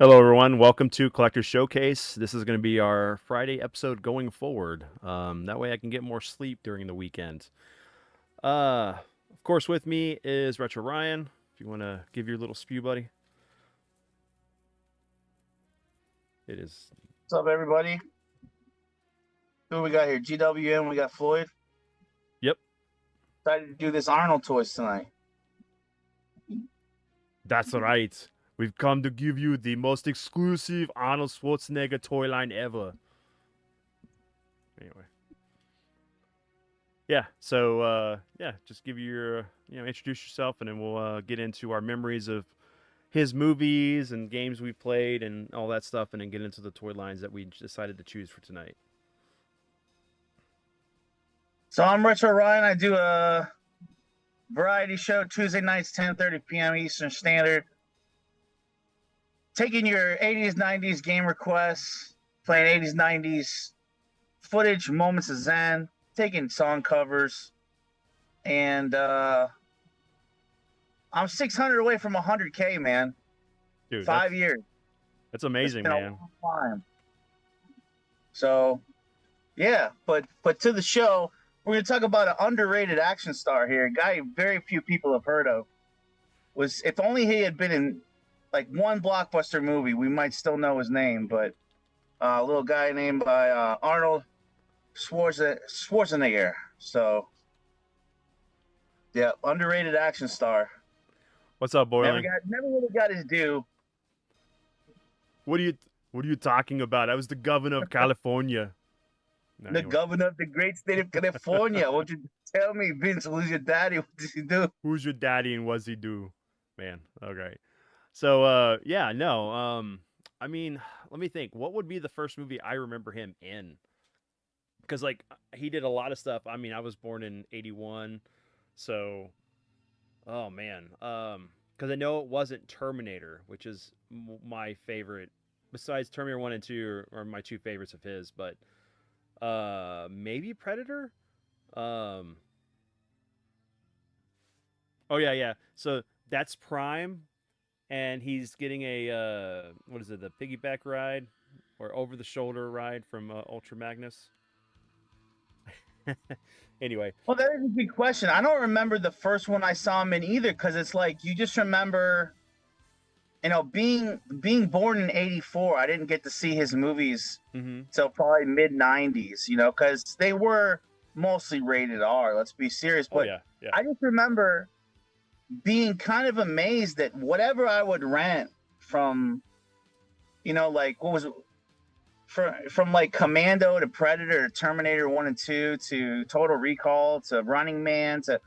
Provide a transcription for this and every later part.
Hello, everyone. Welcome to Collector Showcase. This is going to be our Friday episode going forward. That way I can get more sleep during the weekend. Of course, with me is Retro Ryan. If you want to give your little spew, buddy. It is. What's up, everybody? Who we got here? GWM, we got Floyd. Yep. Decided to do this Arnold toys tonight. That's right. We've come to give you the most exclusive Arnold Schwarzenegger toy line ever. Anyway. Yeah, so just give you your, introduce yourself, and then we'll get into our memories of his movies and games we played and all that stuff, and then get into the toy lines that we decided to choose for tonight. So I'm Retro Ryan. I do a variety show Tuesday nights, 10:30 p.m. Eastern Standard. Taking your 80s, 90s game requests, playing 80s, 90s footage, moments of zen, taking song covers, and I'm 600 away from 100K, man. Dude, 5 years. That's amazing, It's been man. a long time. So, yeah, but to the show, we're going to talk about an underrated action star here, a guy very few people have heard of. If only he had been in like one blockbuster movie, we might still know his name, but a little guy named by Arnold Schwarzenegger. So, yeah, underrated action star. What's up, Boiling? Never really got his due. What are you talking about? I was the governor of California. No, The anyway. governor of the great state of California. Won't you tell me, Vince, who's your daddy? What does he do? Who's your daddy and what's he do? Man, okay. So, I mean, let me think. What would be the first movie I remember him in? Because, like, he did a lot of stuff. I mean, I was born in 81, so, oh, man. Because I know it wasn't Terminator, which is my favorite. Besides Terminator 1 and 2 are my two favorites of his, but maybe Predator? Oh, yeah. So that's Prime, and he's getting a what is it, the piggyback ride or over the shoulder ride from Ultra Magnus. Anyway, Well, that is a good question. I don't remember the first one I saw him in either, because it's like you just remember, being born in '84. I didn't get to see his movies till probably mid '90s. Because they were mostly rated R. Let's be serious. But yeah. I just remember being kind of amazed that whatever I would rent from, like what was it? From like Commando to Predator to Terminator 1 and 2 to Total Recall to Running Man to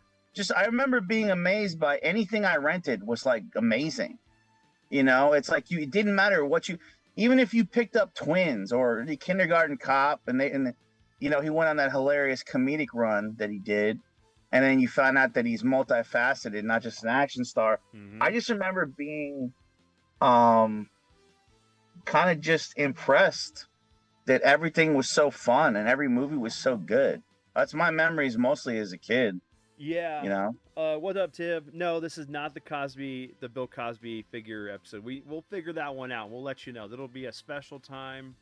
I remember being amazed by anything I rented was like amazing. It's like it didn't matter even if you picked up Twins or the Kindergarten Cop and he went on that hilarious comedic run that he did. And then you find out that he's multifaceted, not just an action star. Mm-hmm. I just remember being kind of just impressed that everything was so fun and every movie was so good. That's my memories mostly as a kid. Yeah. What up, Tib? No, this is not the Bill Cosby figure episode. We'll figure that one out. We'll let you know. That'll be a special time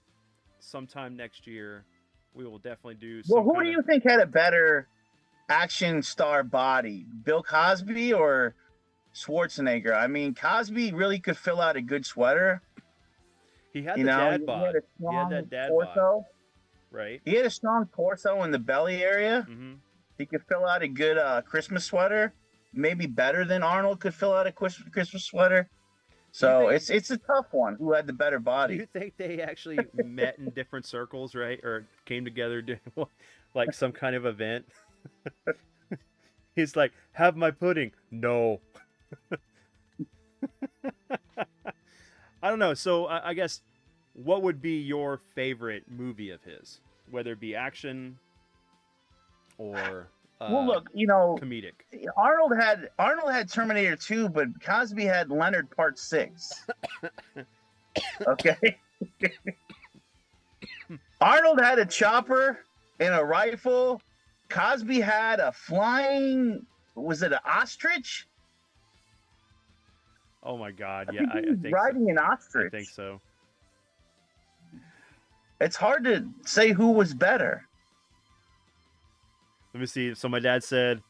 sometime next year. We will definitely do Well, who do you think had a better action star body, Bill Cosby or Schwarzenegger? I mean, Cosby really could fill out a good sweater. He had the dad bod. He had that dad bod. Right. He had a strong torso in the belly area. Mm-hmm. He could fill out a good Christmas sweater. Maybe better than Arnold could fill out a Christmas sweater. So it's a tough one. Who had the better body? Do you think they actually met in different circles, right? Or came together doing like some kind of event? He's like, have my pudding. No. I don't know. So I guess what would be your favorite movie of his? Whether it be action or well, look, comedic. Arnold had Terminator 2, but Cosby had Leonard Part 6. Okay. Arnold had a chopper and a rifle. Cosby had a flying, was it an ostrich? Oh my God. I Yeah, think he I was think so. riding an I think ostrich. so. It's hard to say who was better. Let me see. So my dad said,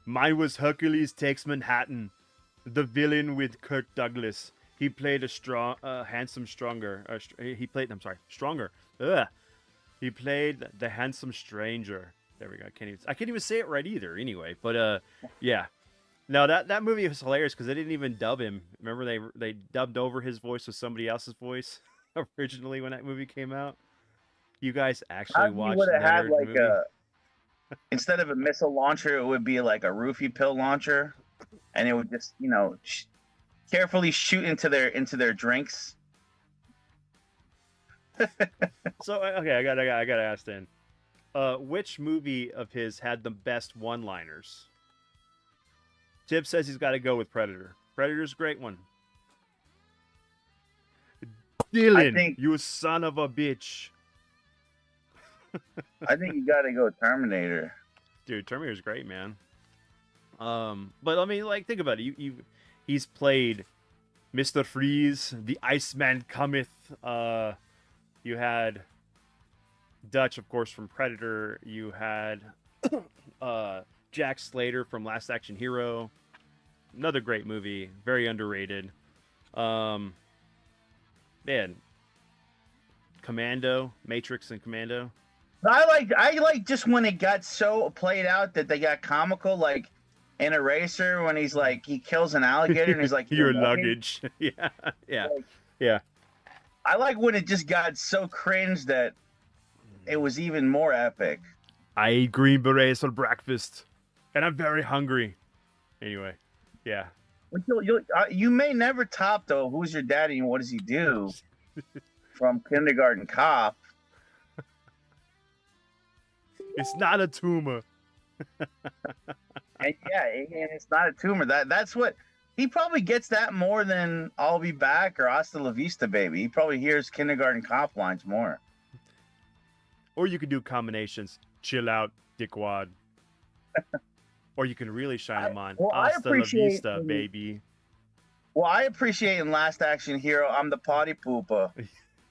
mine was Hercules Takes Manhattan, the villain with Kirk Douglas. He played a strong, handsome, stronger. He played. I'm sorry, stronger. Ugh. He played the handsome stranger. There we go. I can't even say it right either. Anyway, but yeah. No, that movie was hilarious because they didn't even dub him. Remember they dubbed over his voice with somebody else's voice originally when that movie came out. You guys actually Probably would watched have had Nerd like movie? a instead of a missile launcher, it would be like a roofie pill launcher, and it would just carefully shoot into their drinks. So okay, I gotta ask then. Which movie of his had the best one-liners? Tib says he's got to go with Predator. Predator's a great one. I Dylan, think you son of a bitch. I think you got to go Terminator. Dude, Terminator's great, man. But I mean, like, think about it. He's played Mr. Freeze, the Iceman cometh. You had Dutch, of course, from Predator. You had Jack Slater from Last Action Hero. Another great movie, very underrated. Man, Commando, Matrix, and Commando. I like just when it got so played out that they got comical, like in Eraser when he's like he kills an alligator and he's like Your luggage. Yeah, yeah, Like, yeah. I like when it just got so cringe that it was even more epic. I eat green berets for breakfast, and I'm very hungry. Anyway, yeah. You may never top though. Who's your daddy and what does he do? From Kindergarten Cop. It's not a tumor. And yeah, and it's not a tumor. That's what he probably gets that more than "I'll be back" or "Hasta la vista, baby." He probably hears Kindergarten Cop lines more. Or you could do combinations. Chill out, dickwad. Or you can really shine them on. I Hasta la appreciate vista, baby. Well, I appreciate in Last Action Hero, I'm the potty pooper.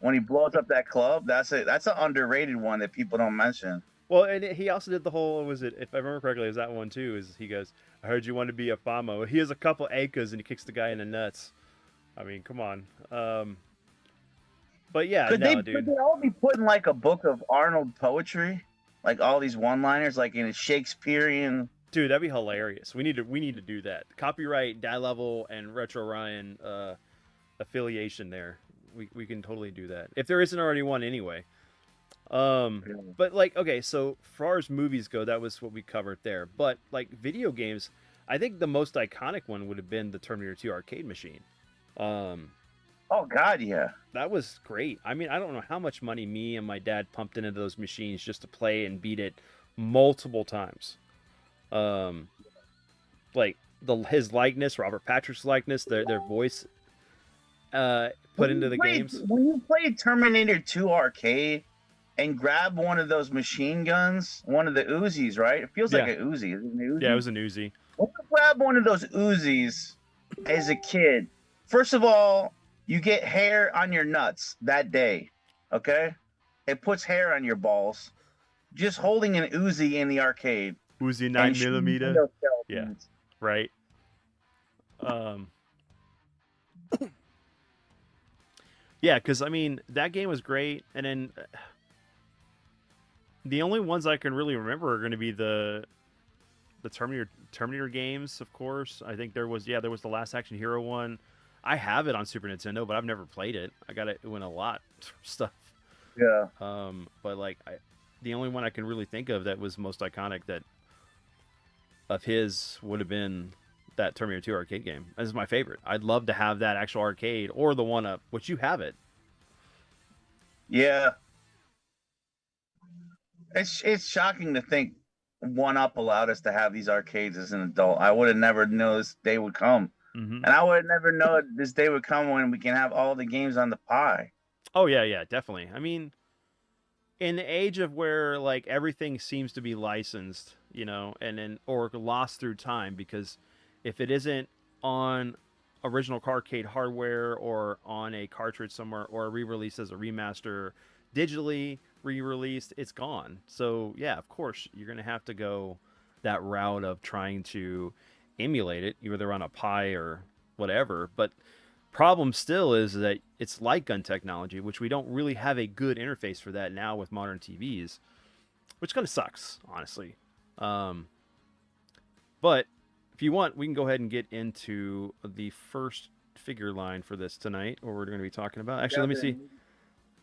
When he blows up that club, that's an underrated one that people don't mention. Well, and he also did the whole, was it, if I remember correctly, it was that one too, is he goes, I heard you want to be a famo. He has a couple acres and he kicks the guy in the nuts. I mean, come on. But yeah, Could dude. they all be put in like a book of Arnold poetry? Like all these one-liners, like in a Shakespearean. Dude, that'd be hilarious. We need to do that. Copyright, Dad Level, and Retro Ryan affiliation there. We can totally do that. If there isn't already one anyway. But like, okay, so as far as movies go, that was what we covered there. But like video games, I think the most iconic one would have been the Terminator 2 arcade machine. Oh God, yeah. That was great. I mean, I don't know how much money me and my dad pumped into those machines just to play and beat it multiple times. Like his likeness, Robert Patrick's likeness, their voice put into the games. When you played Terminator 2 arcade and grab one of those machine guns, one of the Uzis, right? It feels like an Uzi. Is it an Uzi? Yeah, it was an Uzi. When you grab one of those Uzis as a kid, first of all, you get hair on your nuts that day, okay? It puts hair on your balls. Just holding an Uzi in the arcade. Uzi 9mm. Yeah, right. Yeah, because I mean that game was great, and then the only ones I can really remember are going to be the Terminator games, of course. I think there was the Last Action Hero one. I have it on Super Nintendo, but I've never played it. I got it in a lot of stuff. Yeah. But like the only one I can really think of that was most iconic that of his would have been that Terminator 2 arcade game. This is my favorite. I'd love to have that actual arcade or the one up, which you have it. Yeah. It's shocking to think One Up allowed us to have these arcades as an adult. I would have never known this day would come. Mm-hmm. And I would have never known this day would come when we can have all the games on the Pi. Oh yeah, definitely. I mean, in the age of where like everything seems to be licensed, you know, and then or lost through time, because if it isn't on original arcade hardware or on a cartridge somewhere or re-released as a remaster digitally re-released, it's gone. So yeah, of course you're gonna have to go that route of trying to emulate it, either on a Pi or whatever. But problem still is that it's light gun technology, which we don't really have a good interface for that now with modern TVs, which kind of sucks, honestly. Um, but if you want, we can go ahead and get into the first figure line for this tonight, or we're going to be talking about. Actually, let me see.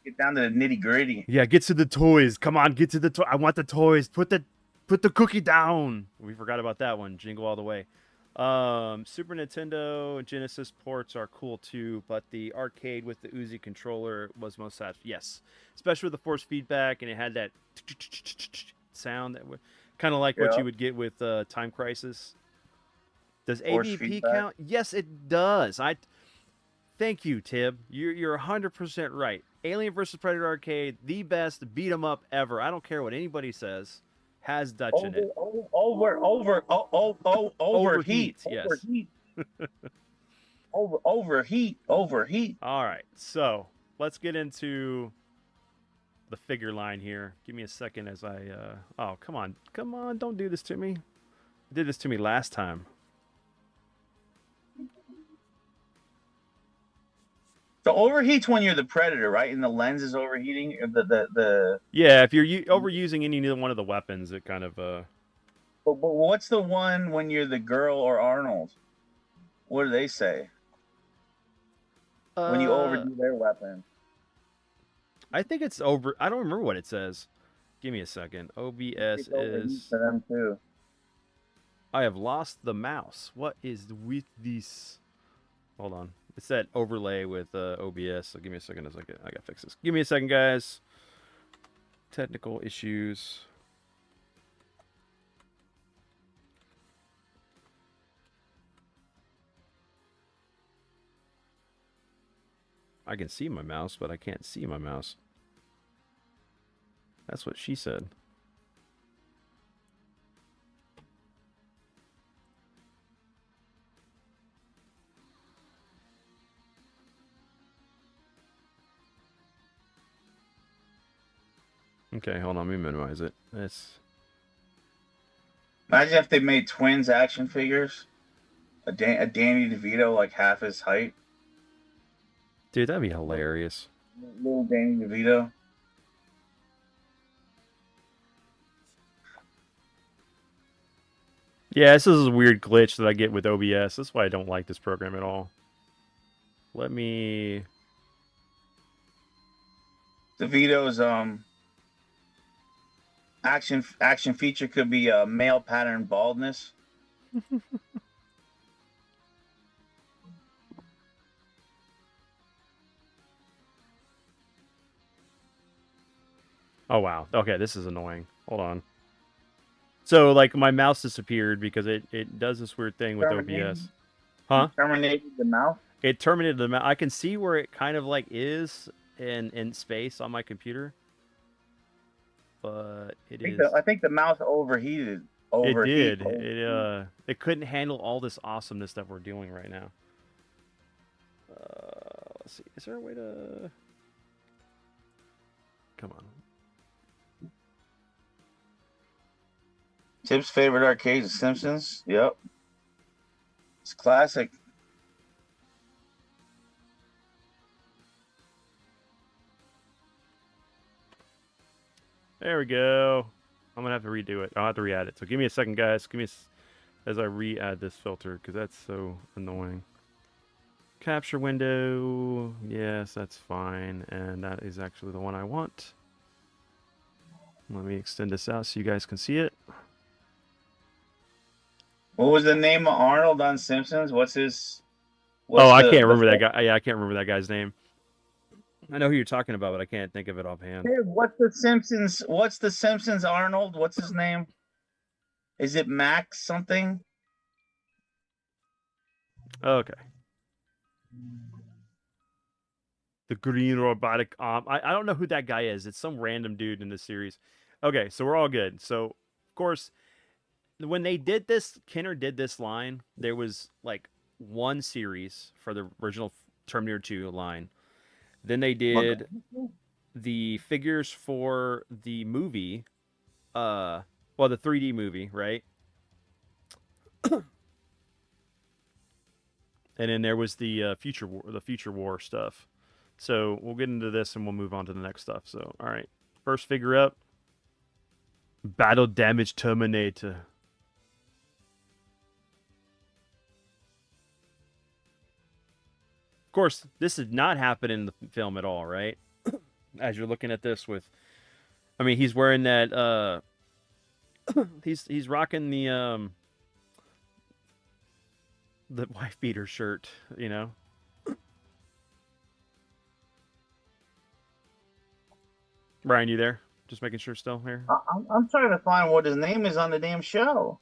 Get down to the nitty gritty. Yeah, get to the toys. Come on, get to the toy. I want the toys. Put the cookie down. We forgot about that one. Jingle all the way. Super Nintendo Genesis ports are cool too, but the arcade with the Uzi controller was most satisfying. Yes, especially with the force feedback, and it had that sound that would kind of like what you would get with Time Crisis. Does AVP count? Yes, it does. Thank you, Tib. You're 100% right. Alien vs Predator Arcade, the best beat 'em up ever. I don't care what anybody says. Has Dutch in it. Overheat. Yes. Overheat. All right. So let's get into the figure line here. Give me a second as I. Oh, come on. Don't do this to me. You did this to me last time. So overheats when you're the Predator, right? And the lens is overheating. Yeah, if you're overusing any one of the weapons, it kind of. But what's the one when you're the girl or Arnold? What do they say? When you overdo their weapon. I think it's over. I don't remember what it says. Give me a second. OBS is. For them too. I have lost the mouse. What is with this? Hold on. It's that overlay with OBS. So give me a second as I gotta fix this. Give me a second, guys. Technical issues. I can see my mouse, but I can't see my mouse. That's what she said. Okay, hold on. Let me minimize it. Imagine if they made twins action figures. A Danny DeVito like half his height. Dude, that'd be hilarious. Little Danny DeVito. Yeah, this is a weird glitch that I get with OBS. That's why I don't like this program at all. Let me... DeVito's action feature could be a male pattern baldness. Oh, wow. Okay, this is annoying. Hold on. So, like, my mouse disappeared because it does this weird thing with OBS. Huh? Terminated the mouse? It terminated the mouse. I can see where it kind of, like, is in space on my computer. But I think the mouse overheated. It did. It couldn't handle all this awesomeness that we're doing right now. Let's see. Is there a way to... Come on. Tip's favorite arcade is Simpsons. Yep. It's classic. There we go. I'm going to have to redo it. I'll have to re-add it. So give me a second, guys. Give me as I re-add this filter because that's so annoying. Capture window. Yes, that's fine. And that is actually the one I want. Let me extend this out so you guys can see it. What was the name of Arnold on Simpsons? I can't remember that guy. Yeah, I can't remember that guy's name. I know who you're talking about, but I can't think of it offhand. Hey, what's the Simpsons Arnold? What's his name? Is it Max something? Okay. The green robotic arm. I don't know who that guy is. It's some random dude in the series. Okay, so we're all good. So, of course, when they did this, Kenner did this line, there was like one series for the original Terminator 2 line. Then they Look, did the figures for the movie, well, the 3D movie, right? And then there was the Future War stuff. So we'll get into this and we'll move on to the next stuff. So, all right, first figure up, Battle Damage Terminator. Of course, this did not happen in the film at all, right? As you're looking at this with, I mean, he's wearing that. He's rocking the wife beater shirt, you know. Brian, you there? Just making sure still here. I'm trying to find what his name is on the damn show.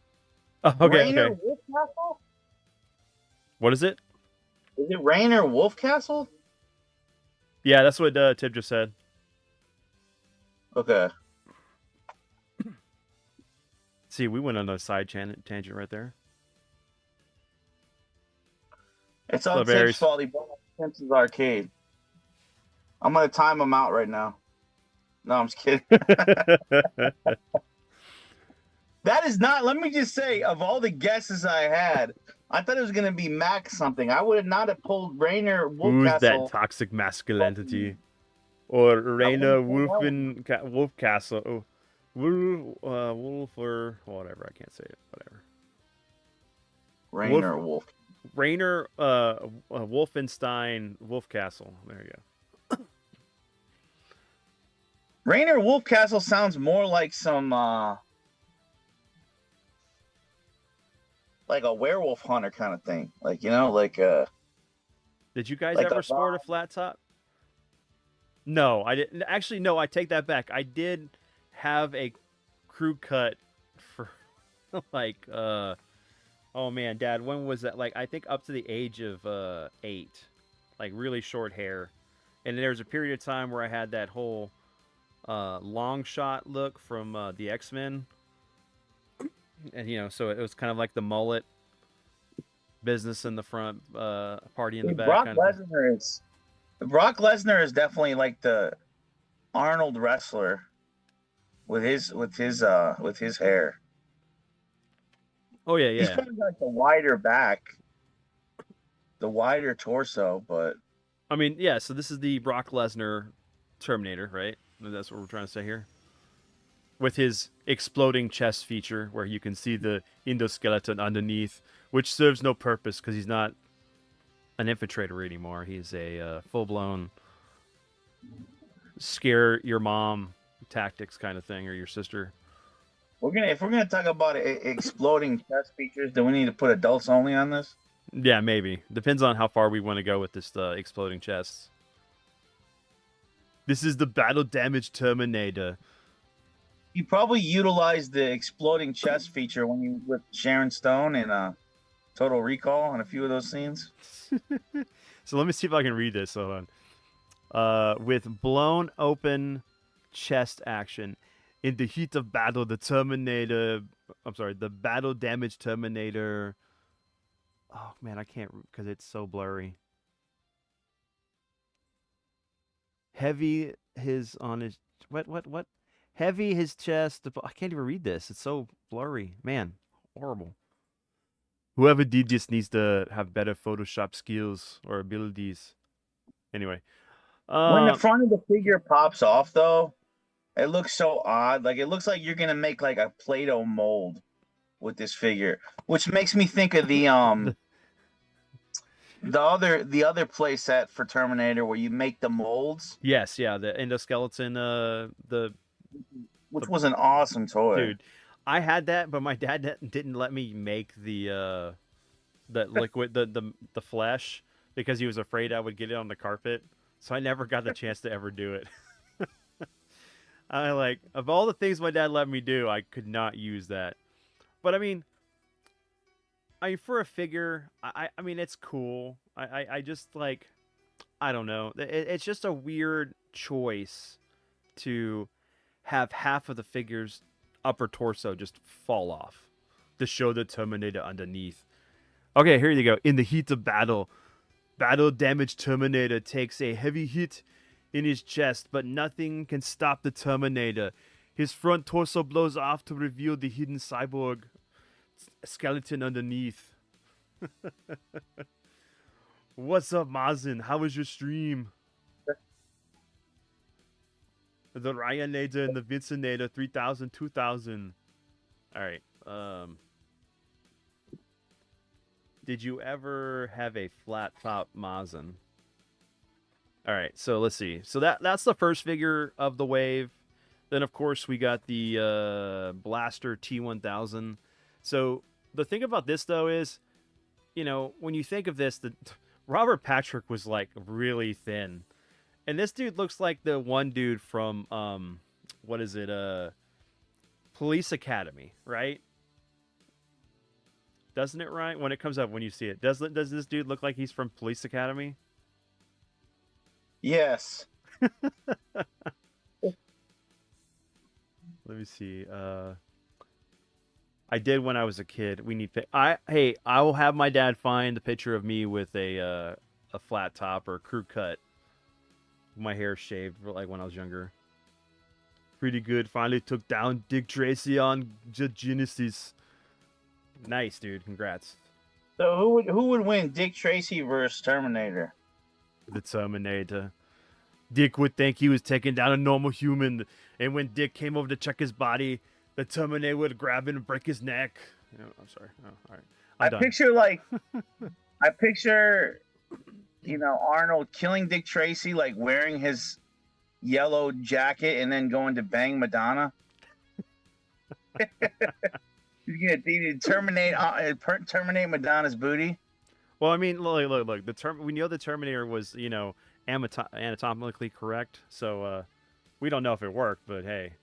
Oh, okay, Rainer okay. Wolfcastle? What is it? Is it Rainer Wolfcastle? Yeah, that's what Tib just said. Okay. See, we went on a side tangent right there. It's all So Tim's fault. He bought Simpsons Arcade. I'm gonna time him out right now. No, I'm just kidding. That is not. Let me just say, of all the guesses I had, I thought it was gonna be Max something. I would not have pulled Rainer Who's that Wolfcastle. toxic masculinity? Or Raina Wolfcastle. Oh, Wolf or whatever. I can't say it. Whatever. Rainer Wolf. Rainer Wolfenstein Wolfcastle. There you go. Rainer Wolfcastle sounds more like some like a werewolf hunter kind of thing. Like, you know, like Did you guys like ever a sport a flat top? No, I didn't. Actually, no, I take that back. I did have a crew cut for like oh man, Dad, when was that? Like I think up to the age of 8. Like really short hair. And there was a period of time where I had that whole long shot look from the X-Men. And you know, so it was kind of like the mullet, business in the front, party in the back. Brock Lesnar is definitely like the Arnold wrestler with his hair. Oh yeah, He's yeah. kind of like the wider back, the wider torso, but I mean, yeah. So this is the Brock Lesnar Terminator, right? That's what we're trying to say here. With his exploding chest feature, where you can see the endoskeleton underneath, which serves no purpose because he's not an infiltrator anymore. He's a full-blown scare your mom tactics kind of thing, or your sister. if we're gonna talk about exploding chest features, do we need to put adults only on this? Yeah, maybe. Depends on how far we want to go with this exploding chests. This is the battle damage Terminator. You probably utilized the exploding chest feature when you with Sharon Stone in Total Recall on a few of those scenes. So let me see if I can read this. Hold on. With blown open chest action. In the heat of battle, the battle damage Terminator. Oh man, I can't because it's so blurry. Heavy on his what? Heavy his chest. I can't even read this. It's so blurry. Man, horrible. Whoever did this needs to have better Photoshop skills or abilities. Anyway. When the front of the figure pops off, though, it looks so odd. Like, it looks like you're going to make, like, a Play-Doh mold with this figure. Which makes me think of the other play set for Terminator where you make the molds. Yes, yeah, the endoskeleton, which was an awesome toy. Dude, I had that, but my dad didn't let me make the liquid, the flesh, because he was afraid I would get it on the carpet. So I never got the chance to ever do it. Of all the things my dad let me do, I could not use that. But I mean, for a figure, I mean, it's cool. I just like, I don't know. It's just a weird choice to have half of the figure's upper torso just fall off to show the Terminator underneath. Okay, here you go. In the heat of battle, battle damaged Terminator takes a heavy hit in his chest, but nothing can stop the Terminator. His front torso blows off to reveal the hidden cyborg skeleton underneath. What's up, Mazin? How was your stream? The Ryanator and the Vincinator 3000, 2000. All right. Did you ever have a flat top Mazin? All right, so let's see. So that's the first figure of the wave. Then of course we got the Blaster T1000. So the thing about this though is, you know, when you think of this, the Robert Patrick was like really thin, and this dude looks like the one dude from what is it? Police Academy, right? Doesn't it, right? When it comes up when you see it, does this dude look like he's from Police Academy? Yes. Let me see. I did when I was a kid. We need. I will have my dad find a picture of me with a flat top or crew cut. My hair shaved like when I was younger. Pretty good. Finally took down Dick Tracy on Genesis. Nice, dude. Congrats. So who would win, Dick Tracy versus Terminator? The Terminator. Dick would think he was taking down a normal human, and when Dick came over to check his body, the Terminator would grab him and break his neck. Oh, I'm sorry. Oh, all right. I'm done. I picture, you know, Arnold killing Dick Tracy, like wearing his yellow jacket and then going to bang Madonna. He's gonna terminate Madonna's booty. Well, I mean, look. We know the Terminator was, you know, anatomically correct, so we don't know if it worked, but hey,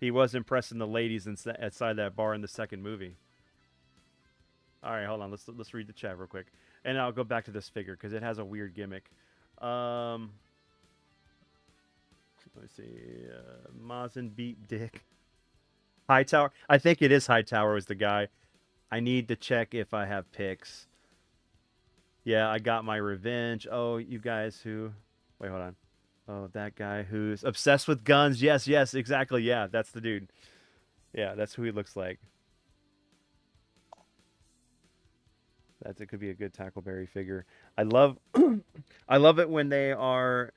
he was impressing the ladies inside that bar in the second movie. All right, hold on. Let's read the chat real quick, and I'll go back to this figure because it has a weird gimmick. Let's see. Mazin beat Dick. Hightower. I think it is Hightower was the guy. I need to check if I have pics. Yeah, I got my revenge. Oh, you guys who... Wait, hold on. Oh, that guy who's obsessed with guns. Yes, exactly. Yeah, that's the dude. Yeah, that's who he looks like. It could be a good Tackleberry figure. I love I love it when they are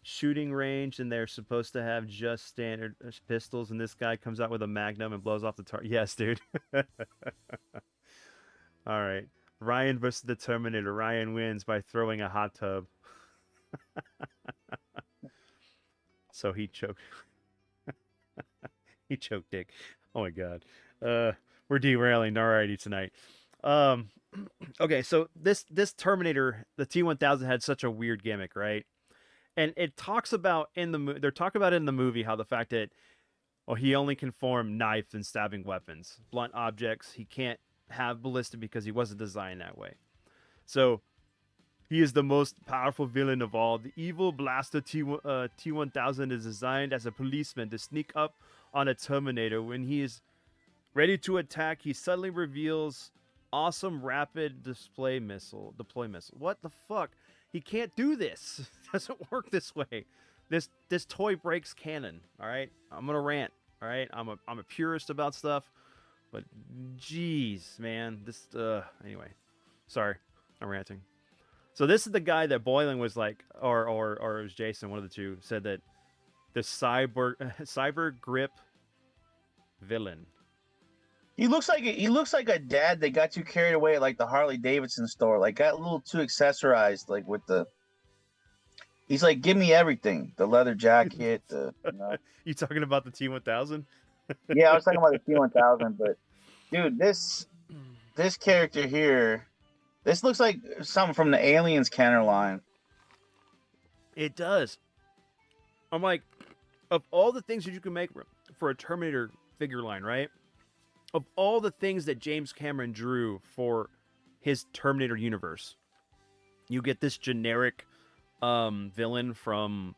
shooting range and they're supposed to have just standard pistols, and this guy comes out with a magnum and blows off the target. Yes, dude. All right. Ryan versus the Terminator. Ryan wins by throwing a hot tub. So he choked. He choked Dick. Oh my god. We're derailing alrighty tonight. Okay, so this Terminator, the T1000, had such a weird gimmick, right? And it talks about they're talking about it in the movie how the fact that he only can form knife and stabbing weapons, blunt objects. He can't have ballistic because he wasn't designed that way. So he is the most powerful villain of all. The evil blaster T1000 is designed as a policeman to sneak up on a Terminator. When he is ready to attack, he suddenly reveals awesome rapid deploy missile. What the fuck? He can't do this. It doesn't work this way. This toy breaks canon. All right, I'm gonna rant. All right, I'm a purist about stuff, but jeez, man, this anyway. Sorry, I'm ranting. So this is the guy that Boylan was like, or it was Jason, one of the two, said that the cyber grip villain. He looks like a dad that got too carried away at like the Harley Davidson store, like got a little too accessorized, like with the. He's like, give me everything, the leather jacket. You talking about the T1000? Yeah, I was talking about the T1000, but dude, this character here, this looks like something from the Aliens Kenner line. It does. I'm like, of all the things that you can make for a Terminator figure line, right? Of all the things that James Cameron drew for his Terminator universe, you get this generic villain from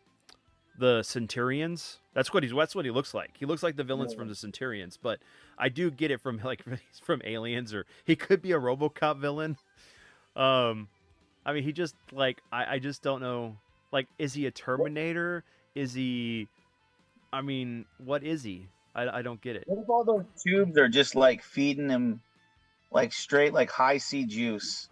the Centurions. That's what he looks like. He looks like the villains from the Centurions, but I do get it from like he's from Aliens, or he could be a RoboCop villain. Um, I mean, he just like I just don't know. Like, is he a Terminator? Is he? I mean, what is he? I don't get it. What if all those tubes are just like feeding him like straight like high C juice,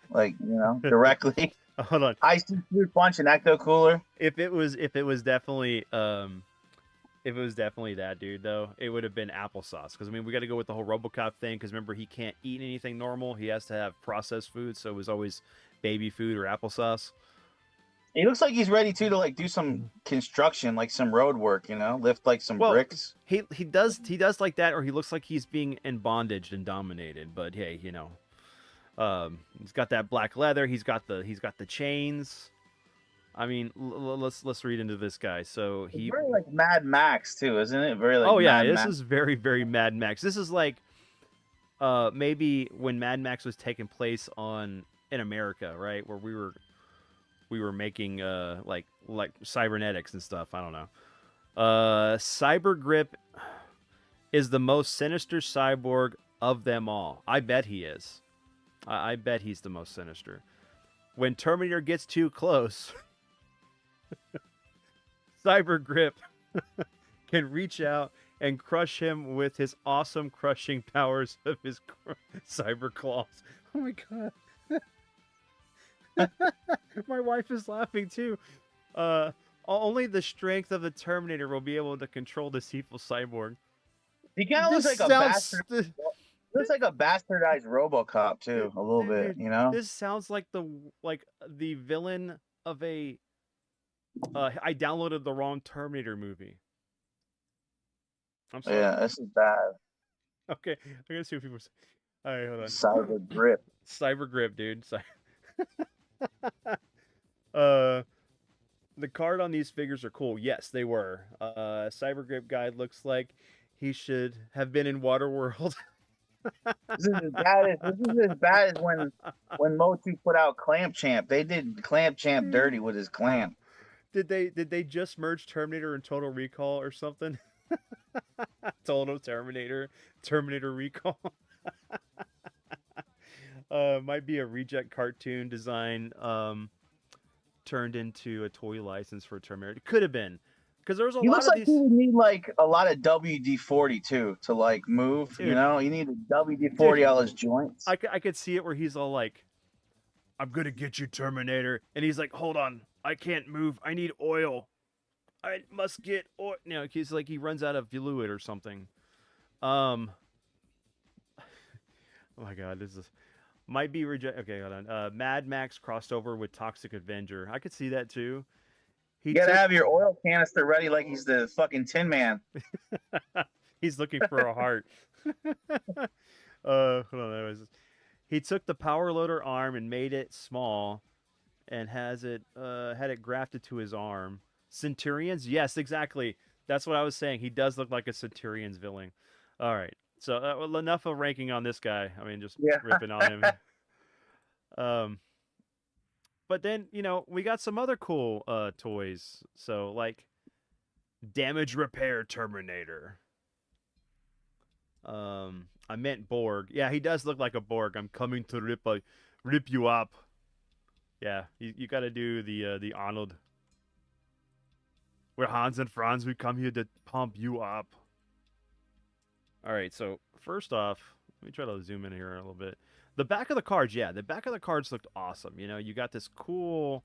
like directly Hold on. high C fruit punch and ecto cooler? If it was definitely if it was definitely that dude though, it would have been applesauce. Because I mean, we got to go with the whole RoboCop thing. Because remember, he can't eat anything normal. He has to have processed food. So it was always baby food or applesauce. He looks like he's ready to like do some construction, like some road work, lift like some Well, bricks. he does like that, or he looks like he's being in bondage and dominated. But hey, he's got that black leather. He's got the chains. I mean, let's read into this guy. So It's very like Mad Max too, isn't it? Very like Mad Max. Is very very Mad Max. This is like maybe when Mad Max was taking place in America, right, where we were making like cybernetics and stuff. I don't know. Cyber Grip is the most sinister cyborg of them all. I bet he is. I bet he's the most sinister. When Terminator gets too close, Cyber Grip can reach out and crush him with his awesome crushing powers of his cyber claws. Oh my god. My wife is laughing too. Only the strength of the Terminator will be able to control this evil cyborg. He kind of looks like a bastard. Looks like a bastardized RoboCop too, a little bit. This sounds like the villain of a. I downloaded the wrong Terminator movie. I'm sorry. Yeah, this is bad. Okay, I'm gonna see what people say. All right, hold on. Cyber Grip. Cyber Grip, dude. The card on these figures are cool. Yes, they were. Cyber Grip guy looks like he should have been in Waterworld. This is as bad as when Motu put out Clamp Champ. They did Clamp Champ dirty with his clamp. Did they just merge Terminator and Total Recall or something? Total Terminator Recall. Might be a reject cartoon design turned into a toy license for Terminator. It could have been, because there's a lot of these. He looks like he would need like a lot of WD-40 too to like move. Dude, you need a WD-40 on his joints. I could see it where he's all like, "I'm gonna get you, Terminator," and he's like, "Hold on, I can't move. I need oil. I must get oil." He's like he runs out of fluid or something. Oh my god, this is. Might be reject. Okay, hold on. Mad Max crossed over with Toxic Avenger. I could see that too. You gotta have your oil canister ready, like he's the fucking Tin Man. He's looking for a heart. Hold on. He took the power loader arm and made it small, and had it grafted to his arm. Centurions, yes, exactly. That's what I was saying. He does look like a Centurions villain. All right. So enough of ranking on this guy. I mean, just ripping on him. But then we got some other cool toys. So like, Damage Repair Terminator. I meant Borg. Yeah, he does look like a Borg. I'm coming to rip you up. Yeah, you got to do the Arnold. We're Hans and Franz. We come here to pump you up. All right, so first off, let me try to zoom in here a little bit. The back of the cards, yeah, the back of the cards looked awesome. You got this cool,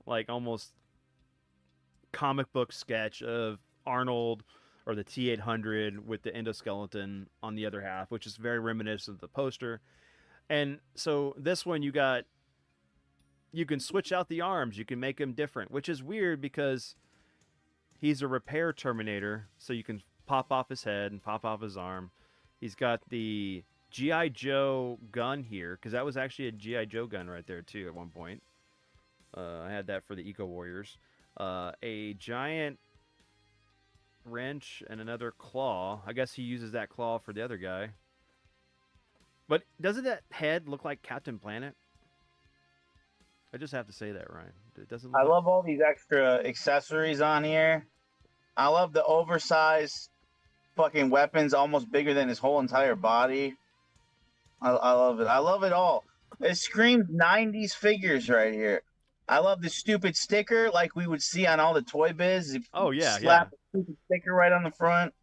like almost comic book sketch of Arnold or the T-800 with the endoskeleton on the other half, which is very reminiscent of the poster. And so this one, you can switch out the arms. You can make them different, which is weird because he's a repair Terminator, so you can pop off his head and pop off his arm. He's got the G.I. Joe gun here, because that was actually a G.I. Joe gun right there too at one point. I had that for the Eco Warriors. A giant wrench and another claw. I guess he uses that claw for the other guy. But doesn't that head look like Captain Planet? I just have to say that, Ryan. It doesn't look I like. love all these extra accessories on here. I love the oversized fucking weapons, almost bigger than his whole entire body. I love it. I love it all. It screams 90s figures right here. I love the stupid sticker like we would see on all the Toy Biz. If Oh you yeah, yeah, slap a stupid sticker right on the front.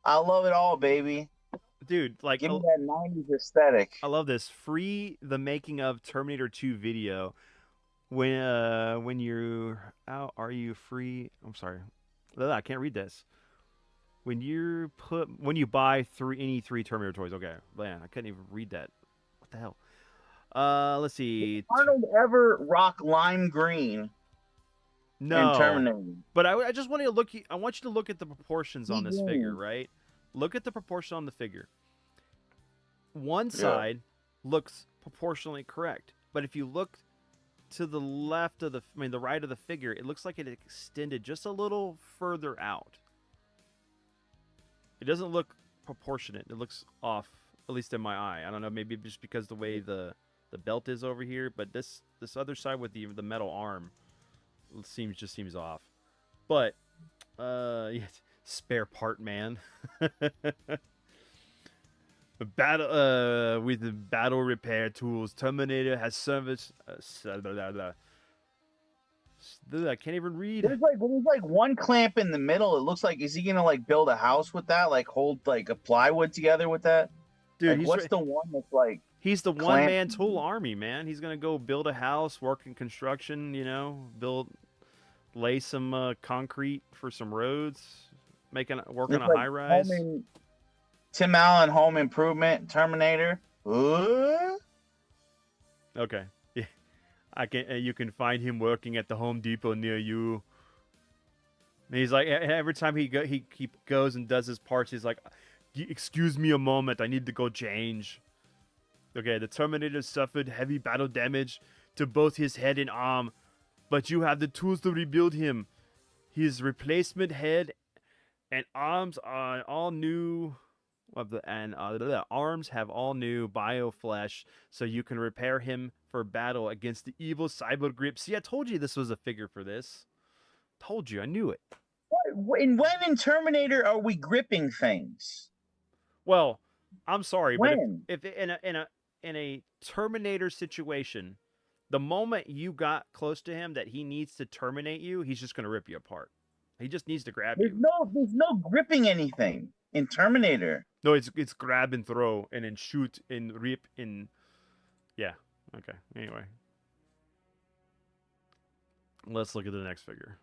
I love it all, baby. dude. Like Give me that 90s aesthetic. I love this. Free the making of Terminator 2 video. When you're out, are you free? I'm sorry, I can't read this. When you buy any three Terminator toys. Okay, man, I couldn't even read that. What the hell? Let's see. Arnold ever rock lime green in No, Terminator? but I just want to look. I want you to look at the proportions He on this figure, green. right? Look at the proportion on the figure. One Yeah. side looks proportionally correct, but if you look to the left of the right of the figure, it looks like it extended just a little further out. It doesn't look proportionate. It looks off, at least in my eye. I don't know, maybe just because the way the belt is over here, but this other side with the metal arm seems off. But yeah, spare part man. Battle with the battle repair tools. Terminator has service. Blah, blah, blah. I can't even read. There's like one clamp in the middle. It looks like, is he gonna like build a house with that? Like hold like a plywood together with that? Dude, Like what's the one that's like he's the one clamp? man tool army, man. He's gonna go build a house, work in construction, lay some concrete for some roads, work on It's a like high rise. Tim Allen Home Improvement Terminator. Okay, yeah, I can. You can find him working at the Home Depot near you. And he's like every time he goes and does his parts, he's like, "Excuse me a moment, I need to go change." Okay, the Terminator suffered heavy battle damage to both his head and arm, but you have the tools to rebuild him. His replacement head and arms are all new. The arms have all new bio flesh, so you can repair him for battle against the evil cyber grip. See, I told you this was a figure for this. Told you, I knew it. When in Terminator are we gripping things? Well, I'm sorry, but When? if in a Terminator situation, the moment you got close to him that he needs to terminate you, he's just gonna rip you apart. He just needs to grab you. There's no gripping anything in Terminator. No, it's grab and throw and then shoot and rip and yeah. Okay. Anyway, let's look at the next figure.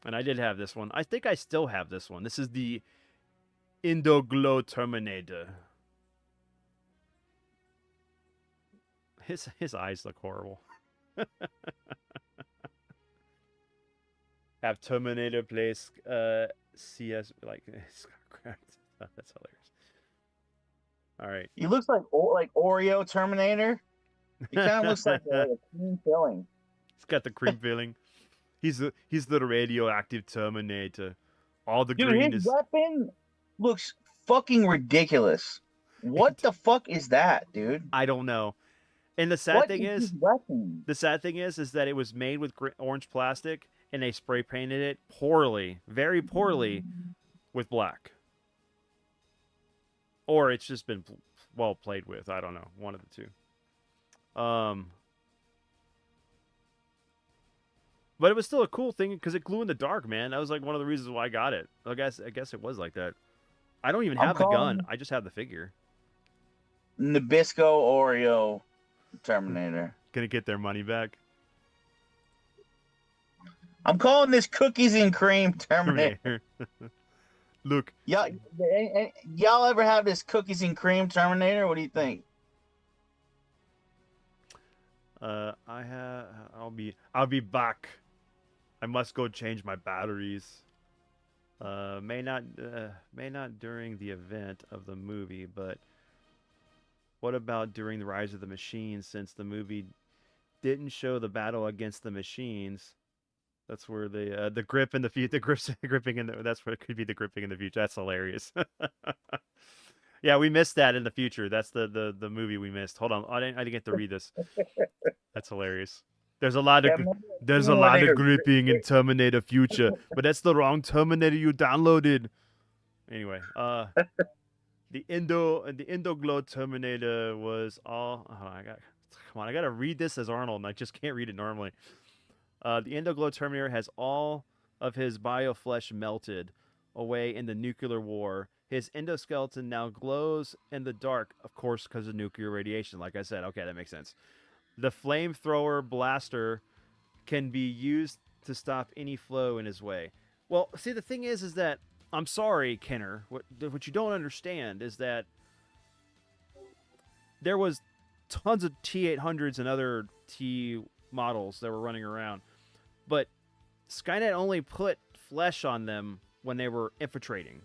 And I did have this one. I think I still have this one. This is the Indoglow Terminator. His eyes look horrible. Have Terminator place CS like that's hilarious. All right. He looks like Oreo Terminator. He kind of looks like a cream filling. He's got the cream filling. He's the radioactive Terminator. All the Dude, green his is. weapon looks fucking ridiculous. What the fuck is that, dude? I don't know. And the sad What thing is is, his weapon? is that it was made with orange plastic, and they spray painted it poorly, very poorly, with black. Or it's just been well played with. I don't know, one of the two. But it was still a cool thing because it glue in the dark, man. That was like one of the reasons why I got it. I guess it was like that. I don't even have the gun. I just have the figure. Nabisco Oreo Terminator. Gonna get their money back. I'm calling this cookies and cream Terminator. Look. Y'all ever have this cookies and cream Terminator? What do you think? I'll be back. I must go change my batteries. May not during the event of the movie, but what about during the Rise of the Machines? Since the movie didn't show the battle against the machines, that's where the grip in the gripping in the. That's where it could be the gripping in the future. That's hilarious. Yeah, we missed that in the future. That's the movie we missed. Hold on, I didn't get to read this. That's hilarious. There's a lot of Yeah, gr- remember that there's a scene where lot they of were gripping in Terminator Future, but that's the wrong Terminator you downloaded. Anyway, the Indo Glow Terminator was all. Oh, come on, I gotta read this as Arnold, and I just can't read it normally. The Indo Glow Terminator has all of his bioflesh melted away in the nuclear war. His endoskeleton now glows in the dark, of course, because of nuclear radiation. Like I said, okay, that makes sense. The flamethrower blaster can be used to stop any flow in his way. Well, see, the thing is that I'm sorry, Kenner. What you don't understand is that there was tons of T800s and other T models that were running around, but Skynet only put flesh on them when they were infiltrating.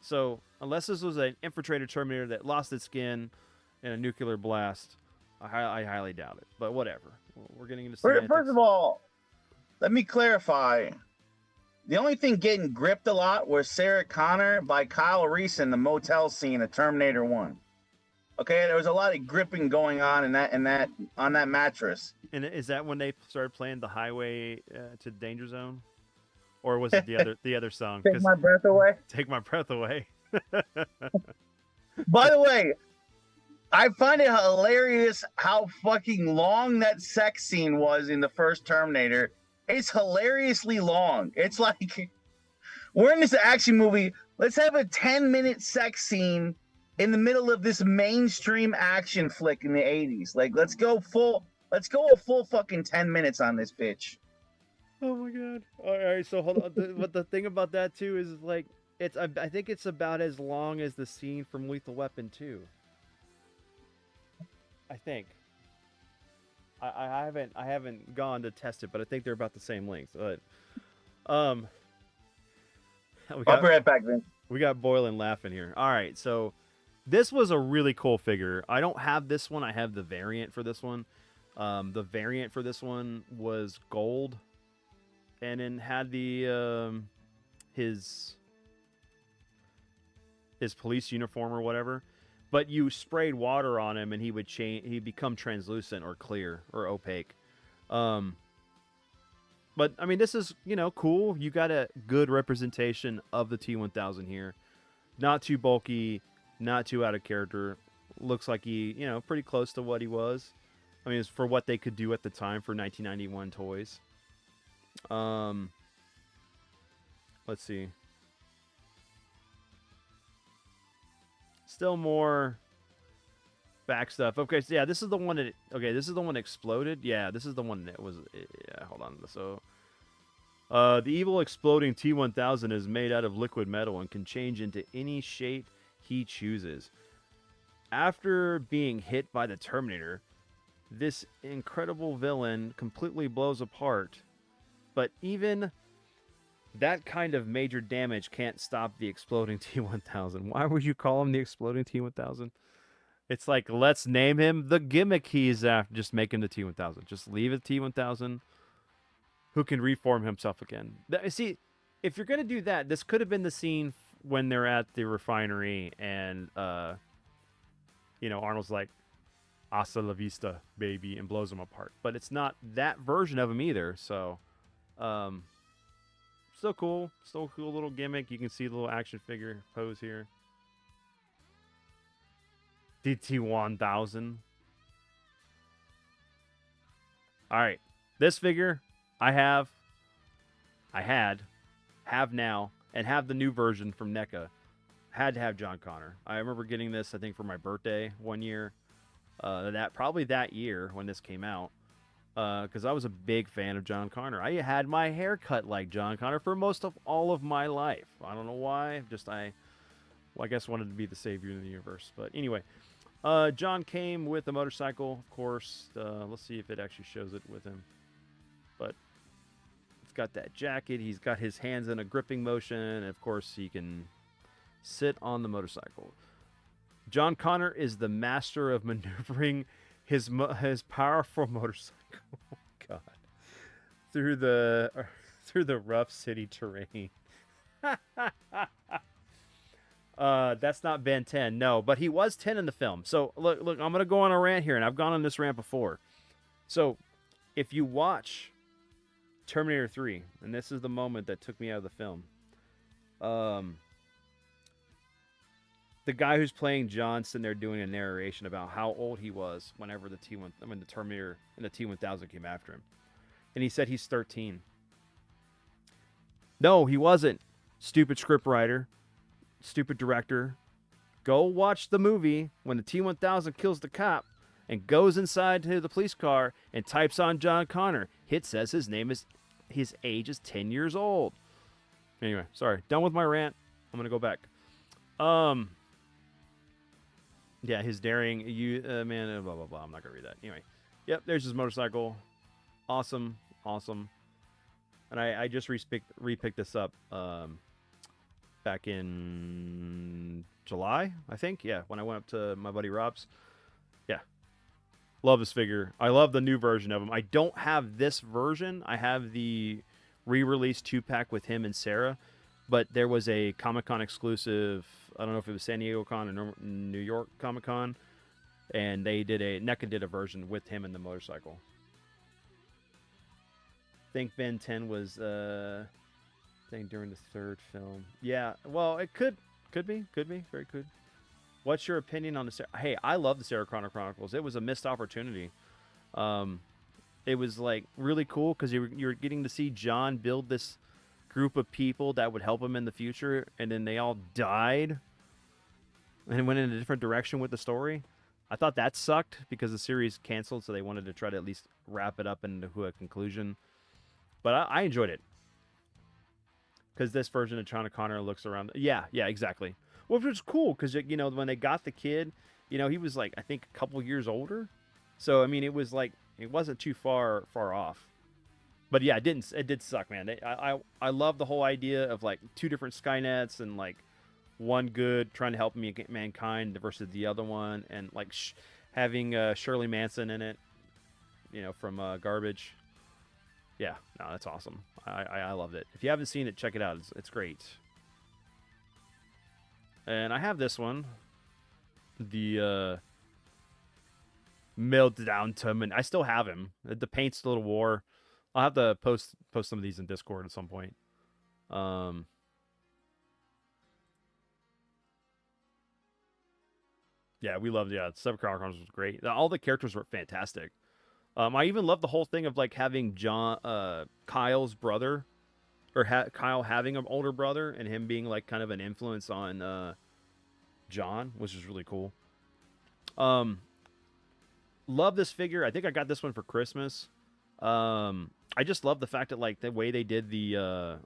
So unless this was an infiltrated Terminator that lost its skin in a nuclear blast, I highly doubt it. But whatever. We're getting into semantics. First of all, let me clarify. The only thing getting gripped a lot was Sarah Connor by Kyle Reese in the motel scene of Terminator 1. Okay, there was a lot of gripping going on in that on that mattress. And is that when they started playing the Highway to the Danger Zone, or was it the other song? Take my breath away. Take my breath away. By the way, I find it hilarious how fucking long that sex scene was in the first Terminator. It's hilariously long. It's like we're in this action movie. Let's have a 10-minute sex scene in the middle of this mainstream action flick in the 80s. Like, let's go a full fucking 10 minutes on this bitch. Oh my god. All right, so hold on. But the thing about that too is like I think it's about as long as the scene from Lethal Weapon 2. I think. I haven't gone to test it, but I think they're about the same length. But um I'll be right back, Vince. we got Boylan laughing here. All right, so this was a really cool figure. I don't have this one. I have the variant for this one. The variant for this one was gold, and then had the his police uniform or whatever. But you sprayed water on him, and he would change. He'd become translucent or clear or opaque. But I mean, this is cool. You got a good representation of the T1000 here. Not too bulky, not too out of character. Looks like he pretty close to what he was. I mean, it's for what they could do at the time for 1991 toys. Let's see. Still more back stuff. Okay, so yeah, this is the one that. Okay, this is the one that exploded. Yeah, this is the one that was. Yeah, hold on. So, the evil exploding T1000 is made out of liquid metal and can change into any shape he chooses. After being hit by the Terminator, this incredible villain completely blows apart. But even that kind of major damage can't stop the exploding T1000. Why would you call him the exploding T1000? It's like, let's name him the gimmick he's after. Just make him the T1000. Just leave it T1000, who can reform himself again. See, if you're going to do that, this could have been the scene when they're at the refinery and, Arnold's like, hasta la vista, baby, and blows him apart. But it's not that version of him either, so... Still cool. Still cool little gimmick. You can see the little action figure pose here. DT1000. Alright. This figure I had, have now, and have the new version from NECA. Had to have John Connor. I remember getting this, I think, for my birthday one year. Probably that year when this came out. Because I was a big fan of John Connor. I had my hair cut like John Connor for most of all of my life. I don't know why. I guess wanted to be the savior of the universe. But anyway, John came with a motorcycle, of course. Let's see if it actually shows it with him. But it's got that jacket. He's got his hands in a gripping motion. And of course, he can sit on the motorcycle. John Connor is the master of maneuvering his powerful motorcycle. Oh God, through the rough city terrain. That's not Ben 10, no, but he was 10 in the film. So look, I'm gonna go on a rant here, and I've gone on this rant before. So if you watch Terminator 3, and this is the moment that took me out of the film, um, the guy who's playing John sitting there doing a narration about how old he was whenever when the Terminator and the T1000 came after him, and he said he's 13. No, he wasn't. Stupid scriptwriter, stupid director. Go watch the movie when the T1000 kills the cop and goes inside to the police car and types on John Connor. It says his age is 10 years old. Anyway, sorry. Done with my rant. I'm gonna go back. Yeah, his daring, man, blah blah blah. I'm not gonna read that. Anyway, yep. There's his motorcycle. Awesome. And I just repicked this up back in July, I think. Yeah, when I went up to my buddy Rob's. Yeah, love this figure. I love the new version of him. I don't have this version. I have the re-release 2-pack with him and Sarah, but there was a Comic-Con exclusive. I don't know if it was San Diego Con or New York Comic Con, and they did NECA did a version with him and the motorcycle. I think Ben 10 was thing during the third film. Yeah, well, it could be, very good. What's your opinion on the? Hey, I love the Sarah Connor Chronicles. It was a missed opportunity. It was like really cool because you're getting to see John build this group of people that would help him in the future, and then they all died and went in a different direction with the story. I thought that sucked because the series canceled, so they wanted to try to at least wrap it up into a conclusion. But I enjoyed it because this version of John Connor looks around. Yeah, exactly. Which was cool because when they got the kid, he was like I think a couple years older. So I mean, it was like it wasn't too far off. But yeah, it did suck, man. I love the whole idea of like two different Skynets and like one good trying to help mankind versus the other one, and like having Shirley Manson in it, from Garbage. Yeah, no, that's awesome. I loved it. If you haven't seen it, check it out. It's great. And I have this one, the Meltdown Tubman. I still have him. The paint's a little wore. I'll have to post some of these in Discord at some point. Yeah, we loved. Yeah, Seven Chronicles was great. All the characters were fantastic. I even love the whole thing of like having Kyle's brother, or Kyle having an older brother, and him being like kind of an influence on John, which is really cool. Love this figure. I think I got this one for Christmas. I just love the fact that like the way they did the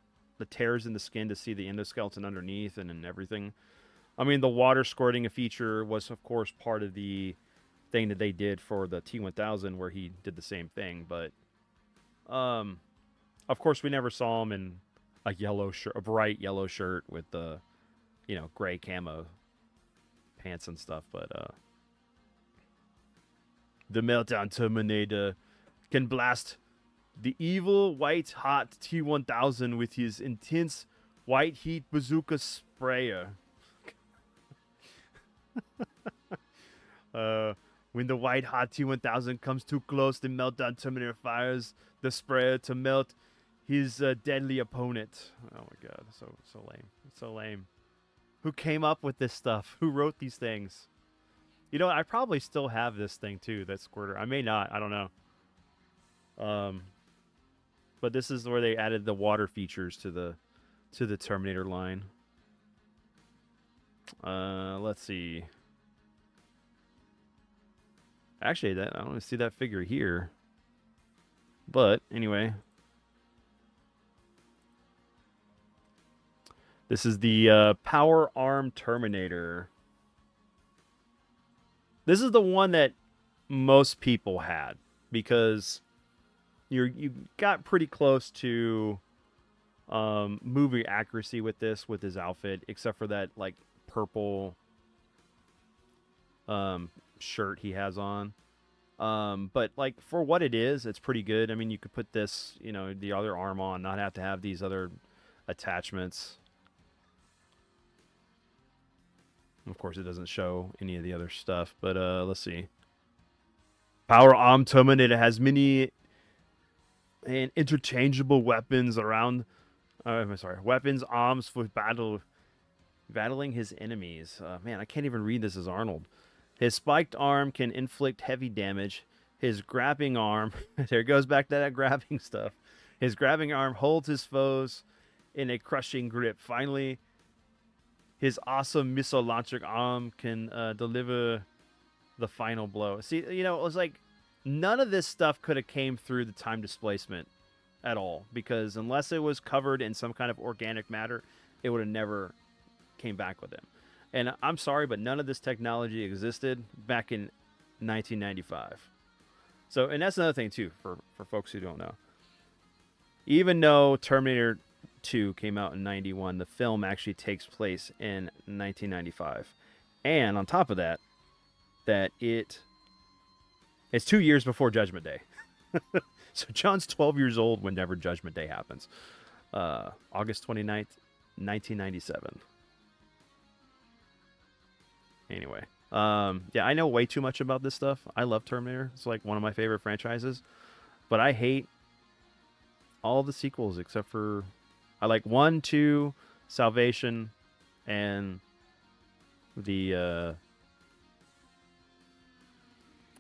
tears in the skin to see the endoskeleton underneath and everything. I mean, the water squirting a feature was of course part of the thing that they did for the T1000 where he did the same thing, but of course we never saw him in a bright yellow shirt with the gray camo pants and stuff. But the Meltdown Terminator can blast the evil white hot T1000 with his intense white heat bazooka sprayer. When the white hot T1000 comes too close, the Meltdown Terminator fires the sprayer to melt his deadly opponent. Oh my god, so lame. So lame. Who came up with this stuff? Who wrote these things? I probably still have this thing too, that squirter. I may not, I don't know. But this is where they added the water features to the Terminator line. Let's see. Actually, I don't see that figure here. But anyway, this is the Power Arm Terminator. This is the one that most people had because you got pretty close to movie accuracy with his outfit, except for that like purple shirt he has on. But like for what it is, it's pretty good. I mean, you could put this, the other arm on, not have to have these other attachments. Of course, it doesn't show any of the other stuff, but let's see. Power Arm Terminator has many and interchangeable weapons around. I'm sorry, weapons, arms for battling his enemies. Man, I can't even read this as Arnold. His spiked arm can inflict heavy damage. His grabbing arm, there goes back to that grabbing stuff. His grabbing arm holds his foes in a crushing grip. Finally, his awesome missile launcher arm can deliver the final blow. See, you know, it was like none of this stuff could have came through the time displacement at all, because unless it was covered in some kind of organic matter, it would have never came back with him. And I'm sorry, but none of this technology existed back in 1995. So, and that's another thing too for folks who don't know. Even though Terminator 2 came out in 91, the film actually takes place in 1995. And on top of that, it's 2 years before Judgment Day. So John's 12 years old whenever Judgment Day happens. August 29th, 1997. Anyway, yeah, I know way too much about this stuff. I love Terminator. It's like one of my favorite franchises. But I hate all the sequels except for... I like 1, 2, Salvation, and the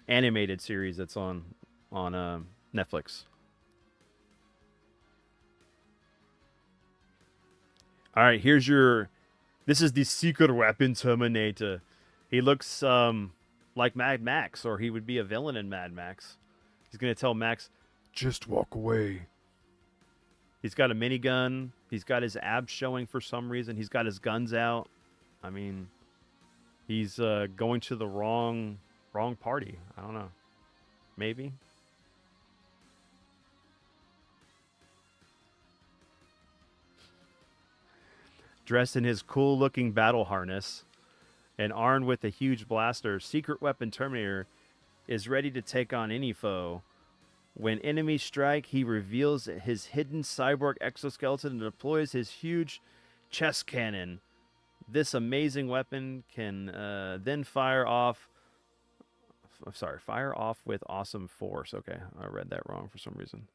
animated series that's on Netflix. All right, here's your... This is the secret weapon Terminator. He looks like Mad Max, or he would be a villain in Mad Max. He's going to tell Max, just walk away. He's got a minigun. He's got his abs showing for some reason. He's got his guns out. I mean, he's going to the wrong party. I don't know. Maybe. Dressed in his cool-looking battle harness and armed with a huge blaster, secret weapon Terminator is ready to take on any foe. When enemies strike, he reveals his hidden cyborg exoskeleton and deploys his huge chest cannon. This amazing weapon can then fire off with awesome force. Okay, I read that wrong for some reason.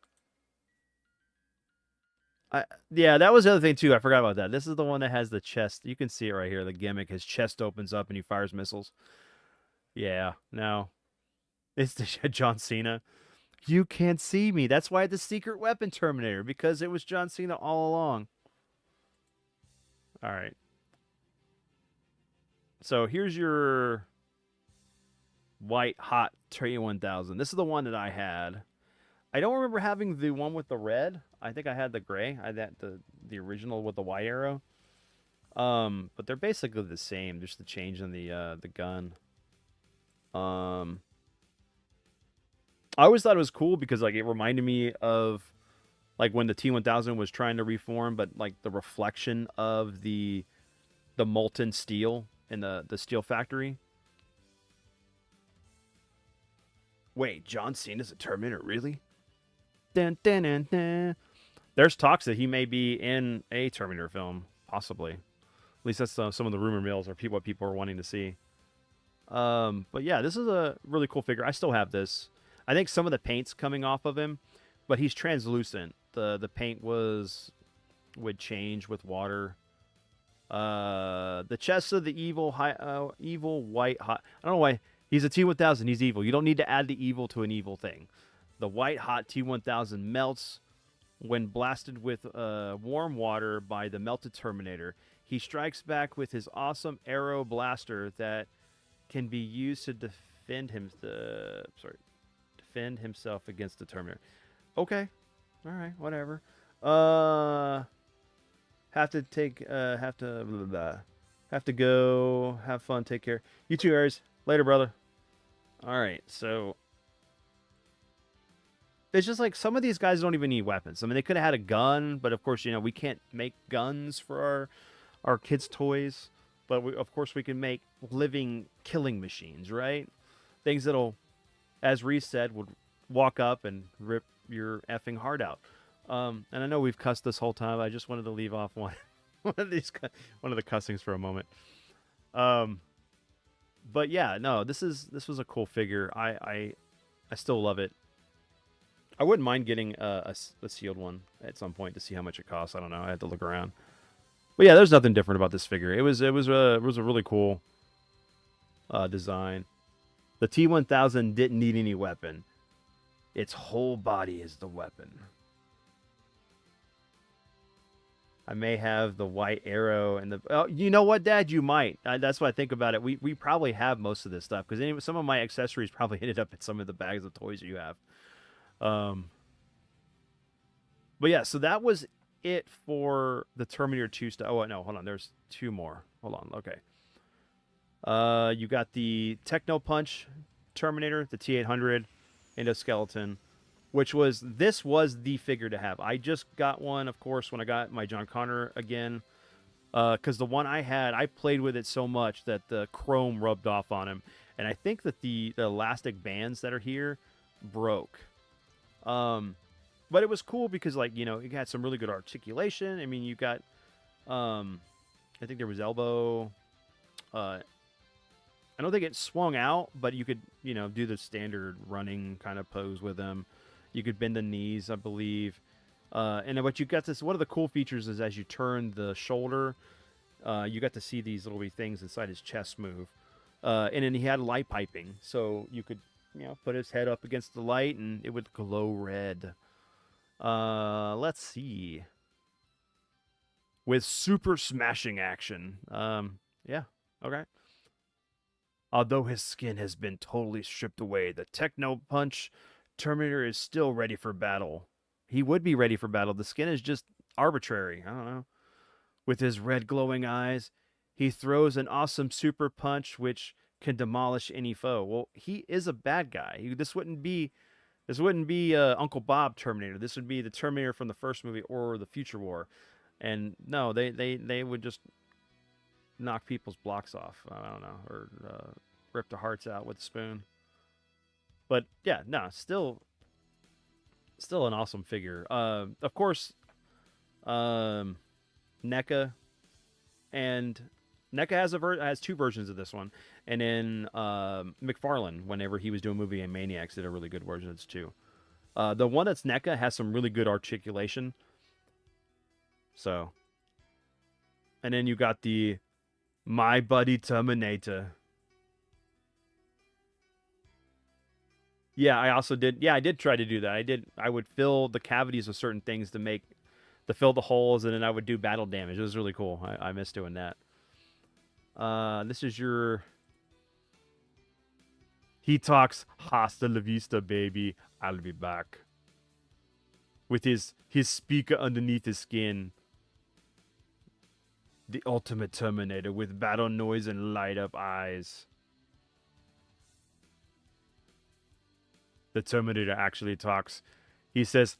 Yeah, that was the other thing too. I forgot about that. This is the one that has the chest. You can see it right here. The gimmick. His chest opens up and he fires missiles. Yeah, no. It's the John Cena. You can't see me. That's why the secret weapon Terminator, because it was John Cena all along. All right. So here's your white hot T-1000. This is the one that I had. I don't remember having the one with the red. I think I had the gray. I had the original with the white arrow. But they're basically the same. Just the change in the gun. I always thought it was cool because like it reminded me of like when the T-1000 was trying to reform, but like the reflection of the molten steel in the steel factory. Wait, John Cena's a Terminator, really? Dun, dun, dun, dun. There's talks that he may be in a Terminator film, possibly. At least that's some of the rumor mills or what people are wanting to see. But yeah, this is a really cool figure. I still have this. I think some of the paint's coming off of him, but he's translucent. The paint would change with water. The chest of the evil white hot. I don't know why he's a T-1000. He's evil. You don't need to add the evil to an evil thing. The white hot T-1000 melts when blasted with warm water by the melted Terminator. He strikes back with his awesome arrow blaster that can be used to defend himself against the Terminator. Okay, all right, whatever. Have to go. Have fun. Take care. You too, Aries. Later, brother. All right, so it's just like some of these guys don't even need weapons. I mean, they could have had a gun, but of course, you know, we can't make guns for our kids' toys. But of course, we can make living killing machines, right? Things that'll, as Reese said, would walk up and rip your effing heart out. And I know we've cussed this whole time. I just wanted to leave off one of the cussings for a moment. Um, but yeah, no, this was a cool figure. I still love it. I wouldn't mind getting a sealed one at some point to see how much it costs. I don't know. I had to look around. But yeah, there's nothing different about this figure. It was a really cool design. The T1000 didn't need any weapon. Its whole body is the weapon. I may have the white arrow and the. Oh, you know what, Dad? You might. That's what I think about it. We probably have most of this stuff because anyway, some of my accessories probably ended up in some of the bags of toys you have. Um, but yeah, so that was it for the Terminator 2 stuff. Oh no, hold on. There's two more. Hold on. Okay. You got the Techno Punch Terminator, the T800 endoskeleton, which was this was the figure to have. I just got one, of course, when I got my John Connor again, because the one I had, I played with it so much that the chrome rubbed off on him, and I think that the elastic bands that are here broke. But it was cool because, like, you know, it had some really good articulation. I mean, you got, I think there was elbow. I don't think it swung out, but you could, you know, do the standard running kind of pose with them. You could bend the knees, I believe. And what you got this, one of the cool features is as you turn the shoulder, you got to see these little wee things inside his chest move. And then he had light piping, so you could, you know, put his head up against the light and it would glow red. Let's see. With super smashing action. Yeah, okay. Although his skin has been totally stripped away, the Techno Punch Terminator is still ready for battle. He would be ready for battle. The skin is just arbitrary. I don't know. With his red glowing eyes, he throws an awesome super punch which can demolish any foe. Well, he is a bad guy. This wouldn't be Uncle Bob Terminator. This would be the Terminator from the first movie or the Future War. And no, they would just knock people's blocks off. I don't know, or rip their hearts out with a spoon. But yeah, no, still an awesome figure. Of course, NECA and NECA has two versions of this one, and then McFarlane, whenever he was doing movie and Maniacs, did a really good version of this too. The one that's NECA has some really good articulation. So, and then you got the My Buddy Terminator. Yeah, I also did. Yeah, I did try to do that. I would fill the cavities with certain things to fill the holes, and then I would do battle damage. It was really cool. I miss doing that. This is your. He talks hasta la vista, baby. I'll be back. With his speaker underneath his skin. The ultimate Terminator with battle noise and light up eyes. The Terminator actually talks. He says,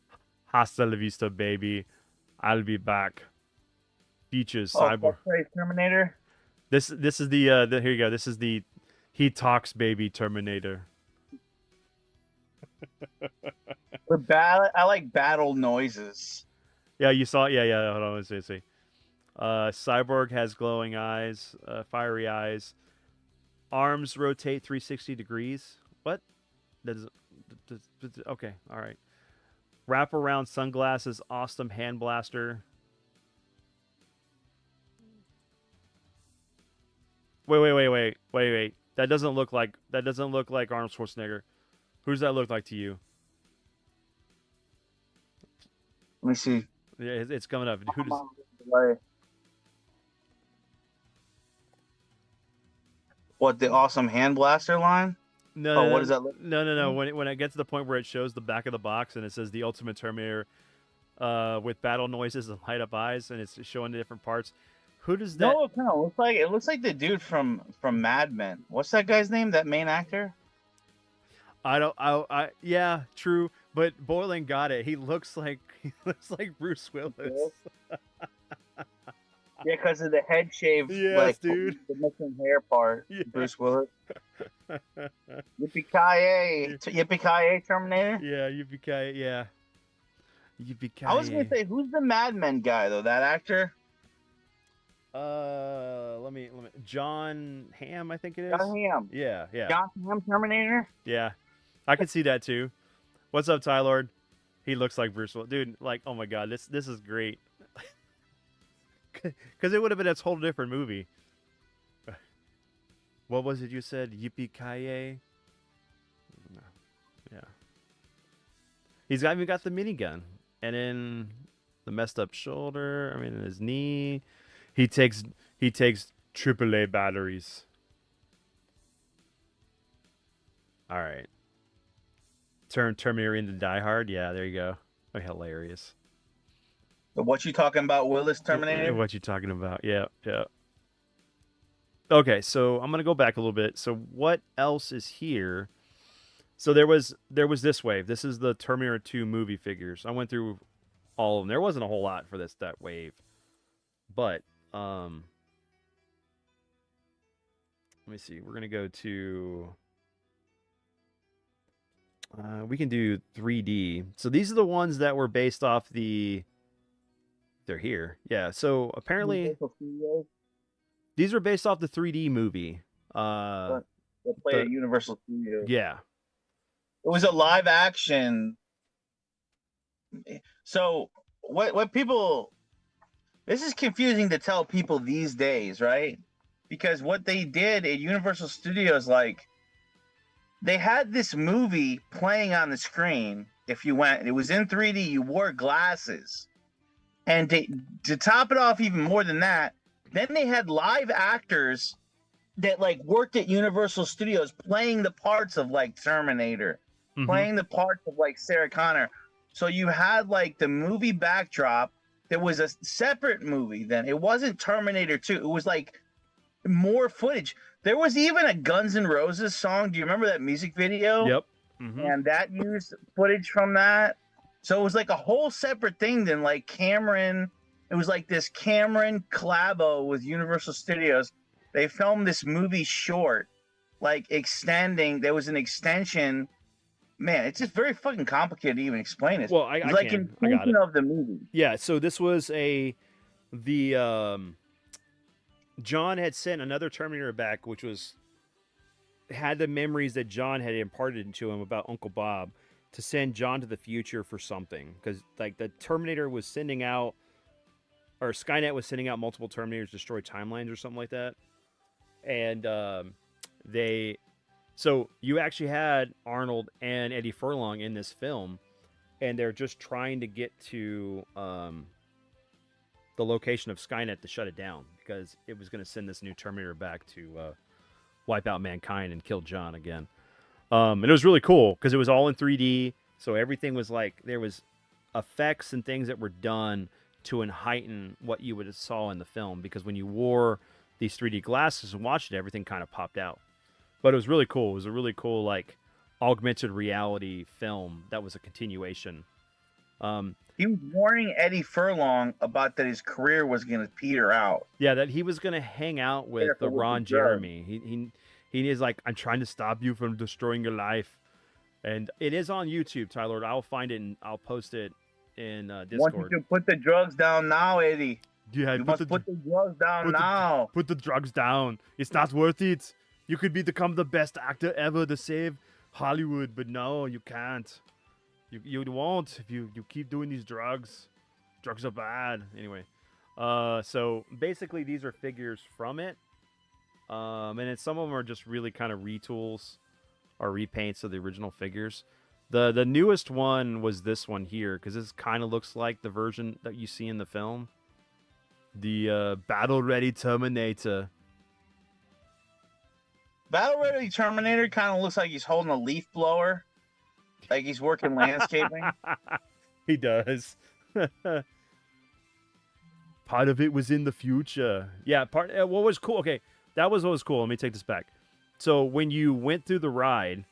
"Hasta la vista, baby. I'll be back." Features cyber. Terminator. This is the here you go. This is the he talks, baby Terminator. I like battle noises. Yeah, you saw it. Yeah. Hold on, let's see. Cyborg has glowing eyes, fiery eyes. Arms rotate 360 degrees. What? Okay, all right. Wrap around sunglasses, awesome hand blaster. Wait. That doesn't look like Arnold Schwarzenegger. Who does that look like to you? Let me see. Yeah, it's coming up. Who does? What, the awesome hand blaster line? No, what does that look? No. When it gets to the point where it shows the back of the box and it says the Ultimate Terminator, with battle noises and light up eyes, and it's showing the different parts. Who does that? No, it kind of looks like it looks like the dude from Mad Men. What's that guy's name? That main actor? Yeah, true. But Boylan got it. He looks like Bruce Willis. Yeah, because of the head shave. Yes, like, dude. The missing hair part. Yeah. Bruce Willis. Yippee-ki-yay, Terminator. Yeah, yippee-ki-yay. Yeah. Yippee-ki-yay. I was gonna say, who's the Mad Men guy though? That actor. let me. John Hamm, I think it is. John Hamm. Yeah, yeah, John Hamm Terminator. yeah. I could see that too. What's up, Tylord? He looks like Bruce Willis, dude. Like, oh my god, this is great. Because it would have been a whole different movie. What was it you said? Yippee ki Yeah. He's even got the minigun, and then the messed up shoulder. I mean, his knee. He takes AAA batteries. All right. Turn Terminator into Die Hard. Yeah, there you go. Oh, hilarious. What you talking about, Willis Terminator? What you talking about? Yeah, yeah. Okay, so I'm gonna go back a little bit. So what else is here? So there was this wave. This is the Terminator 2 movie figures. I went through all of them. There wasn't a whole lot for that wave, but let me see. We're gonna go to. We can do 3D. So these are the ones that were based off the. They're here. Yeah. So apparently these were based off the 3D movie. They play at Universal Studios. Yeah. It was a live action. So what people, this is confusing to tell people these days, right? Because what they did at Universal Studios, like, they had this movie playing on the screen. If you went, it was in 3D, you wore glasses. And to top it off even more than that, then they had live actors that like worked at Universal Studios playing the parts of like Terminator, playing the parts of like Sarah Connor. So you had like the movie backdrop that was a separate movie then. It wasn't Terminator 2. It was like more footage. There was even a Guns N' Roses song. Do you remember that music video? Yep. And that used footage from that. So it was like a whole separate thing than like Cameron. It was like this Cameron collabo with Universal Studios. They filmed this movie short, like extending. There was an extension. Man, it's just very fucking complicated to even explain it. Well, I got it. Of the movie. Yeah. So this was John had sent another Terminator back, which had the memories that John had imparted to him about Uncle Bob, to send John to the future for something, because like the Terminator was sending out, or Skynet was sending out multiple Terminators to destroy timelines or something like that, and so you actually had Arnold and Eddie Furlong in this film, and they're just trying to get to the location of Skynet to shut it down, because it was going to send this new Terminator back to wipe out mankind and kill John again. And it was really cool because it was all in 3D. So everything was like, there was effects and things that were done to heighten what you would have saw in the film. Because when you wore these 3D glasses and watched it, everything kind of popped out. But it was really cool. It was a really cool, like, augmented reality film that was a continuation. He was warning Eddie Furlong about that his career was going to peter out. Yeah, that he was going to hang out with the Ron Jeremy. He is like, I'm trying to stop you from destroying your life. And it is on YouTube, Tyler. I'll find it and I'll post it in Discord. Once you put the drugs down now, Eddie. Yeah, you must put the drugs down now. Put the drugs down. It's not worth it. You could become the best actor ever to save Hollywood, but no, you can't. You won't if you keep doing these drugs. Drugs are bad. Anyway, so basically these are figures from it. And some of them are just really kind of retools or repaints of the original figures. The newest one was this one here, because this kind of looks like the version that you see in the film. The Battle Ready Terminator. Battle Ready Terminator kind of looks like he's holding a leaf blower. Like he's working landscaping. He does. Part of it was in the future. Yeah, what was cool. Okay, that was what was cool. Let me take this back. So when you went through the ride,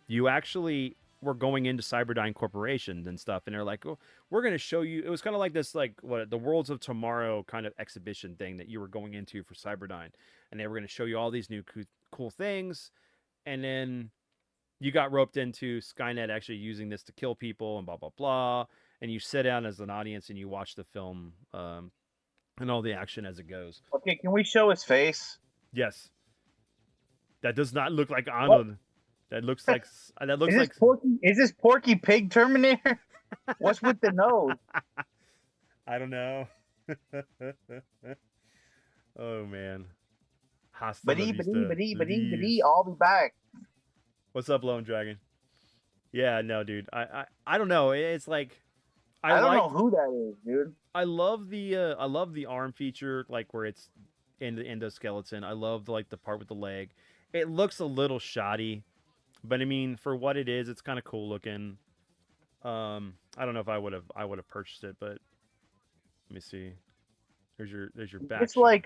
you actually were going into Cyberdyne Corporation and stuff, and they're like, "Oh, we're going to show you." It was kind of like this, like the Worlds of Tomorrow kind of exhibition thing that you were going into for Cyberdyne, and they were going to show you all these new cool things, and then you got roped into Skynet actually using this to kill people and blah blah blah, and you sit down as an audience and you watch the film and all the action as it goes. Okay, can we show his face? Yes, that does not look like What Arnold. That looks like that looks is this like. Porky? Is this Porky Pig Terminator? What's with the nose? I don't know. Oh man, hasta la Badee, badee, vista, badee, badee, badee. leaves. I'll be back. What's up, Lone Dragon? Yeah, no, dude. I don't know. It's like I I don't like know who that is, dude. I love the arm feature, like where it's in the endoskeleton. I love like the part with the leg. It looks a little shoddy, but I mean for what it is, it's kind of cool looking. I don't know if I would have purchased it, but let me see. There's your back It's shot. like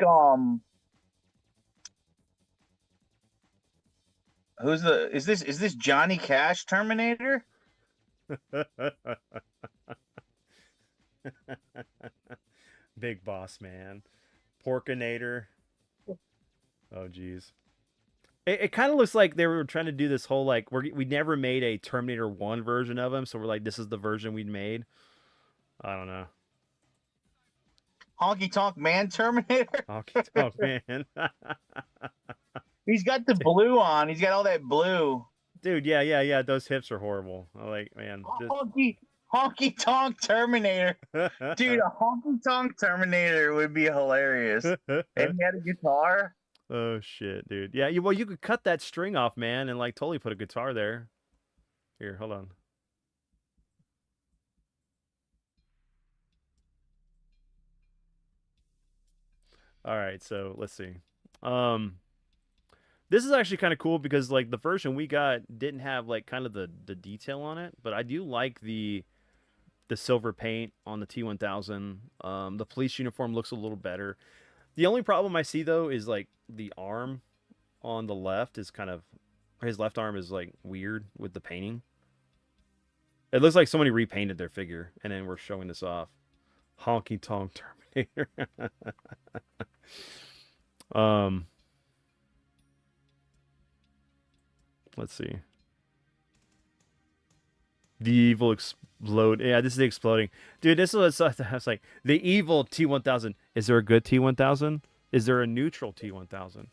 who's the is this Johnny Cash Terminator? Big boss man, Porkinator. Oh geez. It kind of looks like they were trying to do this whole like we never made a Terminator 1 version of him, so we're like this is the version we'd made. I don't know. Honky Tonk Man Terminator. Honky Tonk Man. He's got the blue on. He's got all that blue. Dude, yeah. Those hips are horrible. I like, man. Honky Tonk Terminator. Just... Dude, a honky tonk Terminator would be hilarious. And he had a guitar. Oh shit, dude. Yeah, well, you could cut that string off, man, and like totally put a guitar there. Here, hold on. All right, so let's see. Um, this is actually kind of cool because like the version we got didn't have like kind of the detail on it, but I do like the silver paint on the T1000. The police uniform looks a little better. The only problem I see though is like the arm on the left is kind of his left arm is like weird with the painting. It looks like somebody repainted their figure and then we're showing this off. Honky Tonk Terminator. um let's see. The evil explode. Yeah, this is the exploding. Dude, this was I was like the evil T1000. Is there a good T1000? Is there a neutral T1000?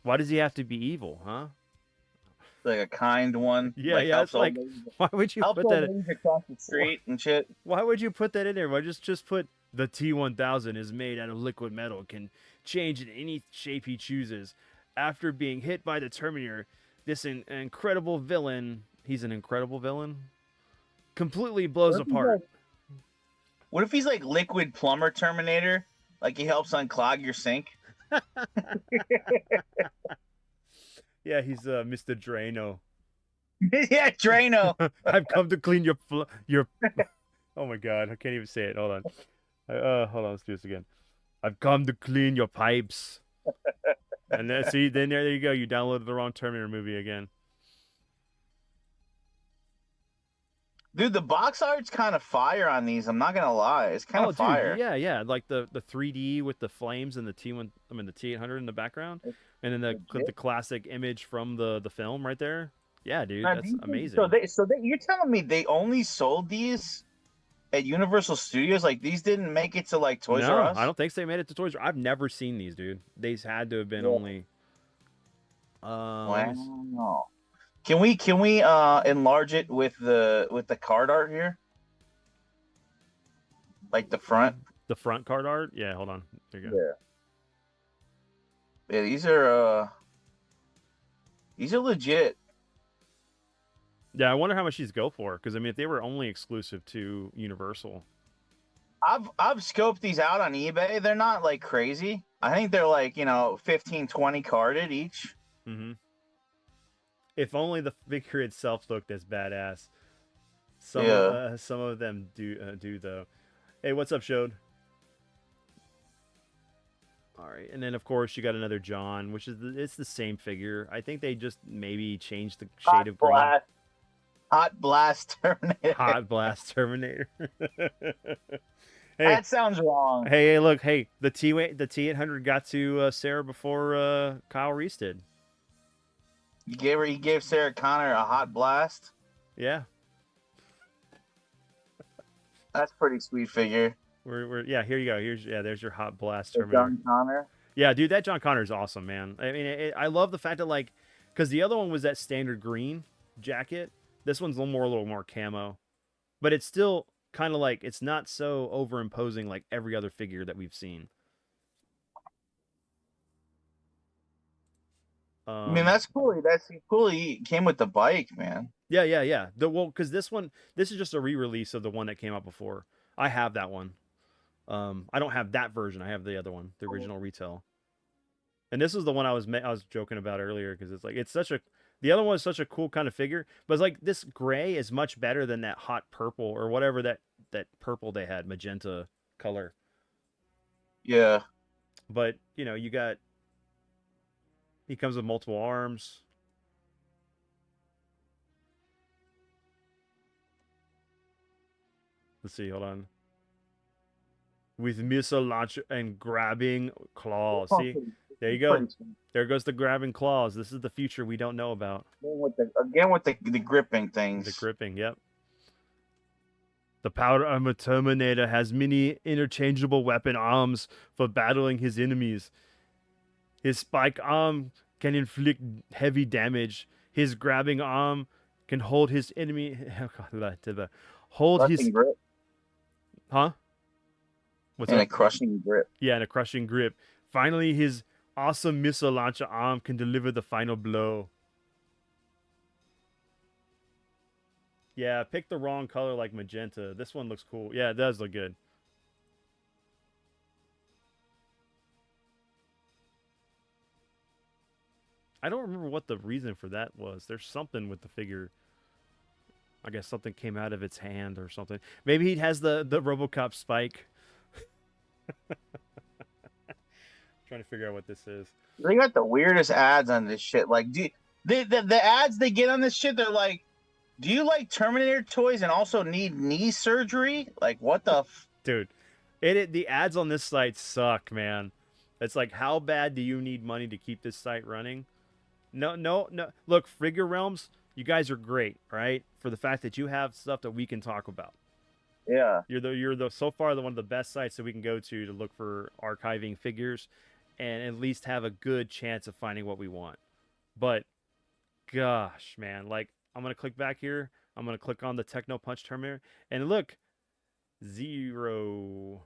Why does he have to be evil, huh? Like a kind one. Yeah, like yeah. It's like, why would you put that? Across the street and shit. Why would you put that in there? Why just put the T1000 is made out of liquid metal, can change in any shape he chooses. After being hit by the Terminator, this incredible villain. He's an incredible villain. Completely blows apart. What if he's like liquid plumber Terminator? Like he helps unclog your sink? Yeah, he's Mr. Drano. Yeah, Drano. I've come to clean your. Oh my god, I can't even say it. Hold on. Hold on. Let's do this again. I've come to clean your pipes. And then see, then there you go. You downloaded the wrong Terminator movie again. Dude, the box art's kind of fire on these. I'm not gonna lie, it's kind of fire. Dude, yeah, like the 3D with the flames and the T1, I mean the T800 in the background, and then the classic image from the film right there. Yeah, dude, that's amazing. So you're telling me they only sold these at Universal Studios? Like these didn't make it to like Toys R Us? I don't think so. They made it to Toys R Us. I've never seen these, dude. These had to have been only. Wow. Can we enlarge it with the card art here? Like the front? The front card art? Yeah, hold on. There you go. Yeah, these are legit. Yeah, I wonder how much these go for, because I mean if they were only exclusive to Universal. I've scoped these out on eBay. They're not like crazy. I think they're like, 15, 20 carded each. Mm-hmm. If only the figure itself looked as badass. Some of them do though. Hey, what's up, Shode? All right, and then of course you got another John, which is it's the same figure. I think they just maybe changed the shade of green. Hot Blast Terminator. Hot Blast Terminator. Hey, that sounds wrong. Hey, look, hey, the T800 got to Sarah before Kyle Reese did. He gave Sarah Connor a hot blast. Yeah. That's pretty sweet figure. Yeah, here you go. There's your hot blast The Terminator. John Connor. Yeah, dude, that John Connor is awesome, man. I mean, I love the fact that like, because the other one was that standard green jacket. This one's a little more camo, but it's still kind of like it's not so overimposing like every other figure that we've seen. I mean, Um, that's cool. That's cool. He came with the bike, man. yeah. Because this is just a re-release of the one that came out before. I have that one. I don't have that version. I have the other one, the original retail. And this was the one I was joking about earlier because it's like it's such a the other one is such a cool kind of figure, but it's like this gray is much better than that hot purple or whatever that purple they had, magenta color. Yeah. But you got he comes with multiple arms. Let's see, hold on. With missile launcher and grabbing claws. See, there you go. There goes the grabbing claws. This is the future we don't know about. Again with the gripping The things. gripping, yep. The Power Armor Terminator has many interchangeable weapon arms for battling his enemies. His spike arm can inflict heavy damage. His grabbing arm can hold his enemy. Hold his. Crushing grip. Huh? What's And up? a crushing grip. Yeah, and a crushing grip. Finally, his awesome missile launcher arm can deliver the final blow. Yeah, pick the wrong color like magenta. This one looks cool. Yeah, it does look good. I don't remember what the reason for that was. There's something with the figure. I guess something came out of its hand or something. Maybe he has the RoboCop spike. Trying to figure out what this is. They got the weirdest ads on this shit. Like, the ads they get on this shit, they're like, do you like Terminator toys and also need knee surgery? Like, what the Dude, the ads on this site suck, man. It's like, how bad do you need money to keep this site running? No. Look, Figure Realms, you guys are great, right? For the fact that you have stuff that we can talk about. Yeah. You're the so far the one of the best sites that we can go to look for archiving figures and at least have a good chance of finding what we want. But gosh, man, like I'm gonna click back here. I'm gonna click on the Techno Punch Terminator, and look, 0.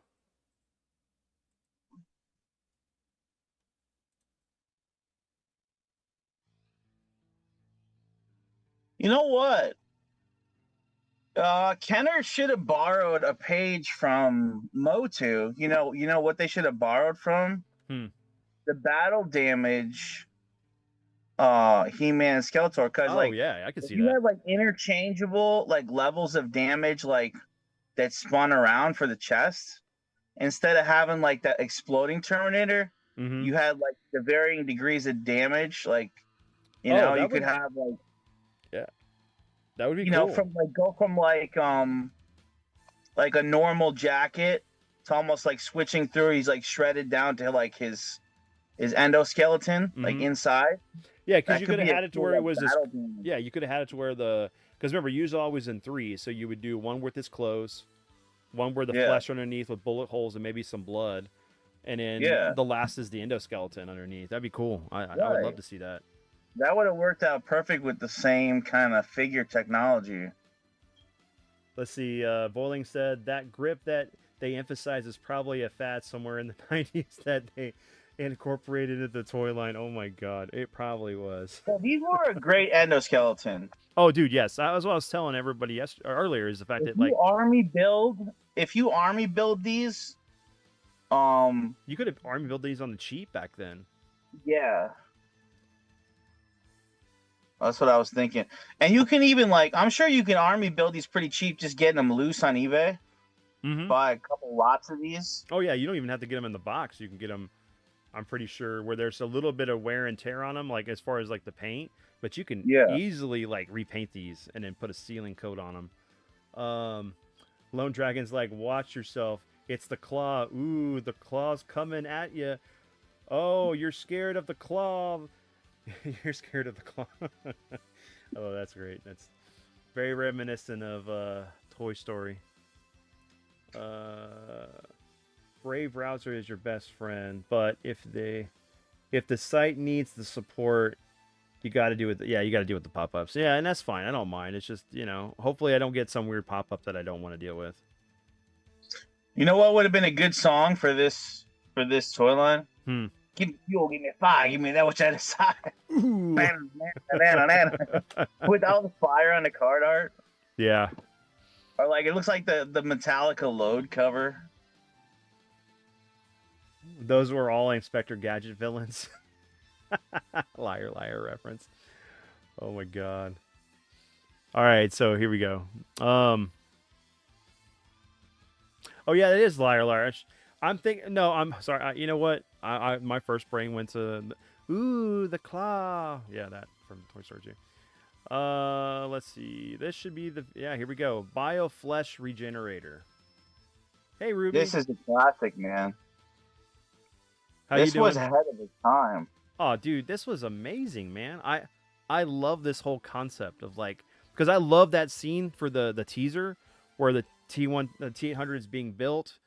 You know what? Kenner should have borrowed a page from Motu. You know what they should have borrowed from? Hmm. The battle damage He-Man and Skeletor, because Oh yeah, I can if see you that. had like interchangeable like levels of damage like that spun around for the chest, instead of having like that exploding Terminator, Mm-hmm. you had like the varying degrees of damage. Like, Oh, you that could would have like, yeah, that would be cool. from like go from like a normal jacket to almost like switching through. He's like shredded down to like his endoskeleton, like Mm-hmm. inside. Yeah, because That you could could have be a had it to cool, where it like, was this. battle damage. Yeah, you could have had it to where because remember, you was always in 3, so you would do one with his clothes, one where the Yeah. flesh underneath with bullet holes and maybe some blood, and then Yeah. the last is the endoskeleton underneath. That'd be cool. I would Right. love to see that. That would have worked out perfect with the same kind of figure technology. Let's see. Boiling said that grip that they emphasize is probably a fad somewhere in the 90s that they incorporated into the toy line. Oh my god, it probably was. So these were a great endoskeleton. Oh, dude, yes. That was what I was telling everybody earlier is the fact that like If you army build these, you could have army build these on the cheap back then. yeah. That's what I was thinking. And you can even like, I'm sure you can army build these pretty cheap, just getting them loose on eBay. Mm-hmm. Buy a couple lots of these. Oh yeah, you don't even have to get them in the box. You can get them. I'm pretty sure where there's a little bit of wear and tear on them, like as far as like the paint, but you can easily like repaint these and then put a sealing coat on them. Lone Dragon's like, watch yourself. It's the claw. Ooh, the claw's coming at you. Oh, you're scared of the claw. You're scared of the claw. Oh, that's great. That's very reminiscent of Toy Story. Brave browser is your best friend, but if the site needs the support, you got to do it. Yeah, you got to deal with the pop-ups. Yeah, and that's fine. I don't mind. It's just, hopefully I don't get some weird pop-up that I don't want to deal with. You know what would have been a good song for this toy line? Hmm. Give me fuel, give me fire, give me that which I decide. Ooh. With all the fire on the card art. Yeah. Or like it looks like the Metallica Load cover. Those were all Inspector Gadget villains. Liar, liar reference. Oh my god. All right, so here we go. Oh yeah, it is liar, liar. I'm thinking. No, I'm sorry. You know what? My first brain went to, the claw. Yeah, that from Toy Story 2. Let's see. This should be here we go. Bio Flesh Regenerator. Hey, Ruby. This is a classic, man. How this you doing? was ahead of its time. Oh, dude, this was amazing, man. I love this whole concept of because I love that scene for the teaser where the T800 is being built.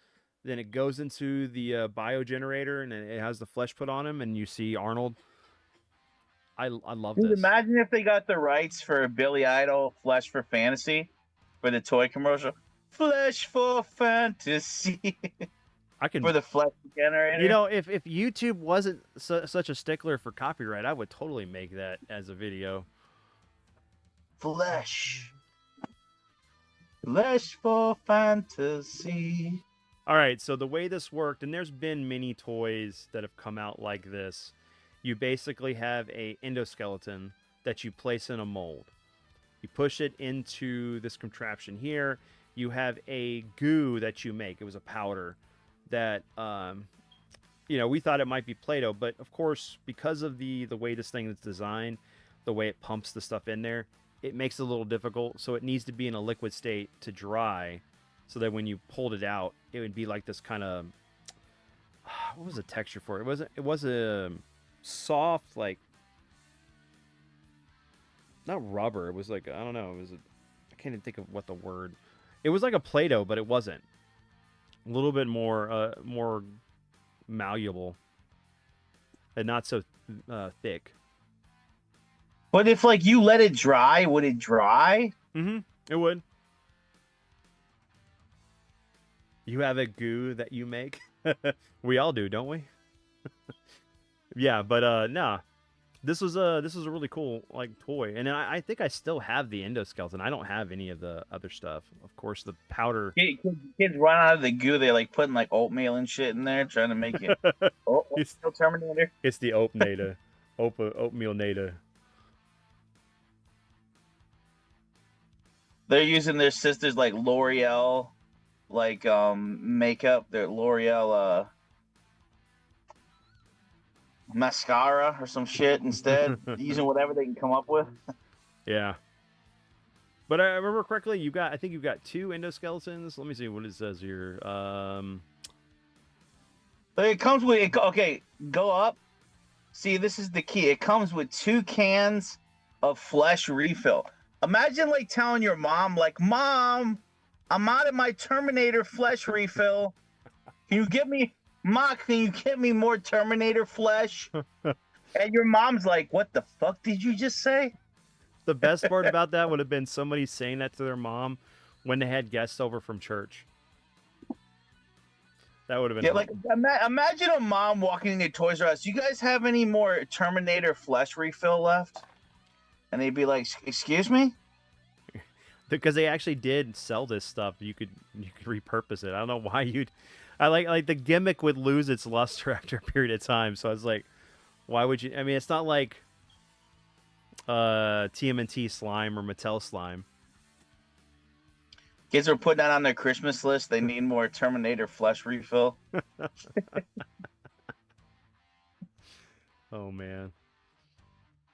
Then it goes into the bio generator and it has the flesh put on him, and you see Arnold. I love this. Imagine if they got the rights for Billy Idol Flesh for Fantasy for the toy commercial. Flesh for Fantasy. For the flesh generator. If YouTube wasn't such a stickler for copyright, I would totally make that as a video. Flesh for Fantasy. All right, so the way this worked, and there's been many toys that have come out like this. You basically have a endoskeleton that you place in a mold. You push it into this contraption here. You have a goo that you make. It was a powder that we thought it might be Play-Doh, but of course, because of the way this thing is designed, the way it pumps the stuff in there, it makes it a little difficult. So it needs to be in a liquid state to dry, so that when you pulled it out, it would be like this kind of, what was the texture for it? It was a soft, like, not rubber. It was like, I don't know. I can't even think of what the word. It was like a Play-Doh, but it wasn't. A little bit more malleable and not so thick. But if you let it dry, would it dry? Mm-hmm. It would. You have a goo that you make. We all do, don't we? Yeah, but nah. This was a really cool toy, and I think I still have the endoskeleton. I don't have any of the other stuff. Of course, the powder. Kids run out of the goo. They putting oatmeal and shit in there, trying to make it. It's still Terminator. It's the oatmeal nada. They're using their sisters L'Oreal, makeup. Their L'Oreal mascara or some shit instead, using whatever they can come up with. Yeah. But I remember correctly, I think you've got 2 endoskeletons. Let me see what it says here. It comes with, okay, go up. See, this is the key. It comes with 2 cans of flesh refill. Imagine telling your mom, Mom, I'm out of my Terminator flesh refill. Can you get me more Terminator flesh? And your mom's like, what the fuck did you just say? The best part about that would have been somebody saying that to their mom when they had guests over from church. That would have been imagine a mom walking into Toys R Us. You guys have any more Terminator flesh refill left? And they'd be like, excuse me? Because they actually did sell this stuff. You could repurpose it. I don't know why you'd. I like the gimmick would lose its luster after a period of time. So I was like, why would you? I mean, it's not like TMNT slime or Mattel slime. Kids are putting that on their Christmas list. They need more Terminator flesh refill. Oh man.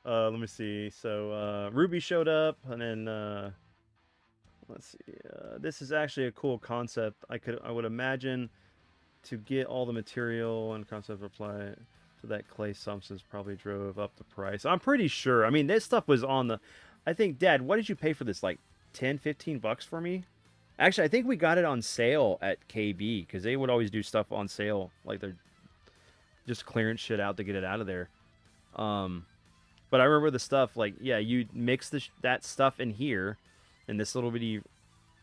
Let me see. So Ruby showed up, and then let's see. This is actually a cool concept. I would imagine to get all the material and concept apply to that Clay Simpsons probably drove up the price. I'm pretty sure. I mean, this stuff was on the. I think, Dad, what did you pay for this? Like $10, $15 for me? Actually, I think we got it on sale at KB because they would always do stuff on sale, like they're just clearing shit out to get it out of there. Um, but I remember the stuff like, yeah, you mix that stuff in here, in this little bitty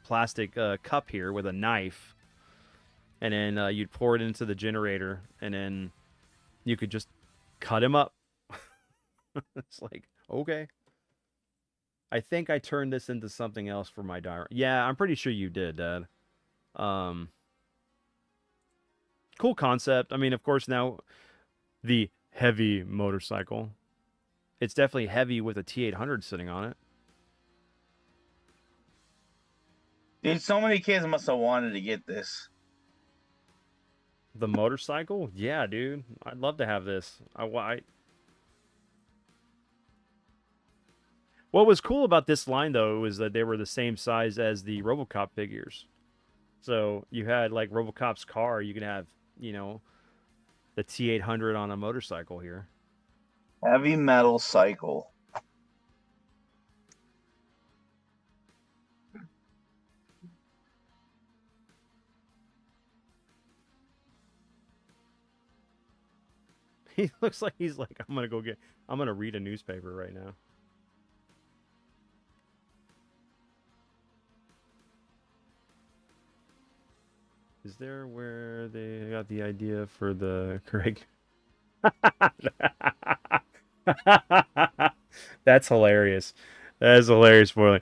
plastic cup here with a knife, and then you'd pour it into the generator, and then you could just cut him up. It's like, okay. I think I turned this into something else for my diary. Yeah, I'm pretty sure you did, Dad. Um, cool concept. I mean, of course, now the heavy motorcycle. It's definitely heavy with a T800 sitting on it. Dude, so many kids must have wanted to get this. The motorcycle? Yeah, dude. I'd love to have this. What was cool about this line, though, was that they were the same size as the RoboCop figures. So you had, like, RoboCop's car. You could have, the T800 on a motorcycle here. Heavy metal cycle. He looks like he's like, I'm going to read a newspaper right now. Is there where they got the idea for the Craig? That's hilarious. That is hilarious, Morley.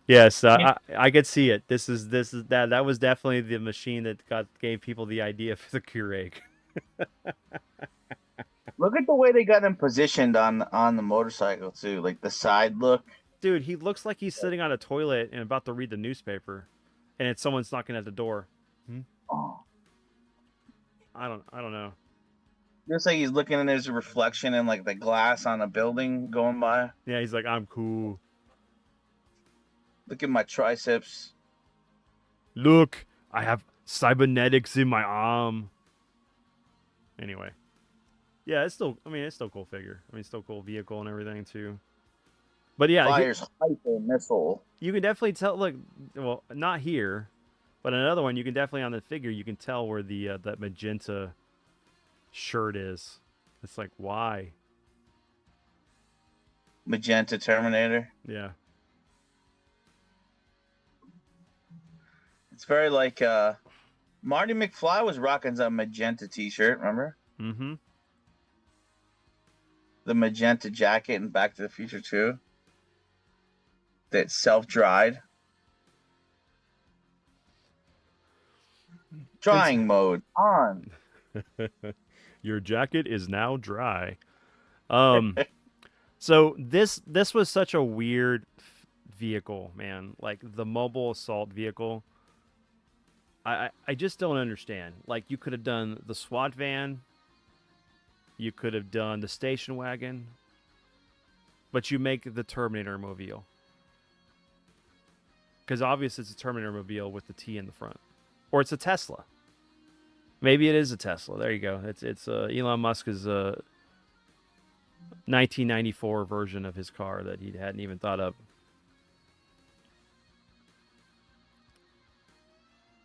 Yes, I could see it. This is that was definitely the machine that gave people the idea for the Keurig. Look at the way they got him positioned on the motorcycle too, like the side look. Dude, he looks like he's sitting on a toilet and about to read the newspaper, and it's someone's knocking at the door. Oh. I don't know. Looks like he's looking at his reflection in like the glass on a building going by. Yeah, he's like, I'm cool. Look at my triceps. Look, I have cybernetics in my arm. Anyway. Yeah, it's still a cool figure. I mean, it's still a cool vehicle and everything too. But yeah, fires hyper missile. You can definitely tell. Look, well, not here, but another one. You can definitely on the figure. You can tell where the that magenta shirt is. It's like, why? Magenta Terminator. Yeah. It's very like Marty McFly was rocking some magenta t-shirt, remember? Mm-hmm. The magenta jacket in Back to the Future 2. That self-dried. Drying mode on. Your jacket is now dry. So this was such a weird vehicle, man. Like the mobile assault vehicle. I just don't understand. Like you could have done the SWAT van. You could have done the station wagon. But you make the Terminator mobile. Because obviously it's a Terminator mobile with the T in the front. Or it's a Tesla. Maybe it is a Tesla. There you go. It's Elon Musk's 1994 version of his car that he hadn't even thought of.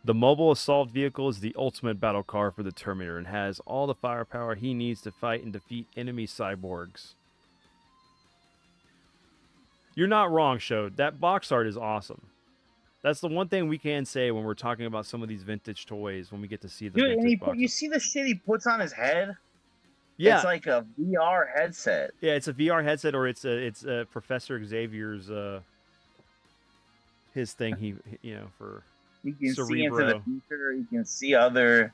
The mobile assault vehicle is the ultimate battle car for the Terminator and has all the firepower he needs to fight and defeat enemy cyborgs. You're not wrong, Shode. That box art is awesome. That's the one thing we can say when we're talking about some of these vintage toys when we get to see the vintage boxes. You see the shit he puts on his head? Yeah. It's like a VR headset. Yeah, it's a VR headset, or it's Professor Xavier's his thing for you can Cerebro. See into the future. You can see other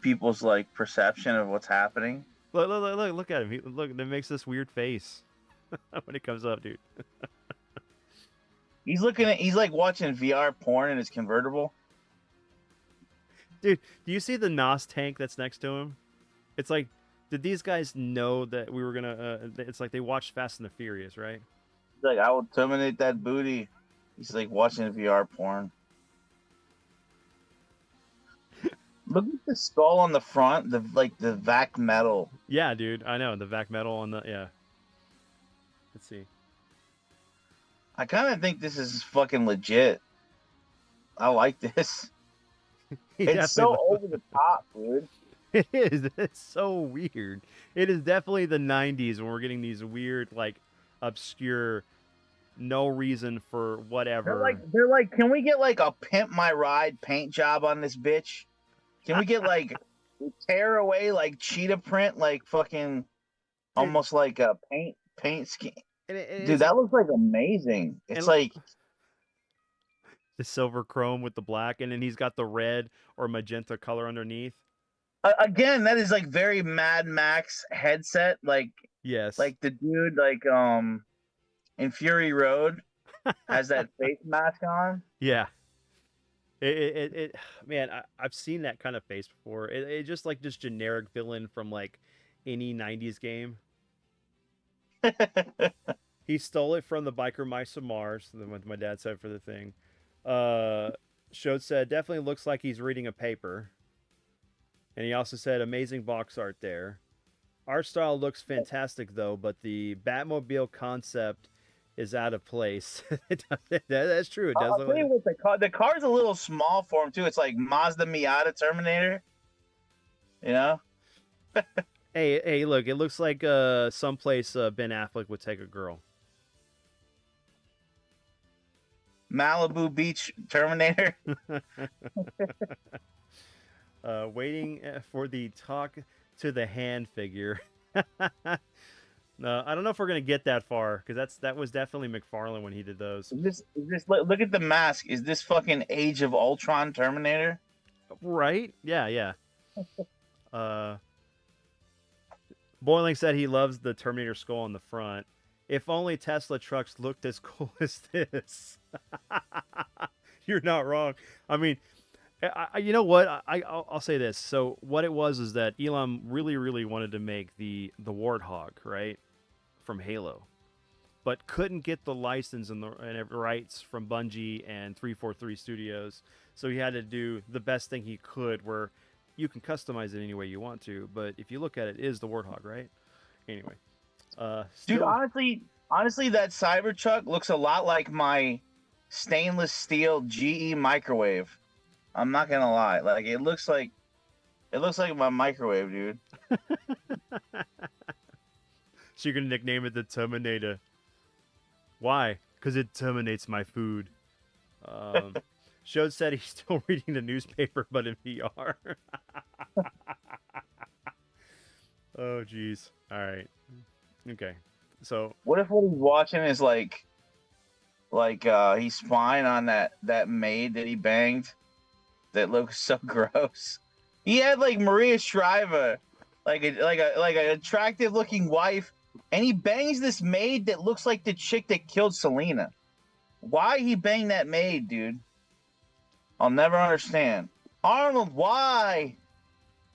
people's like perception of what's happening. Look at him. Look, that makes this weird face when it comes up, dude. He's like watching VR porn in his convertible. Dude, do you see the NOS tank that's next to him? It's like, did these guys know that we were gonna? It's like they watched Fast and the Furious, right? He's like, I will terminate that booty. He's like watching VR porn. Look at the skull on the front, the vac metal. Yeah, dude, I know the vac metal on the yeah. Let's see. I kind of think this is fucking legit. I like this. He It's definitely so over the top, dude. it is. It's so weird. It is definitely the '90s when we're getting these weird, like, obscure, no reason for whatever. They're like, can we get like a pimp my ride paint job on this bitch? Can we get like tear away like cheetah print, like fucking Dude, almost like a paint scheme? and Dude, it's that looks like amazing. It's and like the silver chrome with the black, and then he's got the red or magenta color underneath. again, that is like very Mad Max headset, Yes. like the dude in Fury Road has that face mask on. Yeah. It man, I've seen that kind of face before. It just like this generic villain from like any '90s game. He stole it from the biker mice of Mars. What my dad said for the thing. Uh, Shode said definitely looks like he's reading a paper, and he also said amazing box art there. Art style looks fantastic though, but the Batmobile concept is out of place. That's true. It does I'll look tell you like. what, the car's a little small for him too. It's like Mazda Miata Terminator, you know? Hey, look! It looks like someplace Ben Affleck would take a girl. Malibu Beach Terminator. Waiting for the talk to the hand figure. No, I don't know if we're gonna get that far because that was definitely McFarlane when he did those. Is this look at the mask? Is this fucking Age of Ultron Terminator? Right? Yeah, yeah. Uh, Boiling said he loves the Terminator skull on the front. If only Tesla trucks looked as cool as this. You're not wrong. I mean, you know what? I'll say this. So what it was is that Elon really, really wanted to make the Warthog, right, from Halo, but couldn't get the license and rights from Bungie and 343 Studios. So he had to do the best thing he could, where you can customize it any way you want to. But if you look at it, is the Warthog, right? Anyway, Dude, still, honestly, that Cybertruck looks a lot like my stainless steel GE microwave. I'm not gonna lie. Like it looks like my microwave, dude. so you're gonna nickname it the Terminator. Why? Because it terminates my food. Um, Shode said he's still reading the newspaper, but in VR. Oh, jeez. All right. Okay. So, What if what he's watching is he's spying on that maid that he banged that looks so gross. He had like Maria Shriver, like an attractive looking wife, and he bangs this maid that looks like the chick that killed Selena. Why he banged that maid, dude? I'll never understand. Arnold, why?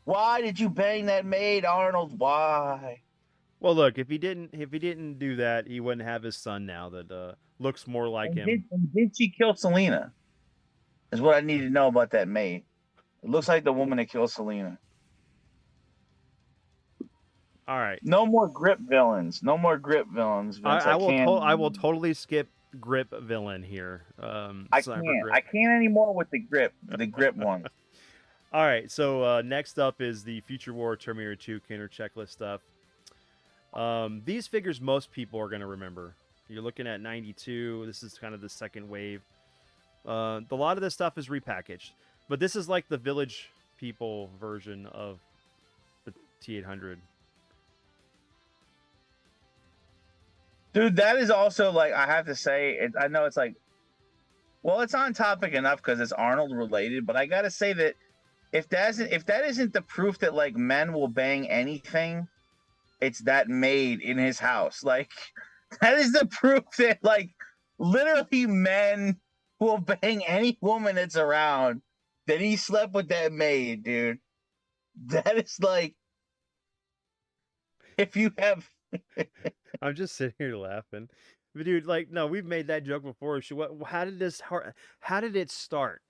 Why did you bang that maid, Arnold? Why? well, look, if he didn't do that, he wouldn't have his son now that looks more like And him. did she kill Selena? Is what I need to know about that maid. It looks like the woman that killed Selena. All right. No more grip villains. No more grip villains, Vince. I can't. I will totally skip grip villain here. I Cyber can't. grip. I can't anymore with the grip. The grip ones. All right. So next up is the Future War Terminator 2 counter checklist stuff. These figures most people are going to remember. You're looking at 92. This is kind of the second wave. A lot of this stuff is repackaged, but this is like the Village People version of the T800. Dude, that is also like I have to say. I know it's like, well, it's on topic enough because it's Arnold related, but I gotta say that if that isn't the proof that like men will bang anything, it's that maid in his house. Like that is the proof that like literally men will bang any woman that's around. That he slept with that maid, dude. That is like if you have I'm just sitting here laughing. But dude, like, no, we've made that joke before. How did it start?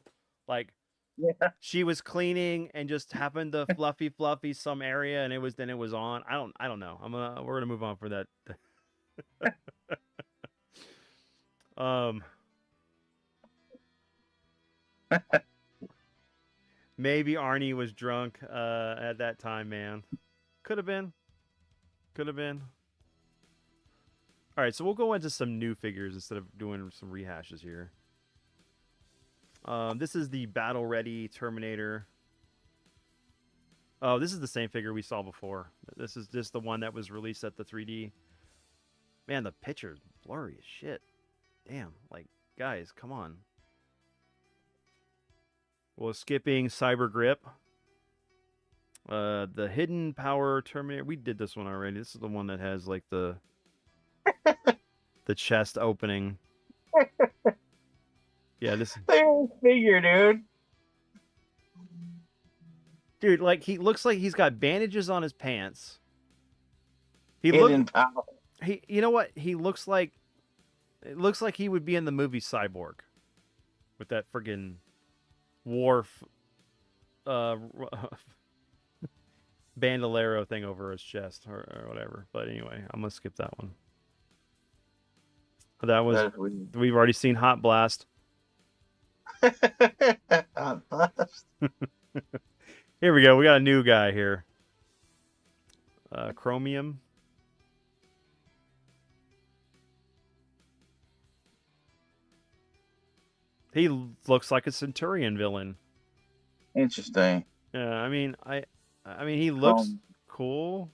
Like, yeah. she was cleaning and just happened to fluffy some area, and then it was on. I don't know. We're gonna move on for that. Um, Maybe Arnie was drunk at that time, man. Could have been. Could have been. All right, so we'll go into some new figures instead of doing some rehashes here. This is the battle ready Terminator. Oh, this is the same figure we saw before. This is just the one that was released at the 3D. Man, the picture's blurry as shit. Damn, like, guys, come on. Well, skipping Cyber Grip. The Hidden Power Terminator. We did this one already. This is the one that has, like, the chest opening. Yeah, this figure, dude. Dude, like, he looks like he's got bandages on his pants. Hidden power. You know what? He looks like, it looks like he would be in the movie Cyborg, with that friggin' Worf, bandolero thing over his chest or whatever. But anyway, I'm gonna skip that one. That was, we've already seen Hot Blast. Hot Blast. Here we go. We got a new guy here. Chromium. He looks like a Centurion villain. Interesting. Yeah, I mean, he looks cool.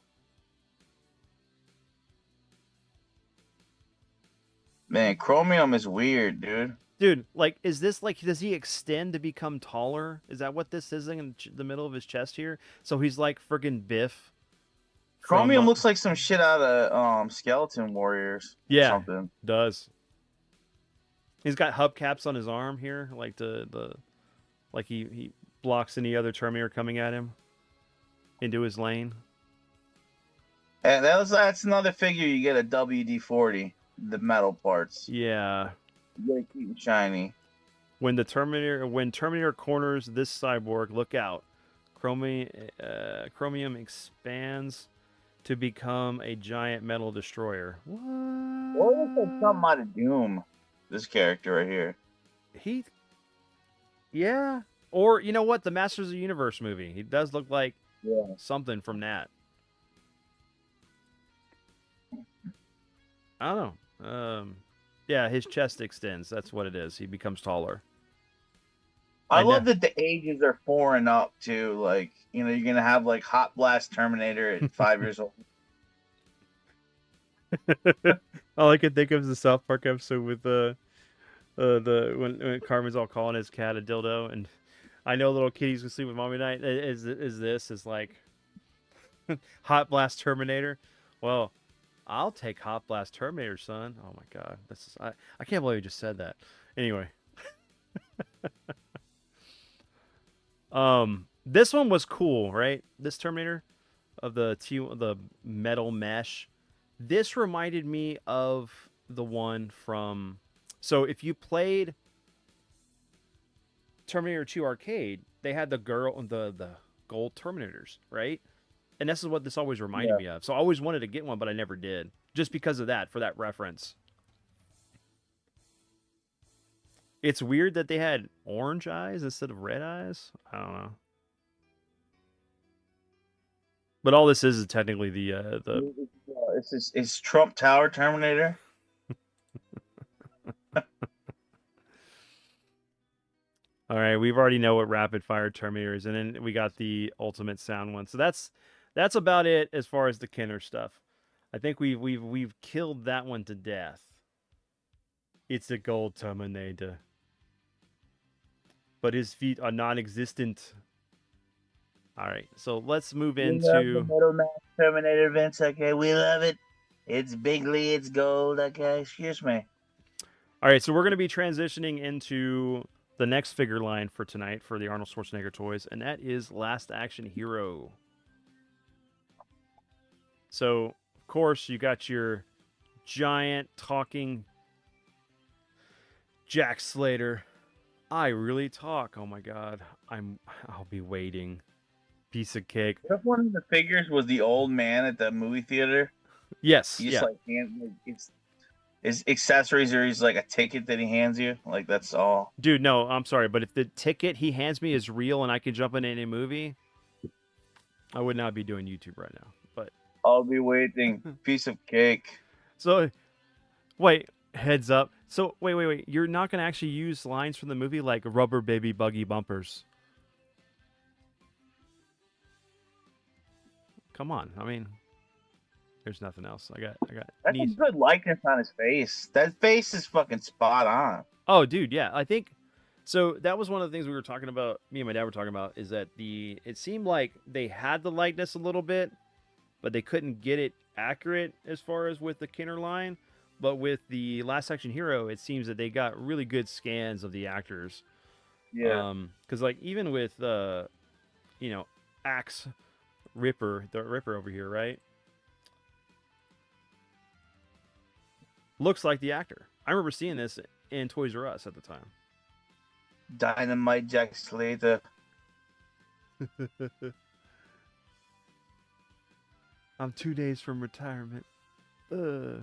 Man, Chromium is weird, dude. Dude, like, is this like, does he extend to become taller? Is that what this is in the middle of his chest here? So he's like friggin' Biff. Chromium looks like some shit out of Skeleton Warriors. Yeah, something. Does. He's got hubcaps on his arm here, like like he blocks any other Terminator coming at him into his lane. And that's another figure you get a WD-40, the metal parts. Yeah. You gotta keep it shiny. When Terminator corners this cyborg, look out. Chromium expands to become a giant metal destroyer. What? Or looks like something out of Doom. This character right here. Yeah. Or, you know what? The Masters of the Universe movie. He does look like something from that. I don't know. Yeah, his chest extends. That's what it is. He becomes taller. I love that the ages are 4 and up, too. Like, you know, you're going to have, like, Hot Blast Terminator at 5 years old. All I can think of is the South Park episode with when Carmen's all calling his cat a dildo, and I know little kitties can sleep with mommy tonight. Is like Hot Blast Terminator? Well, I'll take Hot Blast Terminator, son. Oh my god, I can't believe you just said that. Anyway, this one was cool, right? This Terminator of the metal mesh. This reminded me of the one from. So if you played Terminator 2 Arcade, they had the gold Terminators, right? And this is what this always reminded me of. So I always wanted to get one, but I never did. Just because of that, for that reference. It's weird that they had orange eyes instead of red eyes. I don't know. But all this is technically the it's Trump Tower Terminator. All right, we've already know what rapid fire Terminator is, and then we got the ultimate sound one. So that's about it as far as the Kenner stuff. I think we've killed that one to death. It's a gold Terminator, but his feet are non-existent. All right, so let's move into the Metal Man Terminator, Vince. Okay, we love it. It's bigly, it's gold. Okay, excuse me. All right, so we're going to be transitioning into the next figure line for tonight for the Arnold Schwarzenegger toys, and that is Last Action Hero. So, of course, you got your giant talking Jack Slater. I really talk. Oh my god, I'll be waiting. Piece of cake. If one of the figures was the old man at the movie theater. Yes. He's like, his accessories are he's like a ticket that he hands you. Like that's all. Dude, no, I'm sorry, but if the ticket he hands me is real and I can jump in any movie, I would not be doing YouTube right now. But I'll be waiting. Piece of cake. so wait, heads up. So wait. You're not gonna actually use lines from the movie like "rubber baby buggy bumpers." Come on, I mean, there's nothing else. I got That's a knees. good likeness on his face. That face is fucking spot on. Oh, dude, yeah. I think so. That was one of the things we were talking about. Me and my dad were talking about is that it seemed like they had the likeness a little bit, but they couldn't get it accurate as far as with the Kinner line. But with the Last Action Hero, it seems that they got really good scans of the actors. Yeah. Because like even with you know, Axe Ripper, the Ripper over here, right? Looks like the actor. I remember seeing this in Toys R Us at the time. Dynamite Jack Slater. I'm 2 days from retirement. I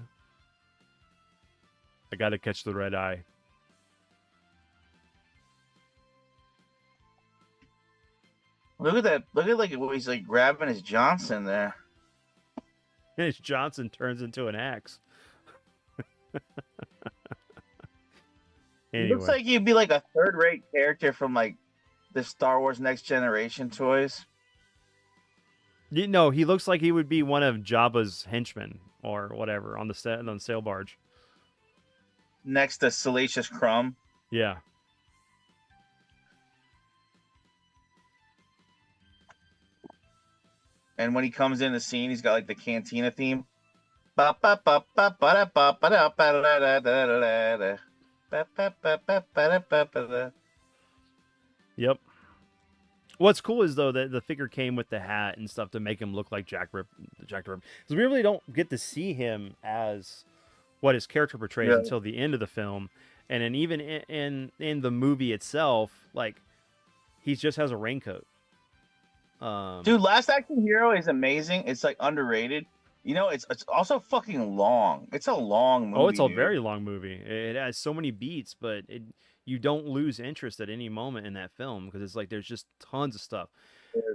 gotta catch the red eye. Look at that. Look at like he's like grabbing his Johnson there. And his Johnson turns into an axe. He looks Anyway, like he'd be like a third-rate character from like the Star Wars Next Generation toys. he looks like he would be one of Jabba's henchmen or whatever on the sail barge. Next to Salacious Crumb. Yeah. And when he comes in the scene, he's got like the cantina theme. Yep. What's cool is though that the figure came with the hat and stuff to make him look like Jack the Ripper. Because we really don't get to see him as what his character portrays Yeah. until the end of the film, and then even in the movie itself, like he just has a raincoat. Dude, Last Action Hero is amazing. It's like underrated. You know, it's also fucking long. It's a long movie. Oh, it's a dude. very long movie. It has so many beats, but you don't lose interest at any moment in that film because it's like there's just tons of stuff.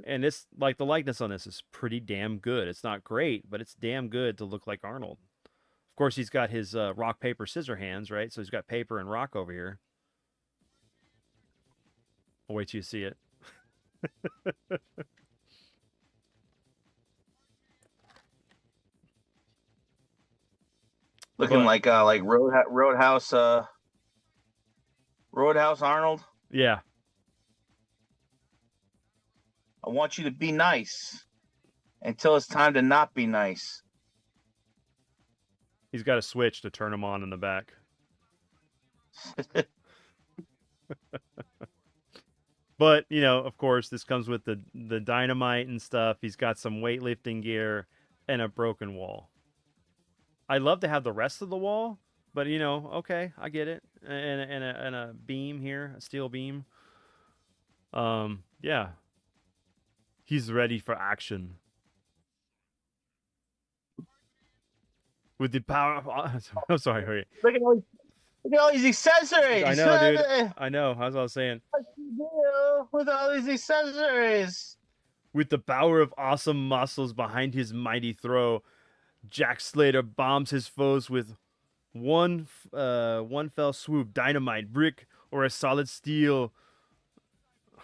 And it's like the likeness on this is pretty damn good. It's not great, but it's damn good to look like Arnold. Of course, he's got his rock, paper, scissor hands, right? So he's got paper and rock over here. I'll wait till you see it. Looking But- like Roadhouse Arnold. Yeah. I want you to be nice until it's time to not be nice. He's got a switch to turn him on in the back. But, you know, of course, this comes with the dynamite and stuff. He's got some weightlifting gear and a broken wall. I'd love to have the rest of the wall, but, you know, okay, I get it. And a beam here, a steel beam. Yeah. He's ready for action. With the power of... I'm sorry, wait. Look at all these accessories. I know, dude. I know. That's what I was saying. What's the deal with all these accessories? With the power of awesome muscles behind his mighty throw, Jack Slater bombs his foes with one fell swoop, dynamite, brick, or a solid steel.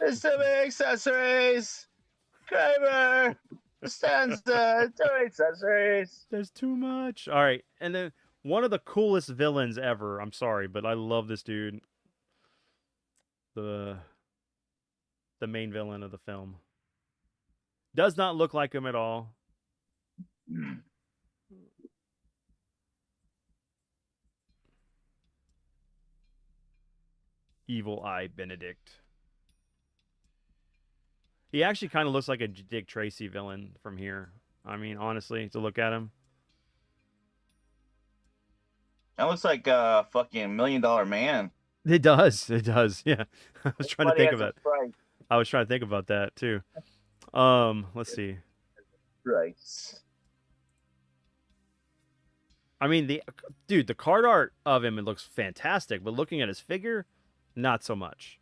There's so many accessories. Kramer, Stanza, too many accessories. There's too much. All right, and then one of the coolest villains ever. I'm sorry, but I love this dude. The main villain of the film does not look like him at all. Evil Eye Benedict. He actually kind of looks like a Dick Tracy villain from here. I mean, honestly, to look at him. That looks like a fucking $1 Million Man. It does. It does. Yeah. I was trying to think of that. Price. I was trying to think about that too. Let's see. Price. I mean, the card art of him, it looks fantastic, but looking at his figure, not so much.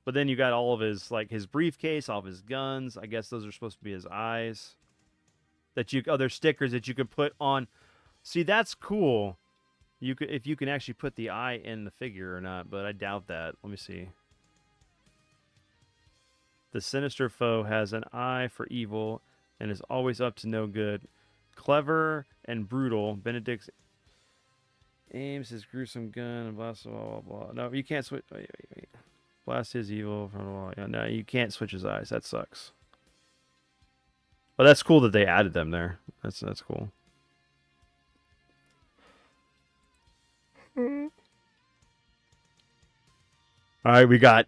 But then you got all of his like his briefcase, all of his guns. I guess those are supposed to be his eyes. That you other stickers that you could put on. See, that's cool. You could if you can actually put the eye in the figure or not, but I doubt that. Let me see. The sinister foe has an eye for evil and is always up to no good. Clever and brutal, Benedict's aims his gruesome gun and blah blah blah blah. No, you can't switch. Wait. Blast his evil from the wall. Yeah, no, you can't switch his eyes. That sucks. But that's cool that they added them there. That's cool. All right, we got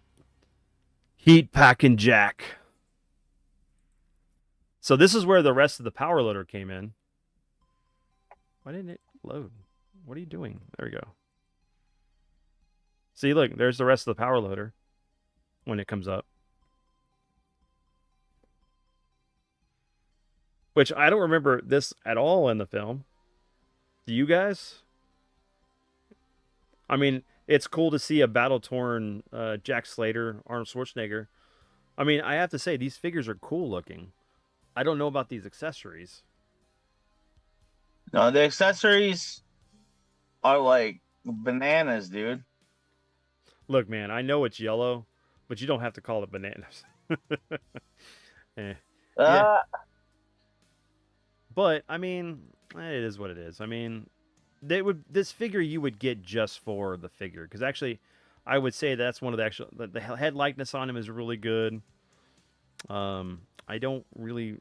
Heat Packing Jack. So this is where the rest of the power loader came in. Why didn't it load? What are you doing? There we go. See, look, there's the rest of the power loader when it comes up. Which I don't remember this at all in the film. Do you guys? I mean, it's cool to see a battle-torn Jack Slater, Arnold Schwarzenegger. I mean, I have to say, these figures are cool looking. I don't know about these accessories. No, the accessories are like bananas, dude. Look, man, I know it's yellow, but you don't have to call it bananas. Yeah. But, I mean, it is what it is. I mean, this figure you would get just for the figure. Because actually, I would say that's one of the head likeness on him is really good. I don't really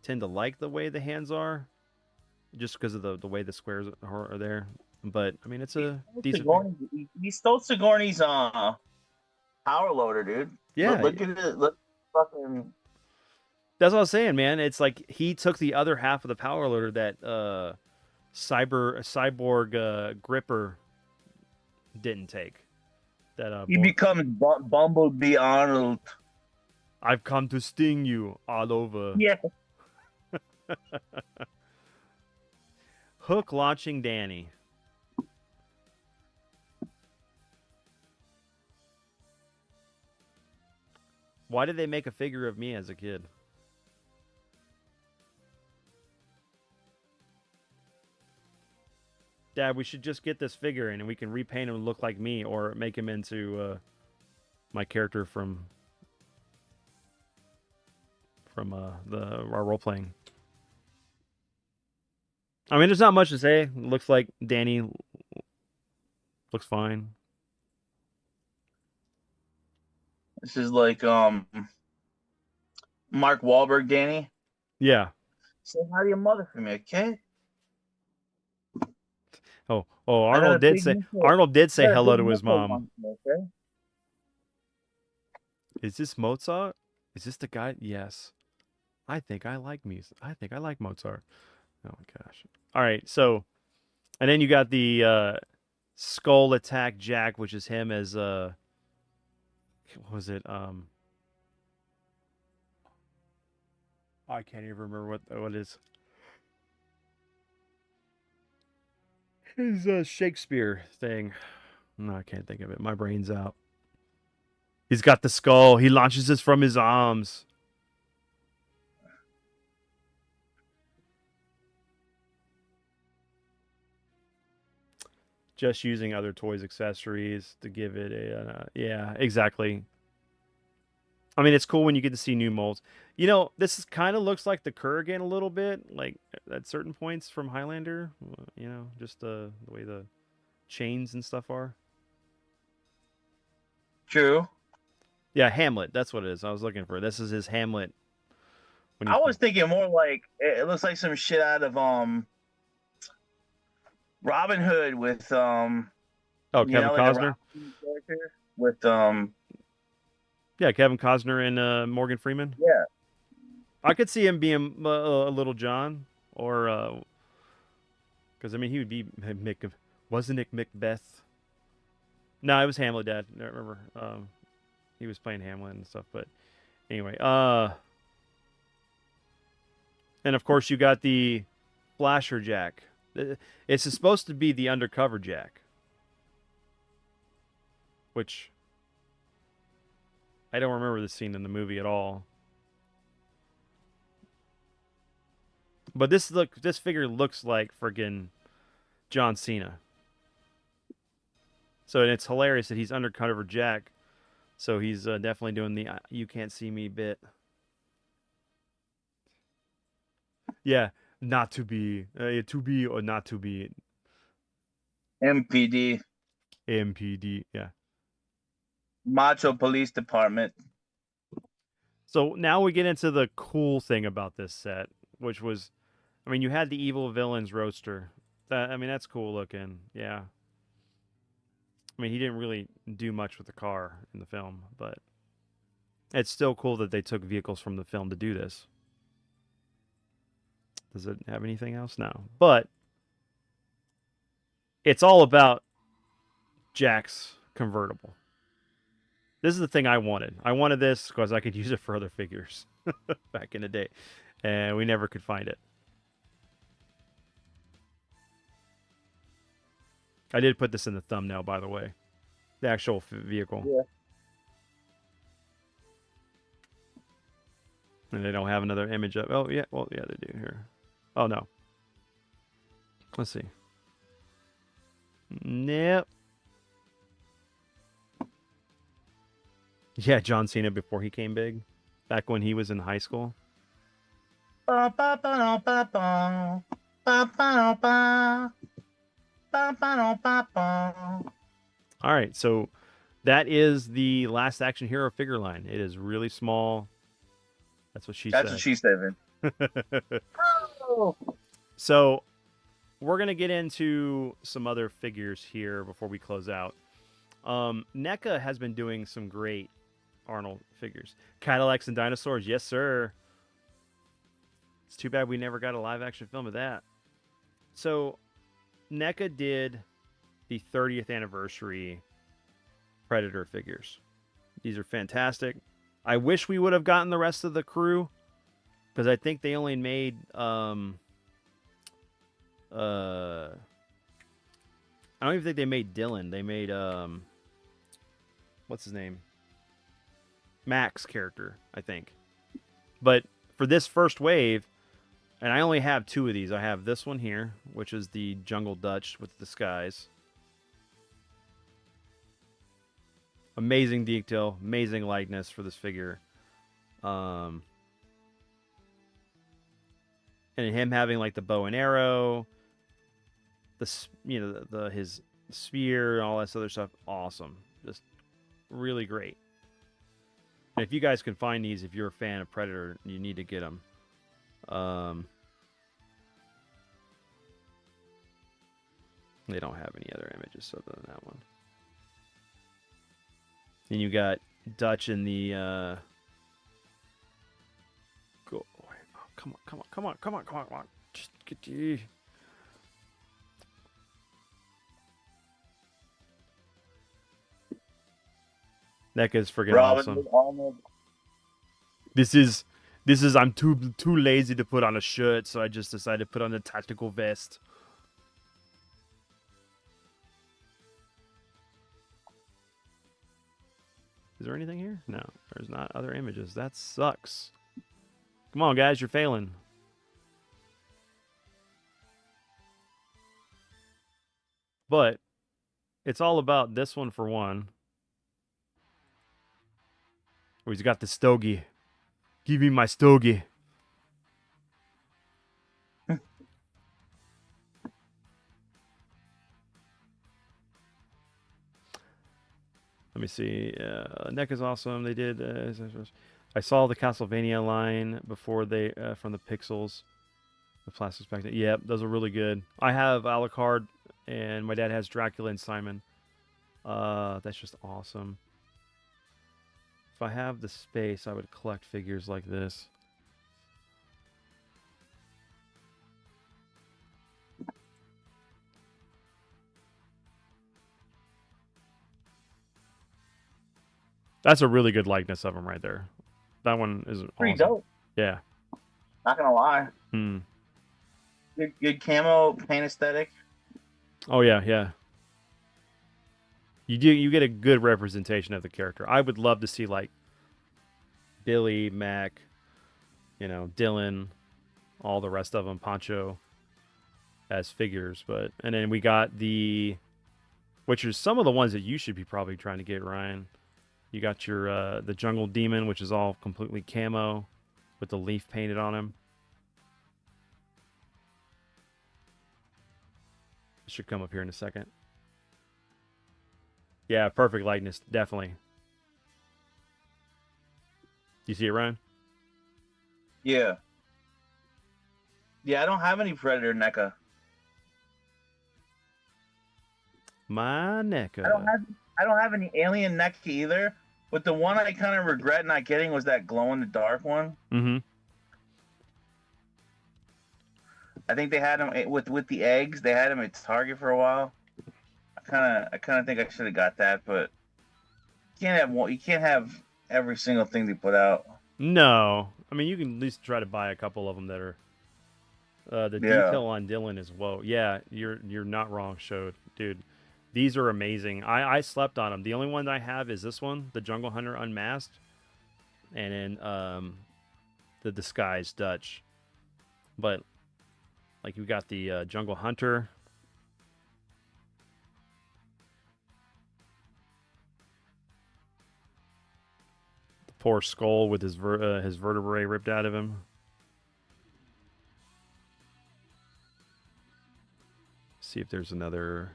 tend to like the way the hands are. Just because of the way the squares are there. But, I mean, it's a decent figure. He stole Sigourney's power loader, dude. Yeah. Look at it. Look fucking... That's what I was saying, man. It's like he took the other half of the power loader that cyborg gripper didn't take. That he becomes Bumblebee Arnold. I've come to sting you all over. Yeah. Hook launching Danny. Why did they make a figure of me as a kid? Dad, we should just get this figure in and we can repaint him to look like me or make him into my character from our role playing. I mean, there's not much to say. It looks like Danny looks fine. This is like Mark Wahlberg, Danny. Yeah. Say hi to your mother for me, okay? Oh, Arnold did say hello to his mom. Okay? Is this Mozart? Is this the guy? Yes. I think I like music. I think I like Mozart. Oh my gosh. All right, so and then you got the Skull Attack Jack, which is him as what was it? I can't even remember what it is. His Shakespeare thing. No, I can't think of it. My brain's out. He's got the skull. He launches this from his arms. Just using other toys, accessories to give it a... yeah, exactly. I mean, it's cool when you get to see new molds. You know, this kind of looks like the Kurgan a little bit, like at certain points from Highlander. You know, just the way the chains and stuff are. True. Yeah, Hamlet. That's what it is. I was looking for. This is his Hamlet. I was thinking more like it looks like some shit out of Robin Hood with Kevin Costner with yeah, Kevin Costner and Morgan Freeman. Yeah, I could see him being a Little John, or because I mean he would be wasn't it Macbeth? No, it was Hamlet, Dad. I remember he was playing Hamlet and stuff. But anyway, and of course you got the Splasher Jack. It's supposed to be the undercover Jack, which I don't remember the scene in the movie at all. But this figure looks like friggin' John Cena. So it's hilarious that he's undercover Jack. So he's definitely doing the "you can't see me" bit. Yeah, not to be, to be or not to be. MPD, MPD. Yeah. Macho Police Department. So now we get into the cool thing about this set, which was, I mean, you had the evil villains roaster. I mean, that's cool looking. Yeah. I mean, he didn't really do much with the car in the film, but it's still cool that they took vehicles from the film to do this. Does it have anything else? No. But it's all about Jack's convertible. This is the thing I wanted. I wanted this because I could use it for other figures back in the day, and we never could find it. I did put this in the thumbnail, by the way. The actual vehicle. Yeah. And they don't have another image of. Oh yeah, well yeah, they do here. Oh no. Let's see. Nope. Yeah, John Cena before he came big, back when he was in high school. All right, so that is the Last Action Hero figure line. It is really small. That's what she said. That's what she said. So we're going to get into some other figures here before we close out. NECA has been doing some great Arnold figures. Cadillacs and dinosaurs, yes sir. It's too bad we never got a live action film of that. So NECA did the 30th anniversary Predator figures. These are fantastic. I wish we would have gotten the rest of the crew, because I think they only made I don't even think they made Dylan. They made what's his name? Max character, I think. But for this first wave, and I only have 2 of these. I have this one here, which is the Jungle Dutch with the skies. Amazing detail, amazing likeness for this figure. And him having like the bow and arrow, his spear, and all that other stuff. Awesome, just really great. And if you guys can find these, if you're a fan of Predator, you need to get them. They don't have any other images other than that one. And you got Dutch in the go. Oh, come on. Just get you. NECA's friggin' awesome. Arnold. This is I'm too lazy to put on a shirt, so I just decided to put on a tactical vest. Is there anything here? No, there's not other images. That sucks. Come on, guys, you're failing. But it's all about this one for one. Where he's got the stogie. Give me my stogie. Let me see. NECA is awesome. They did. I saw the Castlevania line before they from the Pixels. The plastics back then. Yep, those are really good. I have Alucard, and my dad has Dracula and Simon. That's just awesome. If I have the space, I would collect figures like this. That's a really good likeness of him right there. That one is pretty awesome. dope. Yeah. Not gonna lie. good camo paint aesthetic. Oh yeah, yeah. You get a good representation of the character. I would love to see like Billy, Mac, Dylan, all the rest of them, Pancho as figures. But and then we got which are some of the ones that you should be probably trying to get, Ryan. You got your the Jungle Demon, which is all completely camo with the leaf painted on him. It should come up here in a second. Yeah, perfect likeness, definitely. You see it, Ryan? Yeah, yeah. I don't have any Predator NECA. My I don't NECA. have I don't have any Alien NECA either. But the one I kind of regret not getting was that glow in the dark one. Mm-hmm. I think they had them with the eggs. They had them at Target for a while. I kind of think I should have got that, but you can't have one. You can't have every single thing they put out. No, I mean you can at least try to buy a couple of them that are. The Yeah. detail on Dylan is whoa. Yeah, you're not wrong, Showed, dude. These are amazing. I slept on them. The only one I have is this one, the Jungle Hunter Unmasked, and then the Disguised Dutch. But like you got the Jungle Hunter. The poor skull with his vertebrae ripped out of him. See if there's another.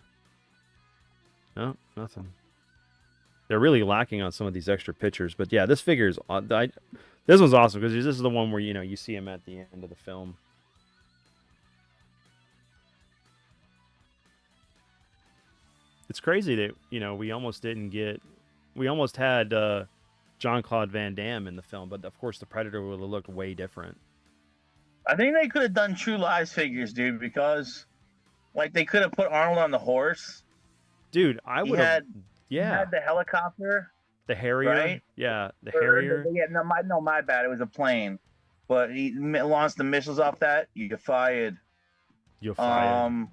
No, nothing. They're really lacking on some of these extra pictures, but yeah, this figure is. This one's awesome because this is the one where you see him at the end of the film. It's crazy that we almost didn't get. We almost had John Claude Van Damme in the film, but of course the Predator would have looked way different. I think they could have done True Lies figures, dude, because like they could have put Arnold on the horse. Dude, I He would have. had he Yeah, had the helicopter, the Harrier. right? Yeah, the Or Harrier. yeah, no, my bad. It was a plane, but he launched the missiles off that. You get fired. You're fired. Um,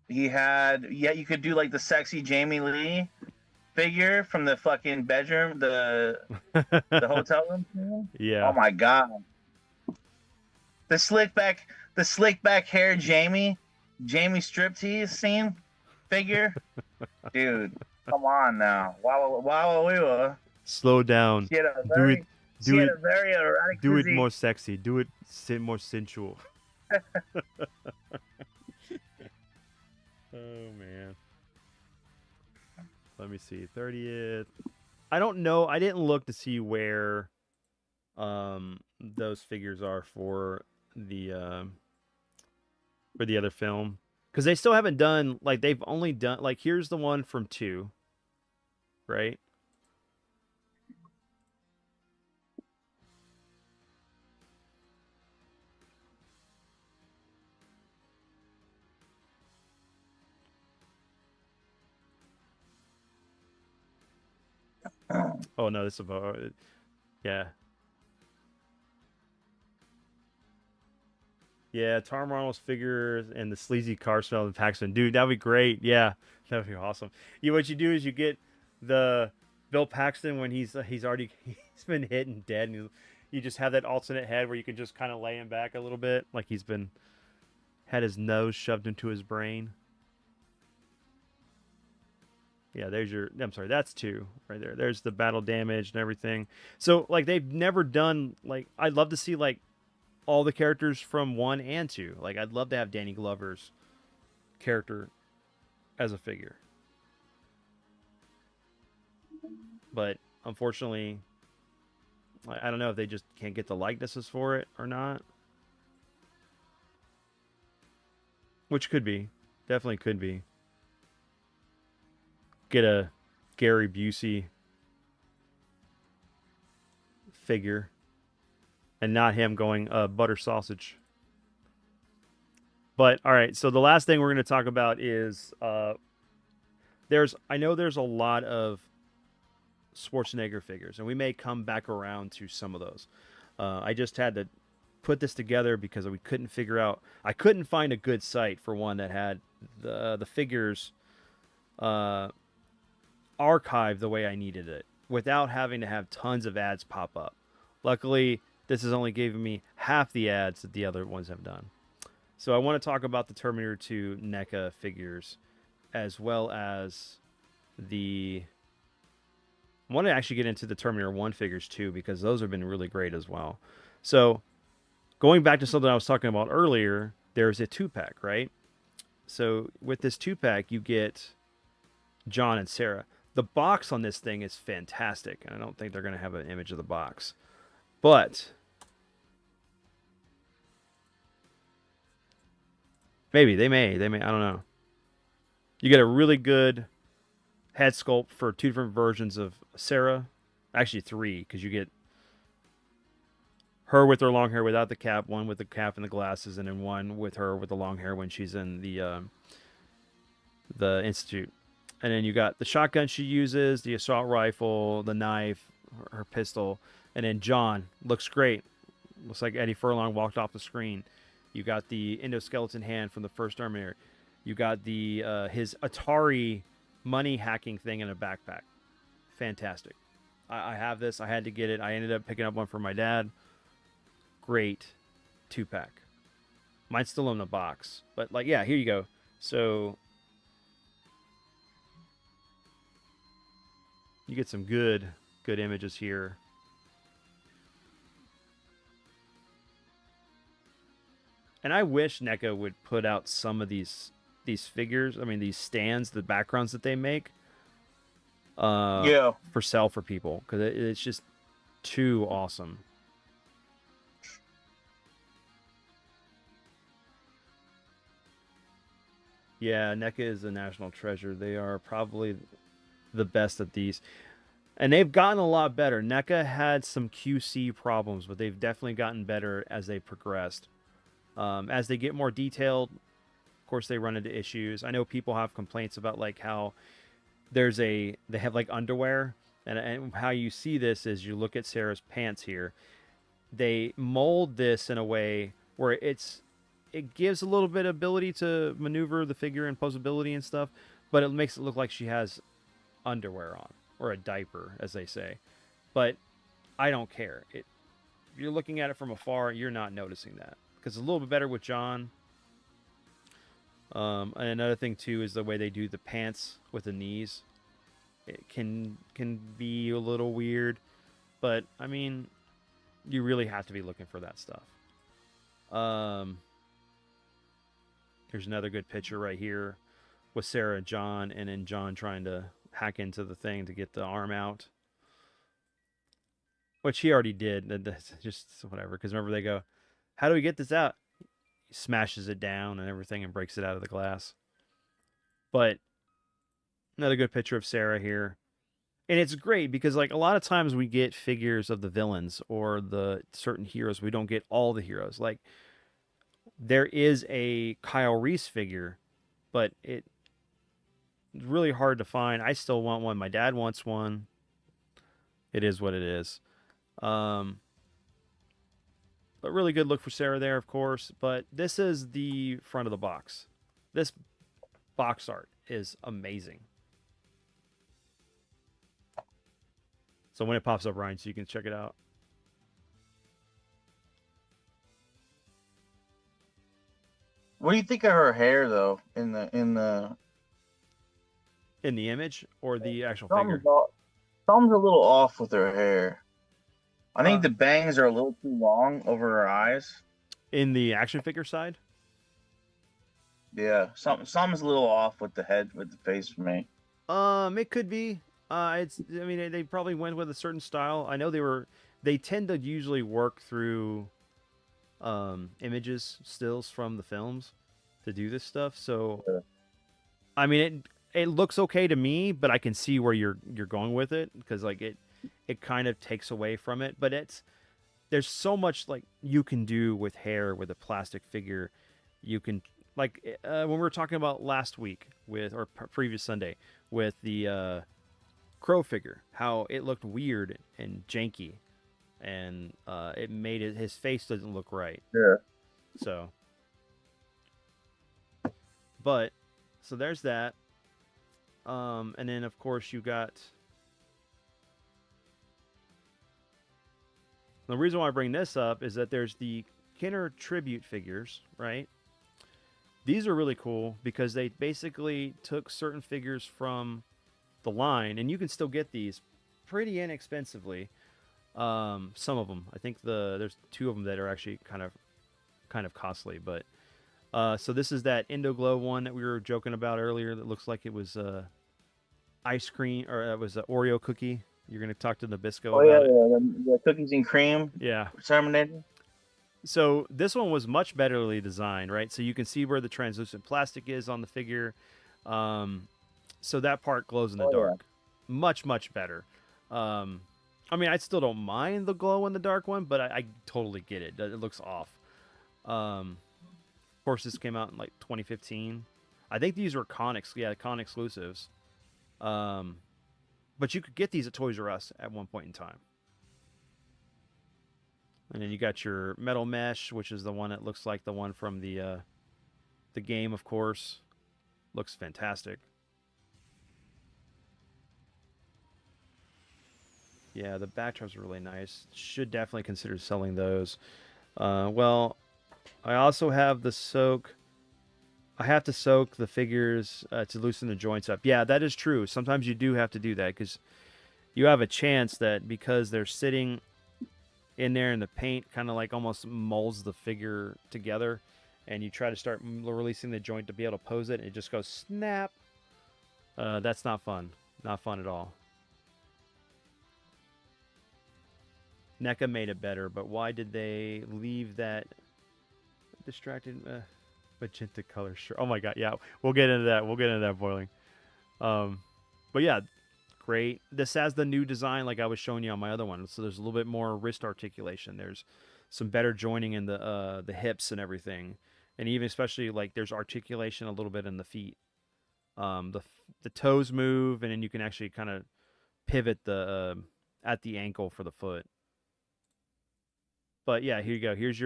he had yeah. You could do like the sexy Jamie Lee figure from the fucking bedroom, the hotel room scene. Oh Yeah. my god, the slick back hair Jamie striptease scene figure, dude. Come on now, wow, we were. Slow down. She had a Do it. very she Do had it. a very erotic Do it physique. more sexy. Do it more sensual. Oh man. Let me see. 30th. I don't know. I didn't look to see where those figures are for the other film because they still haven't done like they've only done like here's the one from 2, right? Oh no, this is about yeah. Yeah, Tom Ronald's figures and the sleazy car smell of Paxton. Dude, that'd be great. Yeah, that'd be awesome. What you do is you get the Bill Paxton when he's already he's been hit and dead, and you just have that alternate head where you can just kind of lay him back a little bit, like he's been had his nose shoved into his brain. Yeah, there's your. I'm sorry, that's 2 right there. There's the battle damage and everything. So like they've never done like I'd love to see like all the characters from 1 and 2. Like I'd love to have Danny Glover's character as a figure. But unfortunately, I don't know if they just can't get the likenesses for it or not. Which could be. Definitely could be. Get a Gary Busey figure and not him going butter sausage. But all right, so the last thing we're going to talk about is I know there's a lot of Schwarzenegger figures, and we may come back around to some of those. I just had to put this together because we couldn't figure out. I couldn't find a good site for one that had the figures uh, archived the way I needed it without having to have tons of ads pop up. Luckily, this is only giving me half the ads that the other ones have done. So I want to talk about the Terminator 2 NECA figures, as well as the. I want to actually get into the Terminator 1 figures too, because those have been really great as well. So, going back to something I was talking about earlier, there's a 2-pack, right? So, with this 2-pack, you get John and Sarah. The box on this thing is fantastic, and I don't think they're going to have an image of the box. But maybe they may. I don't know. You get a really good head sculpt for 2 different versions of Sarah. Actually 3, because you get her with her long hair without the cap, one with the cap and the glasses, and then one with her with the long hair when she's in the institute. And then you got the shotgun she uses, the assault rifle, the knife, her pistol, and then John looks great. Looks like Eddie Furlong walked off the screen. You got the endoskeleton hand from the first Terminator. You got the his Atari money hacking thing in a backpack. Fantastic. I have this. I had to get it. I ended up picking up one for my dad. Great 2-pack. Mine's still in the box. But, like, yeah, here you go. So, you get some good images here. And I wish NECA would put out some of these figures. I mean, these stands, the backgrounds that they make, Yeah. for sale for people, because it's just too awesome. Yeah, NECA is a national treasure. They are probably the best at these. And they've gotten a lot better. NECA had some QC problems, but they've definitely gotten better as they progressed. As they get more detailed, of course, they run into issues. I know people have complaints about like how they have like underwear, and how you see this is you look at Sarah's pants here. They mold this in a way where it gives a little bit of ability to maneuver the figure and posability and stuff, but it makes it look like she has underwear on, or a diaper, as they say. But I don't care. You're looking at it from afar, you're not noticing that, because it's a little bit better with John. And another thing too is the way they do the pants with the knees. It can be a little weird, but I mean, you really have to be looking for that stuff. Here's another good picture right here with Sarah and John, and then John trying to hack into the thing to get the arm out, which he already did. That's just whatever, because remember they go, how do we get this out? He smashes it down and everything and breaks it out of the glass. But another good picture of Sarah here. And it's great because, like, a lot of times we get figures of the villains or the certain heroes. We don't get all the heroes. Like, there is a Kyle Reese figure, but it's really hard to find. I still want one. My dad wants one. It is what it is. But really good look for Sarah there, of course. But this is the front of the box. This box art is amazing. So when it pops up, Ryan, so you can check it out. What do you think of her hair though? In the In the image or the actual something's, figure? something's a little off with her hair. I think Uh, the bangs are a little too long over her eyes. In the action figure side? Yeah, something's a little off with the head, with the face for me. It could be. I mean, they probably went with a certain style. I know they tend to usually work through images, stills from the films to do this stuff. So, Yeah. I mean, it looks okay to me, but I can see where you're going with it, because like it kind of takes away from it. But there's so much like you can do with hair with a plastic figure. You can, like, when we were talking about last week or previous Sunday with the Crow figure, how it looked weird and janky. and it made it his face doesn't look right. Yeah. So, but so there's that. And then of course you got the reason why I bring this up is that there's the Kenner tribute figures, right? These are really cool because they basically took certain figures from the line, and you can still get these pretty inexpensively. Some of them, I think there's two of them that are actually kind of costly, but so this is that Indoglow one that we were joking about earlier that looks like it was ice cream or it was an Oreo cookie. You're gonna talk to Nabisco Oh yeah, about it. the cookies and cream Yeah. Terminator. So this one was much betterly designed, right? So you can see where the translucent plastic is on the figure. So that part glows in the Oh yeah. dark. Much, much better. I mean, I still don't mind the glow in the dark one, but I totally get it. It looks off. Of course, this came out in like 2015. I think these were Con exclusives. But you could get these at Toys R Us at one point in time. And then you got your metal mesh, which is the one that looks like the one from the game, of course. Looks fantastic. Yeah, the backdrops are really nice. Should definitely consider selling those. Well, I also have the soak. I have to soak the figures to loosen the joints up. Yeah, that is true. Sometimes you do have to do that because you have a chance that because they're sitting in there and the paint kind of like almost molds the figure together, and you try to start releasing the joint to be able to pose it, and it just goes snap. That's not fun. Not fun at all. NECA made it better, but why did they leave that distracted magenta color shirt? Oh my god, yeah, we'll get into that. We'll get into that boiling. But yeah, great. This has the new design like I was showing you on my other one. So there's a little bit more wrist articulation. There's some better joining in the hips and everything, and even especially like there's articulation a little bit in the feet. The toes move, and then you can actually kind of pivot the at the ankle for the foot. But yeah, here you go. Here's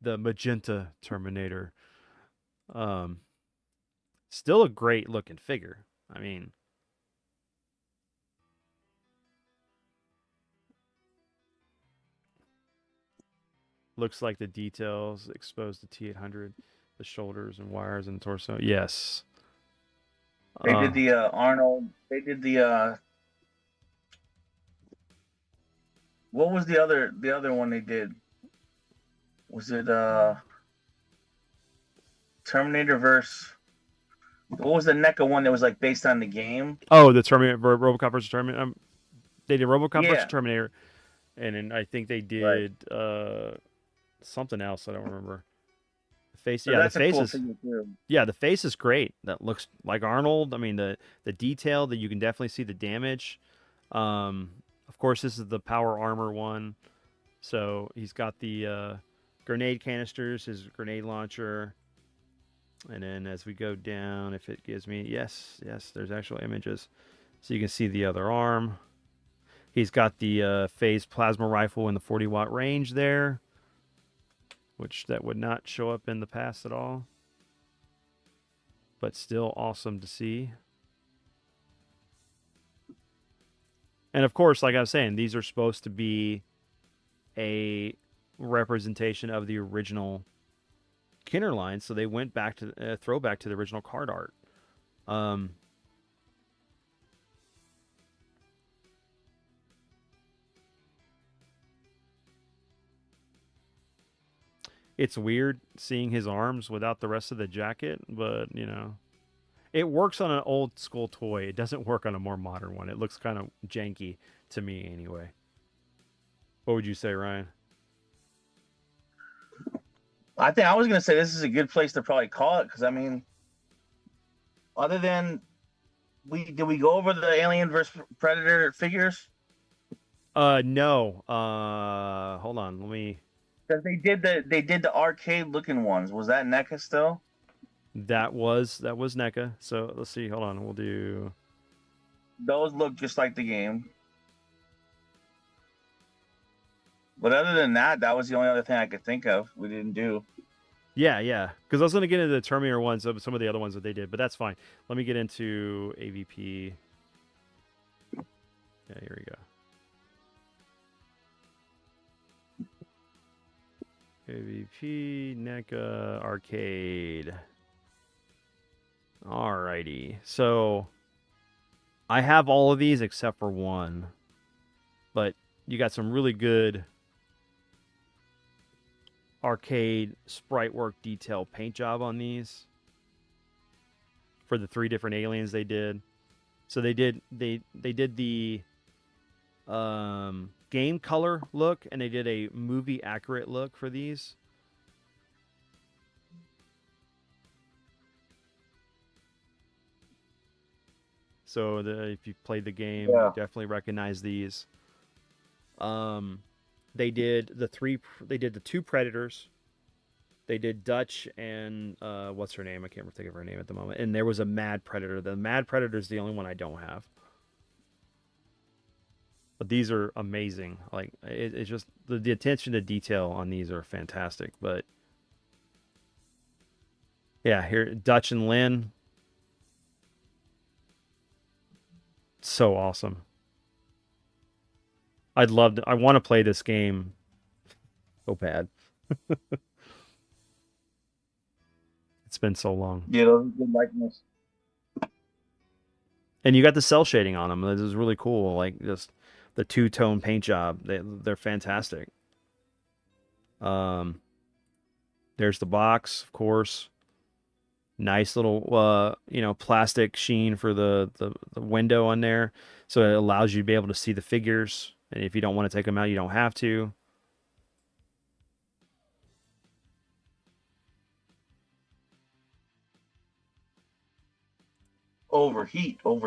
the magenta Terminator. Um, Still a great looking figure. I mean, looks like the details exposed to T800, the shoulders and wires and torso. Yes. They did the Arnold. They did the what was the other one they did? Was it Terminator verse? What was the NECA one that was like based on the game? Oh, the Terminator, RoboCop versus Terminator. They did RoboCop versus Yeah. Terminator, and then I think they Right. did something else. I don't remember. The face, So yeah, the that's a face cool is, figure too. yeah, the face is great. That looks like Arnold. I mean, the detail that you can definitely see the damage. Of course, this is the power armor one, so he's got the grenade canisters, his grenade launcher. And then as we go down, if it gives me, yes, there's actual images. So you can see the other arm. He's got the phase plasma rifle in the 40-watt range there, which that would not show up in the past at all. But still awesome to see. And of course, like I was saying, these are supposed to be a representation of the original Kenner line, so they went back to throwback to the original card art. It's weird seeing his arms without the rest of the jacket, but you know, it works on an old school toy. It doesn't work on a more modern one. It looks kind of janky to me, anyway. What would you say, Ryan? I think I was gonna say this is a good place to probably call it because I mean, other than did we go over the Alien versus Predator figures? No. Hold on. Let me. Because they did the arcade looking ones. Was that NECA still? That was NECA. So let's see. Hold on. We'll do. Those look just like the game. But other than that, that was the only other thing I could think of we didn't do. Yeah. Because I was going to get into the Terminator ones, some of the other ones that they did, but that's fine. Let me get into AVP. Yeah, here we go. AVP, NECA, Arcade. Alrighty. So I have all of these except for one. But you got some really good arcade sprite work detail paint job on these for the 3 different aliens they did. So they did the game color look, and they did a movie accurate look for these. So if you played the game, you definitely recognize these. They did the 2 Predators. They did Dutch and what's her name? I can't think of her name at the moment. And there was a Mad Predator. The Mad Predator is the only one I don't have. But these are amazing. Like it's just the attention to detail on these are fantastic. But yeah, here Dutch and Lynn, so awesome. I want to play this game so bad. It's been so long. Yeah, those are good likeness. And you got the cell shading on them. This is really cool. Like just the 2-tone paint job. They're fantastic. There's the box, of course. Nice little plastic sheen for the window on there. So it allows you to be able to see the figures. And if you don't want to take them out, you don't have to. Overheat. All